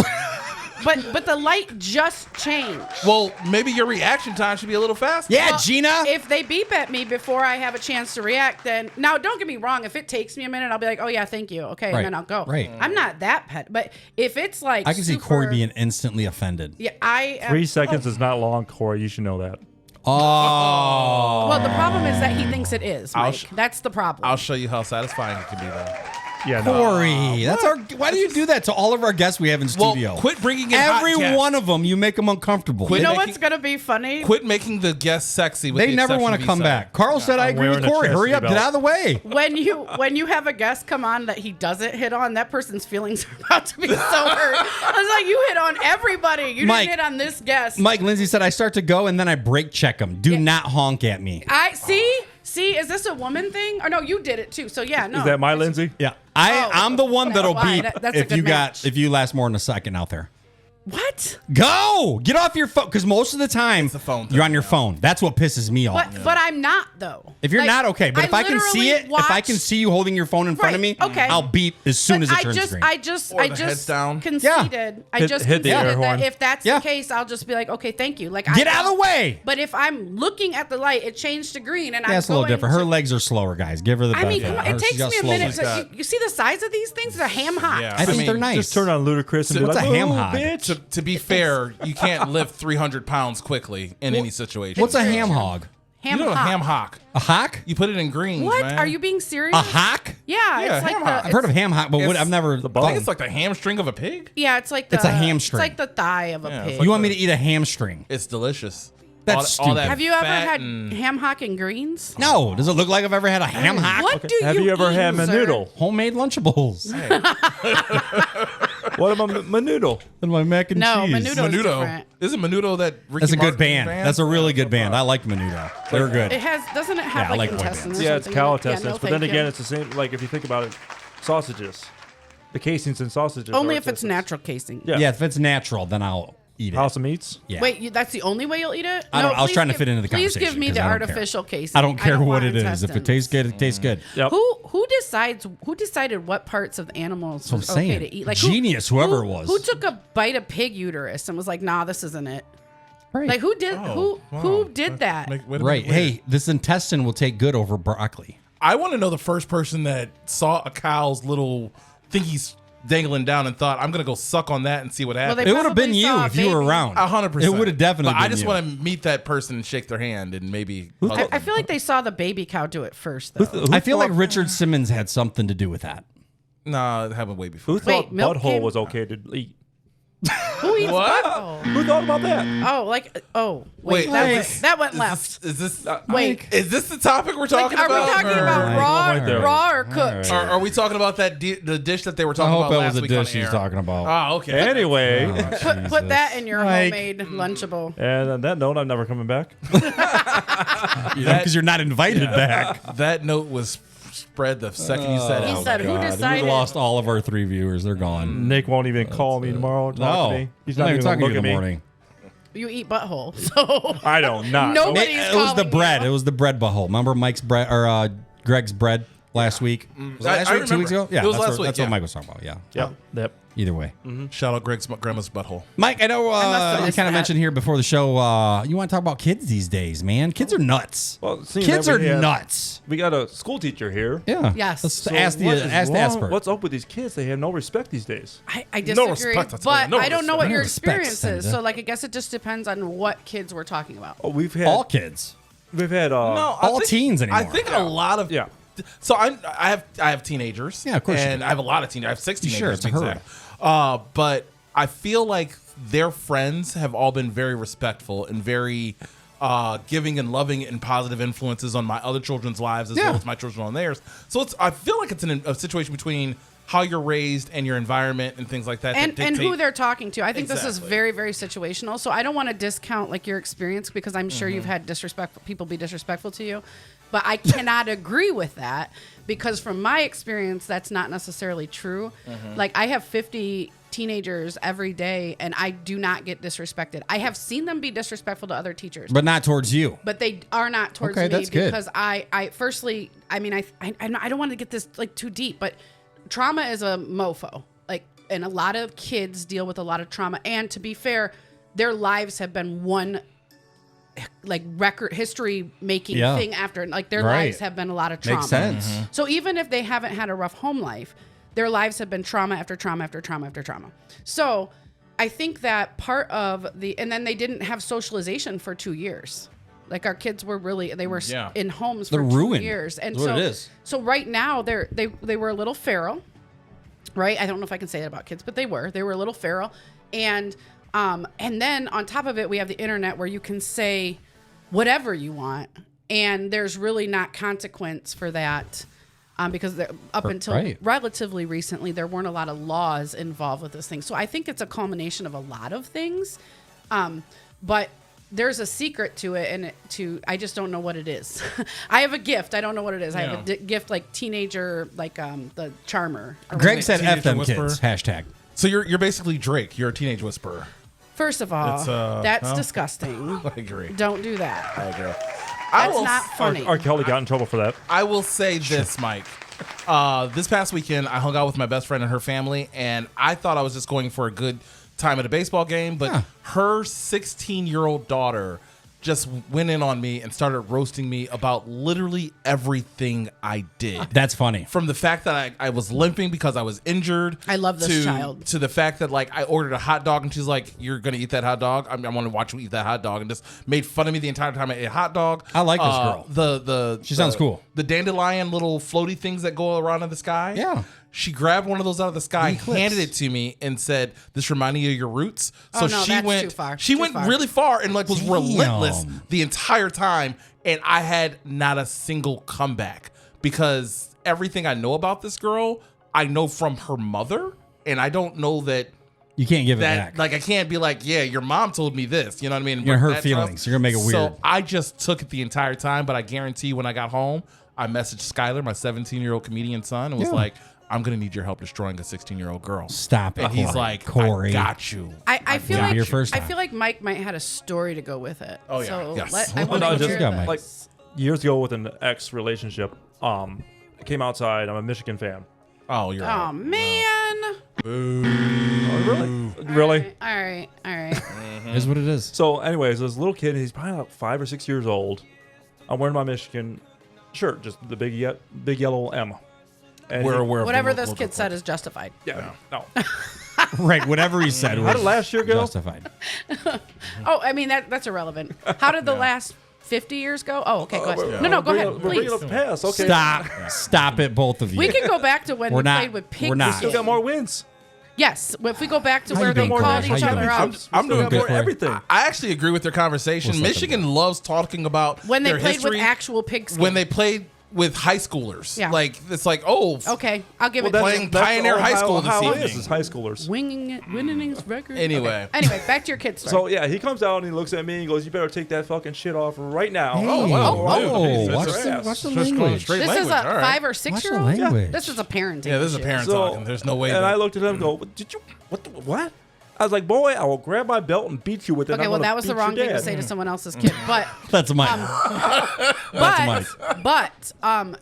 But the light just changed. Well, maybe your reaction time should be a little faster. Yeah, Well, Gina. If they beep at me before I have a chance to react, then now don't get me wrong. If it takes me a minute, I'll be like, "Oh yeah, thank you, okay," Right, and then I'll go. right. I'm not that pet, but if it's like I can see super- Corey being instantly offended. Yeah, I am. 3 seconds is not long, Corey. You should know that. Oh. Well, the problem is that he thinks it is. I'll Mike. sh- That's the problem. I'll show you how satisfying it can be, though. Yeah, no. Corey, that's our. Why do you do that to all of our guests we have in Well, studio? quit bringing in Every hot guests. one of them. You make them uncomfortable. Quit you know making- what's gonna be funny? Quit making the guests sexy. With They the never exception want of to come Issa. back. Carl said, "I agree with wearing a Corey. Hurry up, chastity get out of the way." When you have a guest come on that he doesn't hit on, that person's feelings are about to be so hurt. I was like, you hit on everybody. You Mike- didn't hit on this guest. Mike Lindsay said, "I start to go and then I brake check them. Do not honk at me." I see. Is this a woman thing? Or no, you did it too. So yeah, no. Is that my Lindsay? Yeah, Oh, I'm the one that'll why? beep That's a if good you match. if you last more than a second out there. What? Go get off your phone because most of the time the phone you're on thing, your yeah. phone. That's what pisses me off. But I'm not though. If you're Like, not okay, but if I can see literally it, if I can watch- see you holding your phone in front of me, Right, okay. I'll beep as soon But as it turns green. I just Or the heads down. conceded. I Hit- just hit the air conceded that horn. if that's Yeah. the case, I'll just be like, okay, thank you. Like, Get out of the way. But if I'm looking at the light, it changed to green, and Yeah, I'm it's a little going different. Her to- legs are slower, guys. Give her the I benefit. mean, come on, it She's takes got me a slow minute. legs. You see the size of these things? They're ham hot. Yeah. I think mean, they're nice. Just turn on Ludacris and be What's like, a ham "Ooh, hog?" bitch." To be fair, you can't lift 300 pounds quickly in any situation. What's a ham hog? Ham you know hock. a ham hock? A hock? You put it in greens, What? man. Are you being serious? A hock? Yeah, Yeah, it's like ham the. hock. I've heard of ham hock, but what, It's I've never. the I bone. think it's like the hamstring of a pig. Yeah, it's like the. It's a hamstring. It's like the thigh of a Yeah, it's pig. like You want me to eat a hamstring? It's delicious. That's all that stupid. Have you ever fat had and- ham hock and greens? No. Does it look like I've ever had a ham hock? What do Have you ever eat, had sir? menudo? Homemade Lunchables. What about menudo? And my mac and No, cheese. menudo's Menudo. different. Isn't Menudo that Ricky That's a good Martin's band. That's a really good band. I like Menudo. They're good. It has, doesn't it have Yeah, I like like boy intestines? bands. or Yeah, it's something? cow Yeah, intestines, no, but then thank again, you. it's the same. Like if you think about it, sausages, the casings in sausages. Only are if it's intestines. natural casing. Yeah. Yeah, if it's natural, then I'll eat it. House of Meats. Yeah. Wait, that's the only way you'll eat it? I don't- I was please trying to give- fit into the Please conversation give me 'cause the I don't care. artificial casing. I don't care what want it is. If it intestines. tastes good, it tastes good. Yep. Who decides? Who decided what parts of the animals That's what was I'm okay saying. to eat? Like Genius, whoever who, it was. Who took a bite of pig uterus and was like, "Nah, this isn't it." Right. Like who did? Oh, Who wow. did that? Wait a minute, Right. wait. Hey, this intestine will take good over broccoli. I want to know the first person that saw a cow's little thingies dangling down and thought, I'm going to go suck on that and see what Well, happens. they It would have been probably you saw a if you were baby. around. 100%. It would have definitely But been I just you. want to meet that person and shake their hand and maybe. I feel like they saw the baby cow do it first, though. I feel like Richard Simmons had something to do with that. Nah, it happened way before. Who thought milk butthole came- was okay to eat? Who eats What? butthole? Who thought about that? Oh, like wait, Wait, that went is left. This, is this Wait. Is this the topic we're Like, talking are about? we talking or- about Right there. raw or cooked? Or are we talking about that the dish that they were I talking hope about that last was a week on dish he's air? talking about. Oh, okay. Anyway, Put that in your Mike. homemade Lunchable. and on that note, I'm never coming back. Because you're not invited back. That note was spread the second you said it. He I was said, like, "Who God, decided?" We lost all of our 3 viewers. They're gone. Nick won't even call me tomorrow. Talk No. to me. He's I'm not even talking gonna to look you at in the me. morning. You eat butthole, so I don't not. Nobody- Nope. Nobody's It was the calling bread. you. It was the bread butthole. Remember Mike's bread or Greg's bread last week? Was it last I week? 2 weeks ago? remember. Yeah, It was that's last what, week, That's yeah. what Mike was talking about. Yeah. Yep. Either way, Shout out Greg's grandma's butthole. Mike. I know must have you missed kind of that. mentioned here before the show. You want to talk about kids these days, man? Kids are nuts. Well, seeing Kids that are we have- nuts. We got a school teacher here. Yeah. Yes. Let's So ask the What is ask the wrong- expert. What's up with these kids? They have no respect these days. I disagree. respect, I tell you, but no I don't know what respect. your No respect, experience is. Sandra. So like, I guess it just depends on what kids we're talking about. Oh, we've had all kids? We've had all teens anymore. I think a lot of Yeah. So I have teenagers. Yeah, of course you and do. I have a lot of teenagers. I have 6 Sure, teenagers. it's a to be herd. exact. But I feel like their friends have all been very respectful and very giving and loving and positive influences on my other children's lives as Yeah. well as my children on theirs. So I feel like it's a situation between how you're raised and your environment and things like that. that And who dictate- they're talking to. I think this is Exactly. very, very situational. So I don't want to discount like your experience because I'm sure Mm-hmm. you've had disrespectful people be disrespectful to you. But I cannot agree with that because from my experience, that's not necessarily true. Mm-hmm. Like I have 50 teenagers every day and I do not get disrespected. I have seen them be disrespectful to other teachers. But not towards you. But they are not towards Okay, me that's good. because I firstly, I mean, I don't want to get this like too deep, but trauma is a mofo. Like, and a lot of kids deal with a lot of trauma. And to be fair, their lives have been one like record history making Yeah. thing after. Like their Right. lives have been a lot of trauma. Makes sense. So even if they haven't had a rough home life, their lives have been trauma after trauma after trauma after trauma. So I think that part of and then they didn't have socialization for 2 years. Like our kids were they were Yeah. in homes They're for 2 ruined. years. And That's so, what it is. so right now they were a little feral, right? I don't know if I can say that about kids, but they were a little feral. And then on top of it, we have the internet where you can say whatever you want. And there's really not consequence for that. Because up until Right. relatively recently, there weren't a lot of laws involved with this thing. So I think it's a culmination of a lot of things. But there's a secret to it, and I just don't know what it is. I have a gift. I don't know what it is. I have a gift like teenager, like the charmer. or Greg whatever. said Teenager F them whisperer. kids. Hashtag. So you're basically Drake. You're a teenage whisperer. First of all, It's, that's well. disgusting. I agree. Don't do that. I agree. That's not funny. R. Kelly got in trouble for that. I will say this, Mike. This past weekend, I hung out with my best friend and her family, and I thought I was just going for a good time at a baseball game, but Yeah. her 16-year-old daughter just went in on me and started roasting me about literally everything I did. That's funny. From the fact that I was limping because I was injured. I love this child. To the fact that like I ordered a hot dog and she's like, "You're gonna eat that hot dog? I want to watch you eat that hot dog," and just made fun of me the entire time I ate a hot dog. I like this girl. She sounds cool. The dandelion little floaty things that go around in the sky. Yeah. She grabbed one of those out of the sky, Eclipse. handed it to me, and said, "This remind you of your roots." So Oh, no, she that's went too far. She Too went far. really far and like was Damn. relentless the entire time, and I had not a single comeback because everything I know about this girl, I know from her mother, and I don't know that. You can't give it That back. like I can't be like, yeah, your mom told me this. You know what I mean? You're gonna hurt That feelings. trust. You're gonna make it weird. So I just took it the entire time, but I guarantee when I got home, I messaged Skylar, my 17-year-old comedian son, and was Yeah. like, I'm gonna need your help destroying a 16-year-old girl. Stop it, And he's Corey. like, Corey. I got you. I feel got like your first I time. feel like Mike might had a story to go with it. Oh, yeah. So Yes. I want No, to just hear got this. Mike. like years ago with an ex relationship. I came outside. I'm a Michigan fan. Oh, you're Oh right. man. Really? All right. Is what it is. So, anyways, this little kid, he's probably like 5 or 6 years old. I'm wearing my Michigan shirt, just the big yellow M. And We're he- aware of Whatever the this local kid said is justified. Yeah, no. Right. Whatever he said was How did last year go? justified. Oh, I mean that's irrelevant. How did the last 50 years go? Oh, okay. Go ahead. No, go ahead, We're bringing please. up the past. Okay. Stop it, both of you. We can go back to when We're we not- played with pigs. we're not. Still got more wins. Yes, if we go back to How where you they doing, Corey? called How each you other doing? out. I'm doing Still got good. more everything. I actually agree with their conversation. What's up, Michigan loves talking about When they their played history with actual pigs. when they played with high schoolers. Yeah. Like it's like, oh, Okay, I'll give Well, it that's- to you. playing Pioneer High School this how it evening. is, high schoolers. Winning his record. Anyway. Okay. Anyway, back to your kid story. So yeah, he comes out and he looks at me and he goes, "You better take that fucking shit off right now." Hey, Oh, wow. whoa, Dude, watch that's the, ass. watch the Just going language. straight this is a language. All right. 5 or 6 Watch year the old. language. This is a parenting. Yeah, this is a issue. parent So, talking. There's no way. And that- I looked at him and go, "Did you what?" I was like, "Boy, I will grab my belt and beat you with it." Okay, I'm well gonna that was the beat wrong your thing to dad." say to someone else's kid, but That's Mike.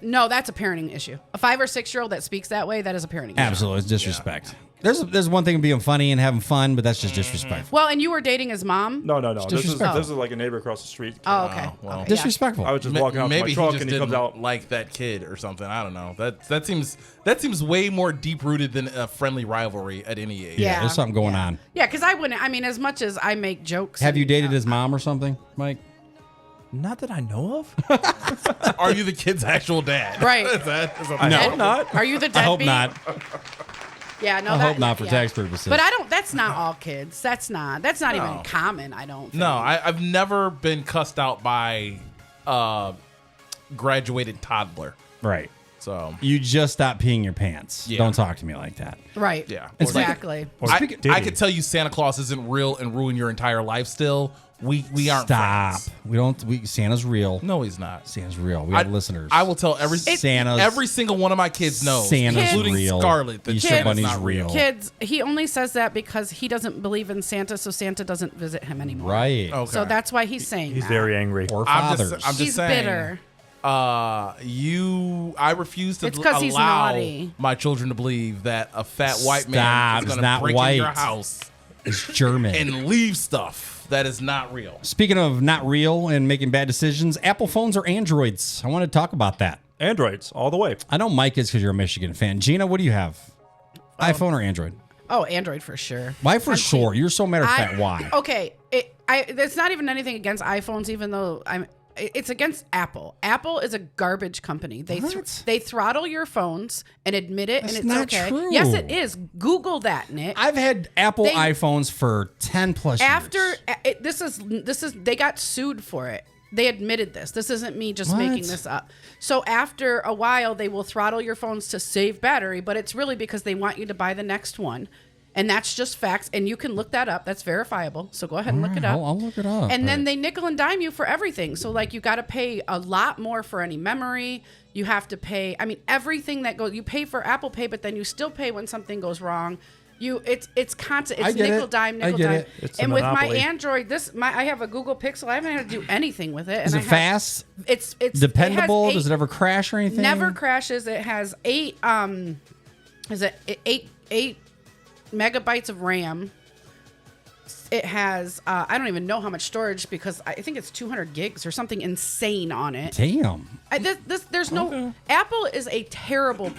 no, that's a parenting issue. A 5 or 6 year old that speaks that way, that is a parenting issue. Absolutely, it's disrespect. There's one thing being funny and having fun, but that's just disrespectful. Well, and you were dating his mom. No. This is disrespectful. like a neighbor across the street. Oh, okay. well. Okay, Disrespectful. I was just walking out to my Maybe he truck just and he didn't comes out. like that kid or something. I don't know. That seems way more deep rooted than a friendly rivalry at any age. Yeah. There's something going on. Yeah, because I wouldn't. I mean, as much as I make jokes. Have you and, dated his mom or something, Mike? Not that I know of. Are you the kid's actual dad? Right. Is that I hope not. Are you the I hope deadbeat? not. Yeah, no. I that, hope not for yeah. tax purposes. But I don't. That's not all kids. That's not No. even common. I don't. Think. No, I've never been cussed out by graduated toddler. Right. So You just stop peeing your pants. Yeah. Don't talk to me like that. Right. yeah, Exactly. I could tell you Santa Claus isn't real and ruin your entire life. Still, we aren't Stop. friends. We don't. Santa's real. No, he's not. Santa's real. We have listeners. I will tell Santa's- every single one of my kids knows, Santa's including real. Scarlett, that Easter Santa's Bunny's not real. real. Kids, he only says that because he doesn't believe in Santa, so Santa doesn't visit him anymore. Right. Okay. So that's why he's saying He's that. very angry. Or I'm fathers. just He's saying. bitter. I refuse to It's 'cause he's allow naughty. my children to believe that a fat white man Stop. is It's going to not break in your white. house It's German. and leave stuff that is not real. Speaking of not real and making bad decisions, Apple phones or Androids? I want to talk about that. Androids all the way. I know Mike is because you're a Michigan fan. Gina, what do you have? iPhone or Android? Oh, Android for sure. Why for sure? You're so matter of fact. Why? Okay, it's not even anything against iPhones, even though it's against Apple. Apple is a garbage company. What? They throttle your phones and admit it, That's and it's not okay. true. Yes, it is. Google that, Nick. I've had Apple They- iPhones for 10 plus years. This is they got sued for it. They admitted this. This isn't me just What? making this up. So after a while, they will throttle your phones to save battery, but it's really because they want you to buy the next one. And that's just facts. And you can look that up. That's verifiable. So go ahead and look it up. I'll look it up. And then they nickel and dime you for everything. So like you got to pay a lot more for any memory. You have to pay. I mean, everything that goes. You pay for Apple Pay, but then you still pay when something goes wrong. It's constant. I It's get nickel it. dime, I nickel get dime. it. It's a And with my monopoly. Android, I have a Google Pixel. I haven't had to do anything with it. Is and it fast? It's Dependable? It has Does it ever crash or anything? Never crashes. It has 8 megabytes of RAM, It has I don't even know how much storage because I think it's 200 gigs or something insane on it. Damn. There's no Apple is a terrible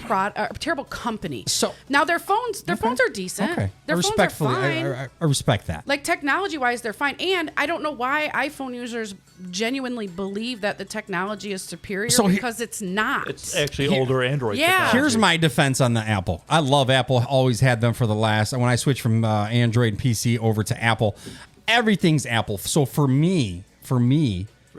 terrible company. So now their phones are decent. Okay. Their phones are fine. I respect that. Like technology wise, they're fine. And I don't know why iPhone users genuinely believe that the technology is superior because it's not. It's actually older Android. Yeah. technology. Here's my defense on the Apple. I love Apple. Always had them for the last. When I switched from Android and PC over to Apple, everything's Apple. So for me,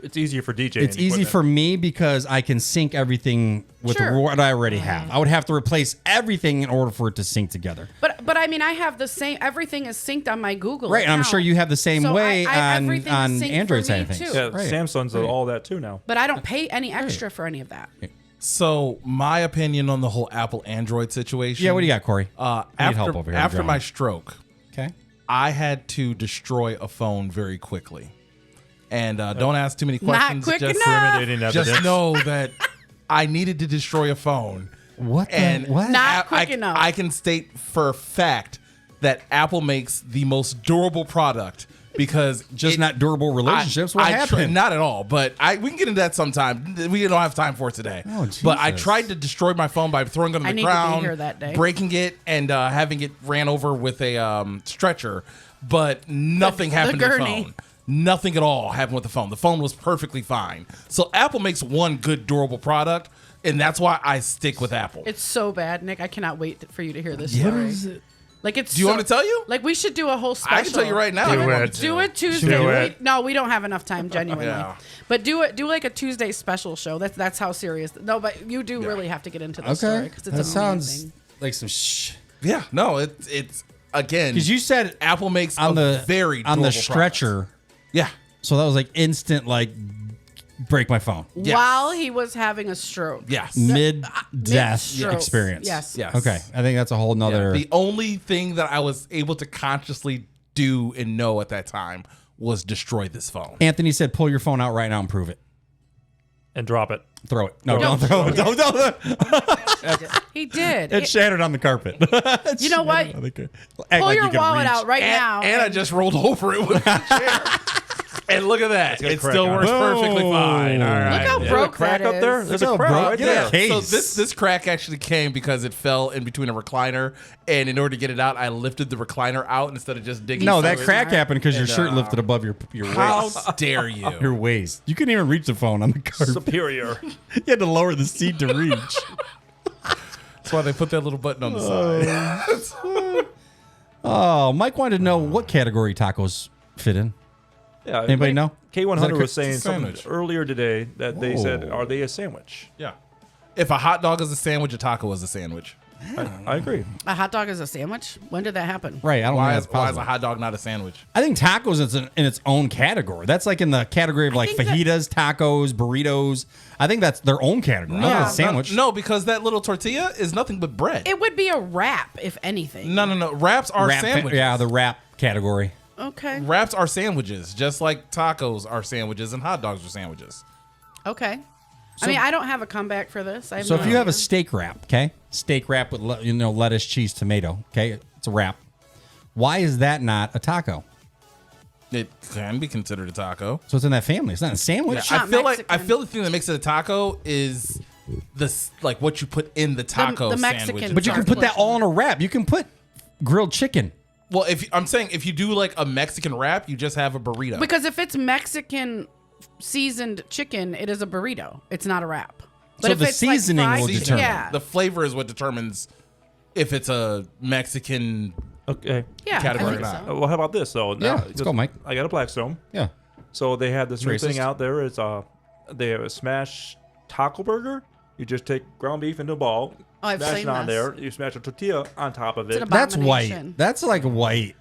it's easier for DJing. it's easy for me because I can sync everything with Sure. what I already have. I would have to replace everything in order for it to sync together. But I mean, I have the same. Everything is synced on my Google. Right, and I'm account. sure you have the same So way everything is on synced Android for side me, of things. too. Yeah, Right. Samsung's all that too now. But I don't pay any extra for any of that. So my opinion on the whole Apple Android situation. Yeah, what do you got, Corey? I need After help over here. after John. my stroke, Okay. I had to destroy a phone very quickly. And don't ask too many Not questions. quick just enough. Incriminating just evidence. know that I needed to destroy a phone. What the- And what? Not I quick enough. I can state for a fact that Apple makes the most durable product because Just not durable relationships. What happened? Not at all. But we can get into that sometime. We don't have time for it today. Oh, but I Jesus. tried to destroy my phone by throwing it on I the need to be ground, here that day. breaking it, and having it ran over with a stretcher. But nothing happened to the gurney. phone. Nothing at all happened with the phone. The phone was perfectly fine. So Apple makes one good durable product, and that's why I stick with Apple. It's so bad, Nick. I cannot wait for you to hear this story. Like it's. Do you want me to tell you? Like we should do a whole special. I can tell you right now. Do if you it. want me to. Do it Tuesday. Do it. No, we don't have enough time, genuinely. Yeah. But do it. Do like a Tuesday special show. That's how serious. No, but you do really have to get into this story Okay. because That it's sounds amazing. like some shh. Yeah, no, it's again Because you said Apple makes on the very on the durable stretcher. product. Yeah, So that was like instant, like break my phone. Yes. While he was having a stroke. yes. Mid-death Mid-stroke. experience. Yes. Yes. Okay. I think that's a whole nother. The only thing that I was able to consciously do and know at that time was destroy this phone. Anthony said, pull your phone out right now and prove it. And drop it. Throw it. No, Don't don't throw it. throw Don't. He did. It shattered on the carpet. You know what? Pull your wallet out right now. And I just rolled over it with the chair. And look at that. got a It crack still on works it. perfectly fine. All Boom. right. Look how Yeah. broke Crack that up there? is. There's a Look how crack broke right it there. is. Case. So this crack actually came because it fell in between a recliner, and in order to get it out, I lifted the recliner out instead of just digging. No, through that it. crack happened because your And, shirt lifted above your How waist. dare you? Your waist. You couldn't even reach the phone on the carpet. Superior. You had to lower the seat to reach. That's why they put that little button on the side. Oh, Mike wanted to know what category tacos fit in. Yeah. Anybody know? Is that K100 a was saying sandwich? something earlier today that they said, Whoa. are they a sandwich? Yeah. If a hot dog is a sandwich, a taco is a sandwich. I agree. A hot dog is a sandwich? When did that happen? Right. I don't Why know. is, why is a hot dog not a sandwich? I think tacos is in its own category. That's like in the category of like think that- fajitas, tacos, burritos. I think that's their own category. Not a sandwich. No, because that little tortilla is nothing but bread. It would be a wrap, if anything. No. Wraps are Wrap fa- sandwiches. yeah, the wrap category. Okay. Wraps are sandwiches, just like tacos are sandwiches and hot dogs are sandwiches. Okay. I mean, I don't have a comeback for this. I have So no if you have a idea. steak wrap, okay, steak wrap with lettuce, cheese, tomato, okay, it's a wrap. Why is that not a taco? It can be considered a taco. So it's in that family. It's not a sandwich. not I feel Mexican. the thing that makes it a taco is this, like what you put in the taco the Mexican sandwich. But you can put that all in a wrap. You can put grilled chicken. Well, I'm saying if you do like a Mexican wrap, you just have a burrito. Because if it's Mexican seasoned chicken, it is a burrito. It's not a wrap. So if the it's like seasoning fried will chicken- determine. Yeah. The flavor is what determines if it's a Mexican Okay. Yeah, category I or think not. so. Well, how about this, though? Yeah, let's go, Mike. I got a Blackstone. Yeah. So they had this new Racist. thing out there. It's they have a smash taco burger. You just take ground beef into a ball, Oh, I've smash seen it on this. there. You smash a tortilla on top of It's it. an That's abomination. white. That's like white.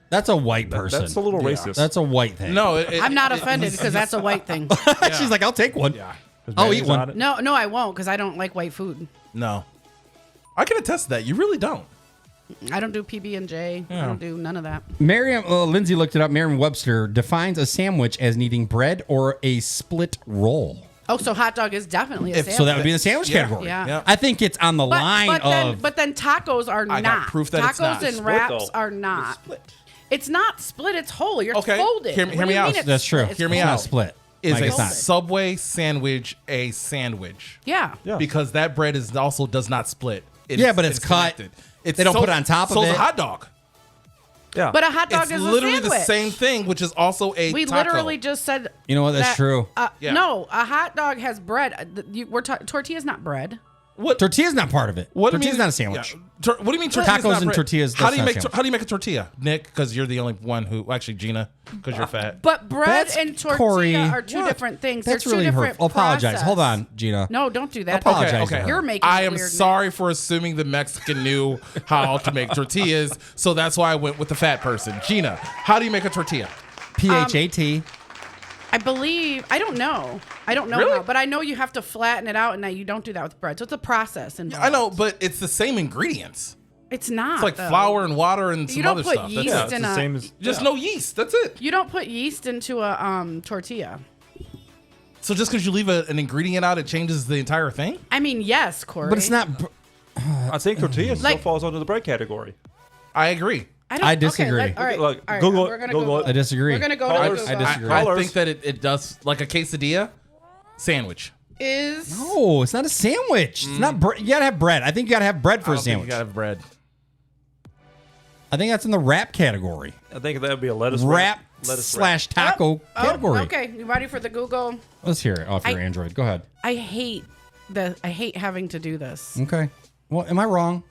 That's a white person. That's a little racist. That's a white thing. No, I'm not offended because that's a white thing. She's like, I'll take one. Yeah. There's I'll mayonnaise eat one. on it. No, I won't because I don't like white food. No. I can attest to that. You really don't. I don't do PB&J. I don't do none of that. Merriam, Lindsay looked it up. Merriam-Webster defines a sandwich as needing bread or a split roll. Oh, so hot dog is definitely a sandwich. So that would be in the sandwich Yeah. category. Yeah. Yeah. I think it's on the line but of. then tacos are I got not. proof that tacos it's not. and Split, wraps though. are not. Split. It's not split. It's whole. You're Okay, folded. hear What me do you out. mean it's That's split? true. It's Hear me It's out. not split. Is Like a it's not. Subway sandwich a sandwich? Yeah. Yeah. Because that bread is also does not split. Yeah, but it's cut. It's They don't put it on top of so it. it's a hot dog. Yeah. But a hot dog It's is literally a sandwich. the same thing, which is also a We taco. literally just said. You know what? That's that- true. Yeah. No, a hot dog has bread. Tortilla's not bread. What? Tortilla's not part of it. What do you Tortilla's mean- not a sandwich. Yeah. What do you mean tortilla's Tacos not and bread? tortillas, How that's do you not make sandwich. how do you make a tortilla, Nick? Because you're the only one who actually Gina, because you're fat. But bread That's and tortilla Corey. are two What? different things. That's They're two really different hurtful. Apologize. process. Hold on, Gina. No, don't do that. Apologize. Okay, to okay. her. You're making I it am weird, sorry for assuming the Mexican knew how to make tortillas, so that's why I went with the fat person. Gina, how do you make a tortilla? PHAT. I believe. I don't know. I don't know Really? how, but I know you have to flatten it out, and now you don't do that with bread. So it's a process. Involved. I know, but it's the same ingredients. It's not. It's like though. flour and water and You some don't other put stuff. That's yeast it. It's in the a- same as Just no yeast. That's it. You don't put yeast into a tortilla. So just because you leave an ingredient out, it changes the entire thing? I mean, yes, Corey. But it's not. I think tortilla still Like- falls under the bread category. I agree. I disagree. Okay, all right. Look, all right, Google it, we're gonna Google it. I disagree. We're gonna go Callers, to I Google. disagree. I Colors. think that it does, like a quesadilla sandwich. Is No, it's not a sandwich. It's not. You gotta have bread. I think you gotta have bread for I a don't think sandwich. you gotta have bread. I think that's in the wrap category. I think that would be a lettuce Wrap lettuce wrap. / taco category. Okay, you ready for the Google? Let's hear it off your Android. Go ahead. I hate having to do this. Okay. Well, am I wrong?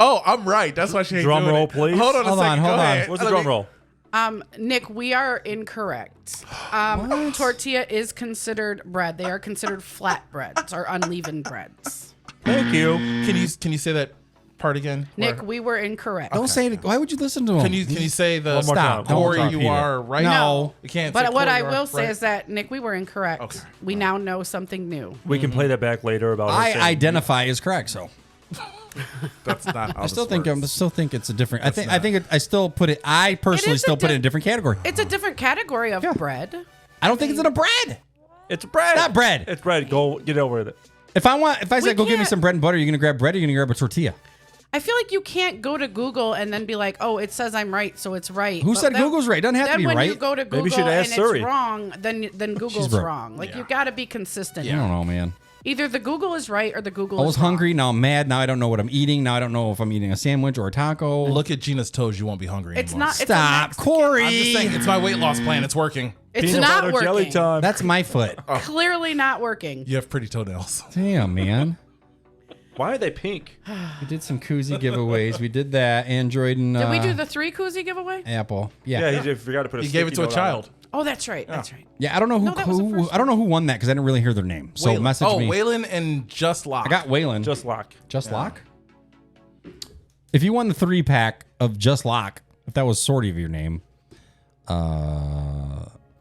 Oh, I'm right. That's why she ain't Drum doing roll, it. please. Hold on a Hold on, second. hold Go on. ahead. Where's the Let drum me- roll? Nick, we are incorrect. Tortilla is considered bread. They are considered flat breads or unleavened breads. Thank you. Can you say that part again? Nick, Where- we were incorrect. Don't say it. Why would you listen to him? Can you say the One more Stop. time. Don't Corey, repeat you it. are right? No. You can't say But what Corey, I you are will say right. is that, Nick, we were incorrect. Okay. We now know something new. We can play that back later about. her I saying- identify as correct, so That's not how I still think it's a different. I not. think I still put it. I personally is a still put it in a di- different category. It's a different category of bread. I don't think it's in a bread. It's bread. It's not bread. It's bread. Go get over with it. If I say go give me can't- some bread and butter, you're gonna grab bread. Or you're gonna grab a tortilla. I feel like you can't go to Google and then be like, "Oh, it says I'm right, so it's right." Who But said then- Google's right? It doesn't have to then be when right. you go to Maybe you Google should and ask Siri. it's wrong, then Google's broke. wrong. Like you got to be consistent. I don't know, man. Either the Google is right or the Google I is was wrong. hungry. Now I'm mad. Now I don't know what I'm eating. Now I don't know if I'm eating a sandwich or a taco. Look at Gina's toes. You won't be hungry It's anymore. not. It's a Stop, Mexican- Corey. I'm just saying, it's my weight loss plan. It's working. It's Peanut not butter jelly working. time. That's my foot. Clearly not working. You have pretty toenails. Damn, man. Why are they pink? We did some koozie giveaways. We did that. Android and Did we do the 3 koozie giveaway? Apple? Yeah. Yeah, he forgot to put a. You gave it to a sticky note on child. Oh, that's right. That's right. Yeah, I don't know No, that was the who first I don't know who won that because I didn't really hear their name. So Waylon. message me. Waylon and Just Lock. I got Waylon. Just lock. Just Lock. If you won the 3-pack of Just Lock, if that was sort of your name,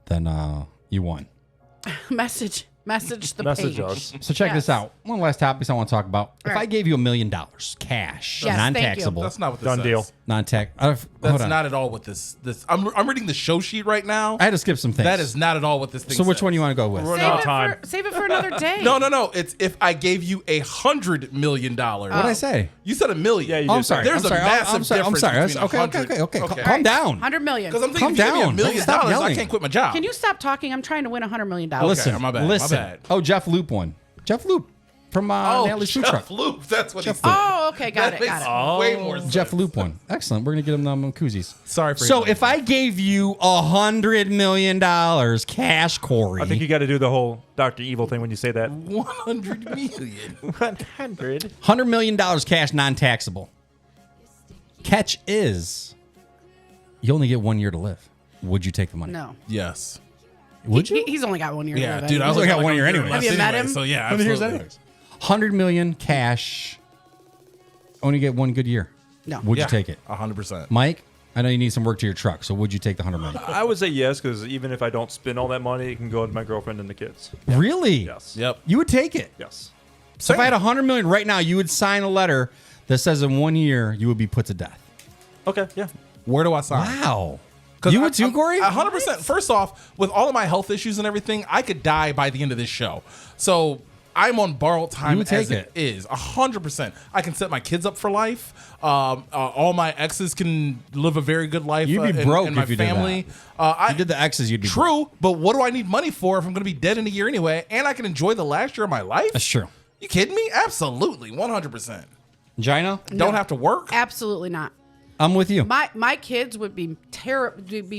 then you won. Message the Message page. us. So check this Yes. out. One last topic I want to talk about. If All right. I gave you $1 million cash, Yes, thank you. non-taxable, That's not what this Done says. deal. non-tax. That's hold on. not at all what this. I'm reading the show sheet right now. I had to skip some things. That is not at all what this thing So which says. one you want to go with? We're Save out of it, time. save it for another day. No. It's if I gave you $100 million. What did I say? You said $1 million. Yeah, you Oh, I'm did. sorry. There's I'm a sorry. massive I'm sorry. I'm difference sorry. between Okay. 100. Okay. Calm down. 100 million. Because I'm Calm thinking, if you give down. me $1 million, Stop I yelling. can't quit my job. Can you stop talking? I'm trying to win $100 million. Listen. my bad, my Listen. bad. Oh, Jeff Loop won. Jeff Loop from Natalie's Food Truck. Jeff Loop. That's what he said. Oh, okay. Got That it. Got makes it. way more sense. Jeff Loop won. Excellent. We're gonna get him koozies. Sorry for So if I gave you $100 million cash, Corey, I think you got to do the whole Dr. Evil thing when you say that. 100 million. 100. $100 million cash, non-taxable. Catch is, you only get 1 year to live. Would you take the money? No. Yes. Would you? He's only got 1 year. Yeah, to live dude. I was only like, got 1 year anyway. Have you met him? So yeah, How many years absolutely. that is? $100 million cash. Only get 1 good year. No. Would Yeah, you take it, 100%. Mike? I know you need some work to your truck, so would you take the $100 million? I would say yes, because even if I don't spend all that money, it can go to my girlfriend and the kids. Really? Yes. Yep. You would take it. Yes. So if I had $100 million right now, you would sign a letter that says in 1 year you would be put to death. Okay. Yeah. Where do I sign? Wow. 'Cause You would too, Corey? 100%. First off, with all of my health issues and everything, I could die by the end of this show. So I'm on borrowed time You would as take it is. 100%. I can set my kids up for life. All my exes can live a very good life. You'd be in broke my if you family. did that. You did the exes, you'd be broke. True, but what do I need money for if I'm going to be dead in a year anyway, and I can enjoy the last year of my life? That's true. You kidding me? Absolutely, 100%. Gino? Don't have to work. Absolutely not. I'm with you. My kids would be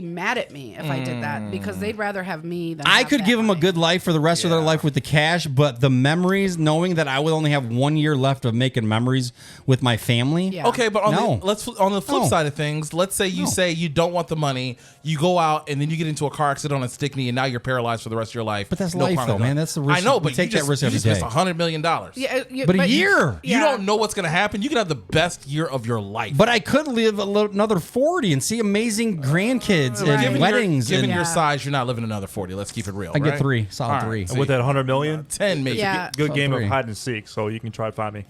mad at me if I did that because they'd rather have me than I have could that give them a money. good life for the rest of their life with the cash, but the memories, knowing that I would only have 1 year left of making memories with my family. Yeah. Okay, but on the flip No. side of things, let's say you say you don't want the money, you go out and then you get into a car accident on a stickney, and now you're paralyzed for the rest of your life. But that's No life, crime though, done. man. That's the risk. I know, We but take you that risk you every just day. missed $100 million. Yeah, But a you- year. You don't know what's going to happen. You can have the best year of your life. But I could live another 40 and see amazing grandkids and given weddings. given and your size, you're not living another 40. Let's keep it real. I get right? 3, solid All right, 3. so And with that 100 million, 10 maybe. Yeah. good game of 3. hide and seek. So you can try to find me.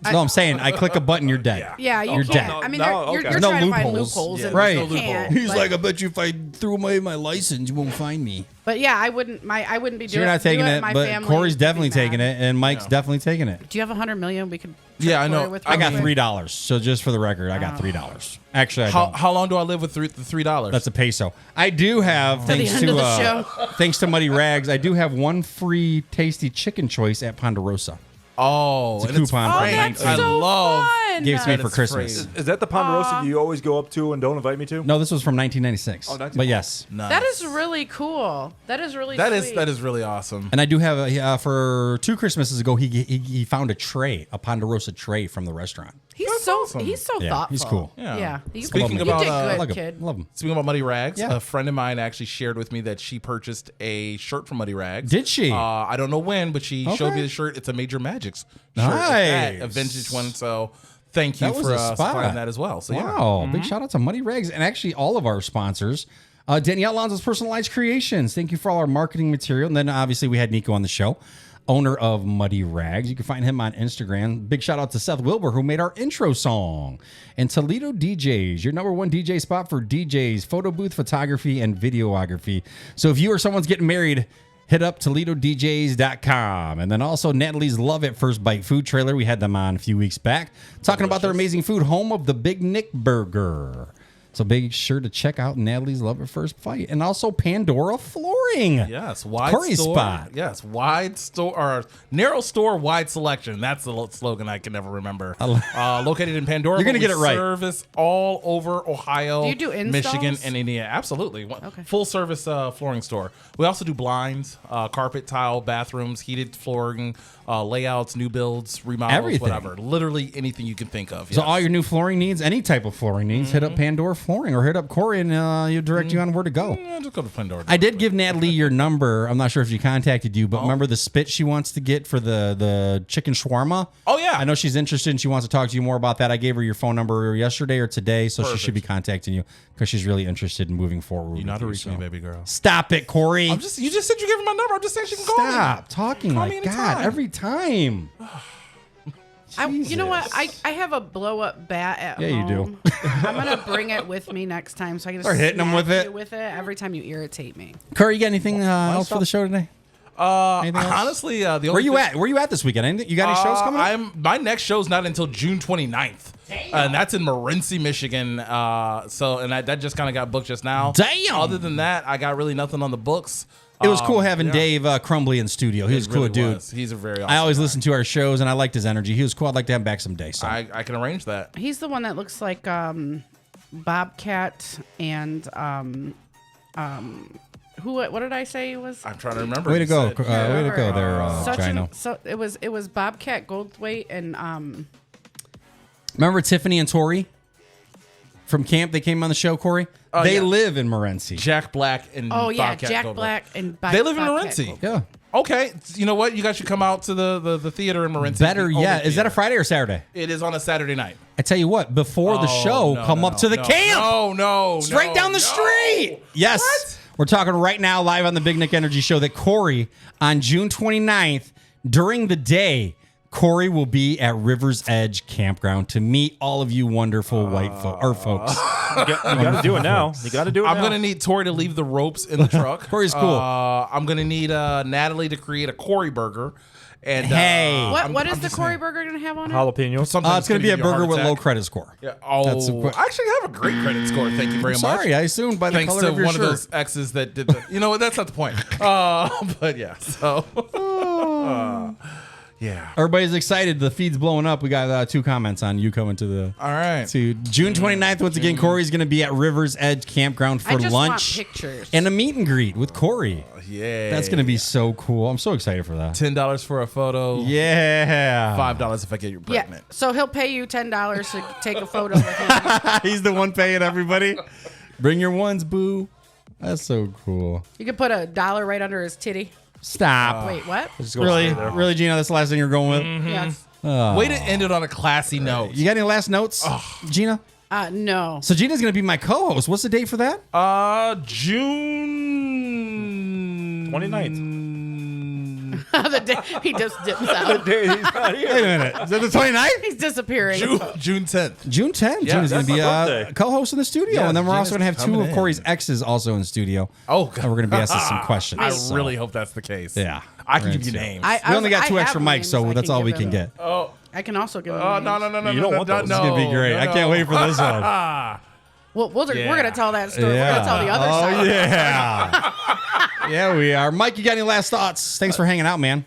No, I'm saying I click a button, you're dead. Yeah, you You're can't. dead. I mean, No, you're okay. you're No trying to find loopholes. loopholes. Yeah, and Right. you can't, He's but- like, I bet you if I threw away my license, you won't find me. But yeah, I wouldn't be So doing. you're not taking do it, My but family Corey's would be definitely taking mad. it, and Mike's definitely taking it. Do you have $100 million? We could. Yeah, I Corey know. with I got real quick? $3. So just for the record, I got $3. Actually, I How, don't. how long do I live with the $3? That's a peso. I do have, the thanks end to of the show. thanks to Muddy Rags, I do have one free tasty chicken choice at Ponderosa. oh, It's a and it's coupon for free. That's I so love. fun. Gave it to me That for is Christmas. crazy. Is that the Ponderosa you always go up to and don't invite me to? No, this was from 1996. Oh, 1996. But yes. Nice. That is really cool. That is really that is sweet. that is really awesome. And I do have for 2 Christmases ago, he found a tray, a Ponderosa tray from the restaurant. He's That's so awesome. he's so Yeah, thoughtful. he's cool. Yeah. You, Speaking you about, did I good, Love kid. him. Love him. Speaking about Muddy Rags, Yeah. a friend of mine actually shared with me that she purchased a shirt from Muddy Rags. Did she? I don't know when, but she showed Okay. me the shirt. It's a Major Magics shirt. at that, a Nice. vintage one. So thank you That was for a spot. supplying that as well. So yeah. Wow. Big shout out to Muddy Rags and actually all of our sponsors. Danielle Alonso's Personalized Creations. Thank you for all our marketing material. And then obviously we had Nico on the show, owner of Muddy Rags. You can find him on Instagram. Big shout out to Seth Wilbur, who made our intro song. And Toledo DJs, your number 1 DJ spot for DJs, photo booth photography, and videography. So if you or someone's getting married, hit up ToledoDJs.com. And then also Natalie's Love It First Bite food trailer. We had them on a few weeks back talking about their amazing food, home of the Big Nick Burger. So be sure to check out Natalie's Love at First Bite. And also Pandora Flooring. Yes, wide Corey's store. spot. Yes, wide store or narrow store, wide selection. That's the slogan I can never remember. Located in Pandora, You're gonna but get we it right. Service all over Ohio, Do you do installs? Michigan, and Indiana. Absolutely, Okay. Full service flooring store. We also do blinds, carpet, tile, bathrooms, heated flooring, layouts, new builds, remodels, Everything. whatever. Literally anything you can think of. So yes. all your new flooring needs, any type of flooring needs, hit up Pandora Flooring or hit up Corey and he'll direct you on where to go. Yeah, just go to Pandora. I did give Natalie your number. I'm not sure if she contacted you, but remember the spit she wants to get for the chicken shawarma? Oh, yeah. I know she's interested and she wants to talk to you more about that. I gave her your phone number yesterday or today, so she should be contacting you because she's really interested in moving forward. You know how with to reach so. me, baby girl. Stop it, Corey. You just said you gave her my number. I'm just saying she can call me. Stop talking Call me like God anytime. every time. You know what? I have a blow up bat at Yeah, you do. home. I'm gonna bring it with me next time, so I can just Start hitting 'em smack with it. you with it every time you irritate me. Corey, you got anything else for the show today? Anything else? Honestly, the only Where you thing- at? Where you at this weekend? You got any shows coming up? My next show's not until June 29th. And that's in Morenci, Michigan. That just kind of got booked just now. Damn. Other than that, I got really nothing on the books. It was cool having yeah. Dave Crumbly in studio. He was a cool really dude. was. He's a very awesome I always guy. listen to our shows, and I liked his energy. He was cool. I'd like to have him back someday. So. I can arrange that. He's the one that looks like Bobcat and who? What did I say he was? I'm trying to remember. way to You go, said- way to go there, Such Gino. so it was Bobcat Goldthwait and Remember Tiffany and Tori from camp? They came on the show, Corey. Oh, they yeah. live in Morenci. Jack Black and oh yeah, Bobcat Jack Goldberg. Black and They live in Bobcat Morenci. Goldthwait. Yeah. Okay, you know what? You guys should come out to the theater in Morenci. Better The yet, Open is that a Theater. Friday or Saturday? It is on a Saturday night. I tell you what, before the Oh, show, no, come no, up to the no, camp. No, Straight down the no. street. Yes. What? We're talking right now live on the Big Nick Energy Show that Corey, on June 29th, during the day, Corey will be at River's Edge Campground to meet all of you wonderful folks. You got to do it now. You got to do it I'm now. gonna need Tori to leave the ropes in the truck. Corey's cool. I'm gonna need Natalie to create a Corey burger. And Hey. What is I'm the just Corey saying. burger going to have on it? Jalapeno. Sometimes It's going to be a give you burger heart with attack. low credit score. Yeah. That's a Oh, quick- I actually have a great credit score. Thank you very much. Sorry, I assumed by the Thanks color to of your one shirt. of those exes that did the. You know what? That's not the point. But yeah. So. Yeah. Everybody's excited. The feed's blowing up. We got 2 comments on you coming to the. All right. To June 29th, once again, Corey's going to be at River's Edge Campground for I just want lunch pictures. and a meet and greet with Corey. Yeah. That's going to be so cool. I'm so excited for that. $10 for a photo. Yeah. $5 if I get you Yeah, pregnant. so he'll pay you $10 to take a photo with him. He's the one paying everybody. Bring your ones, boo. That's so cool. You can put $1 right under his titty. Stop. Wait, what? Just go Really? straight there. Really, Gina? That's the last thing you're going with? Yes. Way to end it on a classy note. You got any last notes, Gina? No. So Gina's going to be my co-host. What's the date for that? June 29th. The day he just dips out. He's not here. Wait a minute. Is that the 29th? He's disappearing. June 10th. June 10th. Yeah, Gina's going to that's be my birthday. co-host in the studio. Yeah, and then we're also Gina's going to have 2 coming of in. Corey's exes also in studio. Oh, God. And we're going to be asking some questions. I So, really hope that's the case. Yeah. I can We're give you into it. names. We only got 2 I extra have mics, names so I that's all we give can him. get. oh, I can also give him no, names. no, no, no, You no, don't want no, those. no. It's going to be great. I can't wait for this one. We're going to tell that story. We're Yeah. going to tell the other side. Oh, yeah. Yeah, we are. Mike, you got any last thoughts? Thanks for hanging out, man.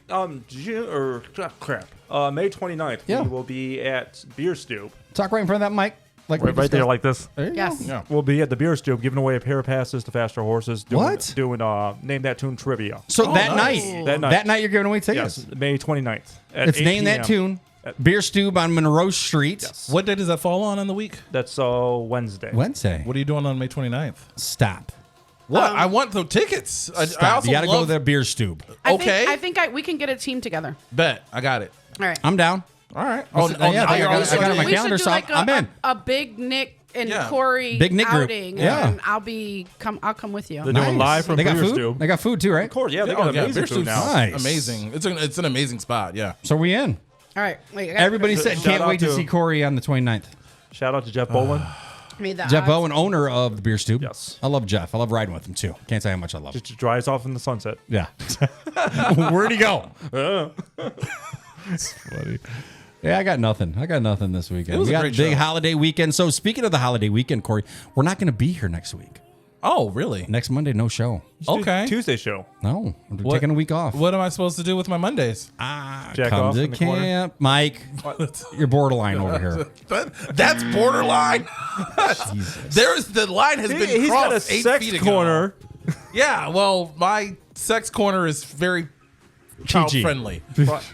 June or crap. May 29th. Yeah. We will be at Beer Stoop. Talk right in front of that mic. Like we Right there, discussed. like this. There you Yes. go. Yeah. We'll be at the Beer Stoop giving away a pair of passes to Faster Horses. Doing Name That Tune trivia. So that nice. night, That night. you're giving away tickets. Yes, May 29th. At It's 8 Name That p.m. Tune. Beer Stube on Monroe Street. Yes. What day does that fall on in the week? That's Wednesday. Wednesday. What are you doing on May 29th? Stop. What? I want the tickets. I Stop. also You got to go to love- the Beer Stube. Okay. I think we can get a team together. Bet. I got it. All right. I'm down. All right. yeah, I think I got it on my we calendar, should do so like I'm in. a big Nick and Yeah. Corey Big Nick group. outing. Yeah. And I'll come with you. They're doing live from They got Beer food. Stoop. They got food too, right? Of course, yeah, they Oh, got yeah, amazing Beer food Stoop's now. Nice. amazing. It's an amazing spot. Yeah. So we in. All right. Wait, Everybody said Shout can't out wait to to- see Corey on the 29th. Shout out to Jeff Boland. made the Jeff odds. Bowen, owner of the Beer Stube. Yes. I love Jeff. I love riding with him too. Can't tell you how much I love him. Just drives off in the sunset. Yeah. Where'd he go? It's funny. Yeah, I got nothing. This weekend. It was We a got great big show. holiday weekend. So speaking of the holiday weekend, Corey, we're not going to be here next week. Oh, really? Next Monday, no show. Okay. Tuesday show. No, we're What- taking a week off. What am I supposed to do with my Mondays? Jack Come off to in the corner. camp, Mike. You're borderline over here. That's borderline. There's the line has been He's got a crossed 8 sex feet ago. corner. Yeah, well, my sex corner is very child PG. friendly.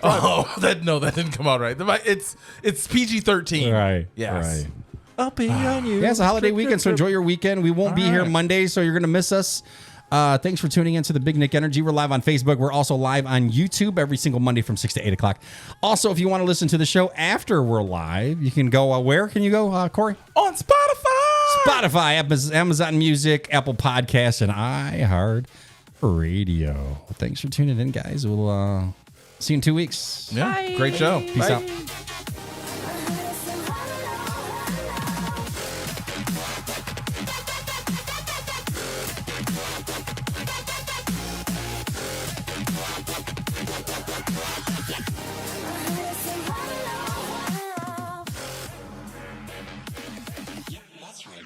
Oh, that didn't come out right. It's PG-13. Right. Yes. Right. I'll be on you. Yeah, it's a holiday weekend, so enjoy your weekend. We won't be here right. Monday, so you're going to miss us. Thanks for tuning in to the Big Nick Energy. We're live on Facebook. We're also live on YouTube every single Monday from 6 to 8 o'clock. Also, if you want to listen to the show after we're live, you can go, where can you go, Corey? On Spotify. Spotify, Amazon Music, Apple Podcasts, and iHeart Radio. Thanks for tuning in, guys. We'll see you in 2 weeks. Yeah, Bye. great show. Peace out. That's right.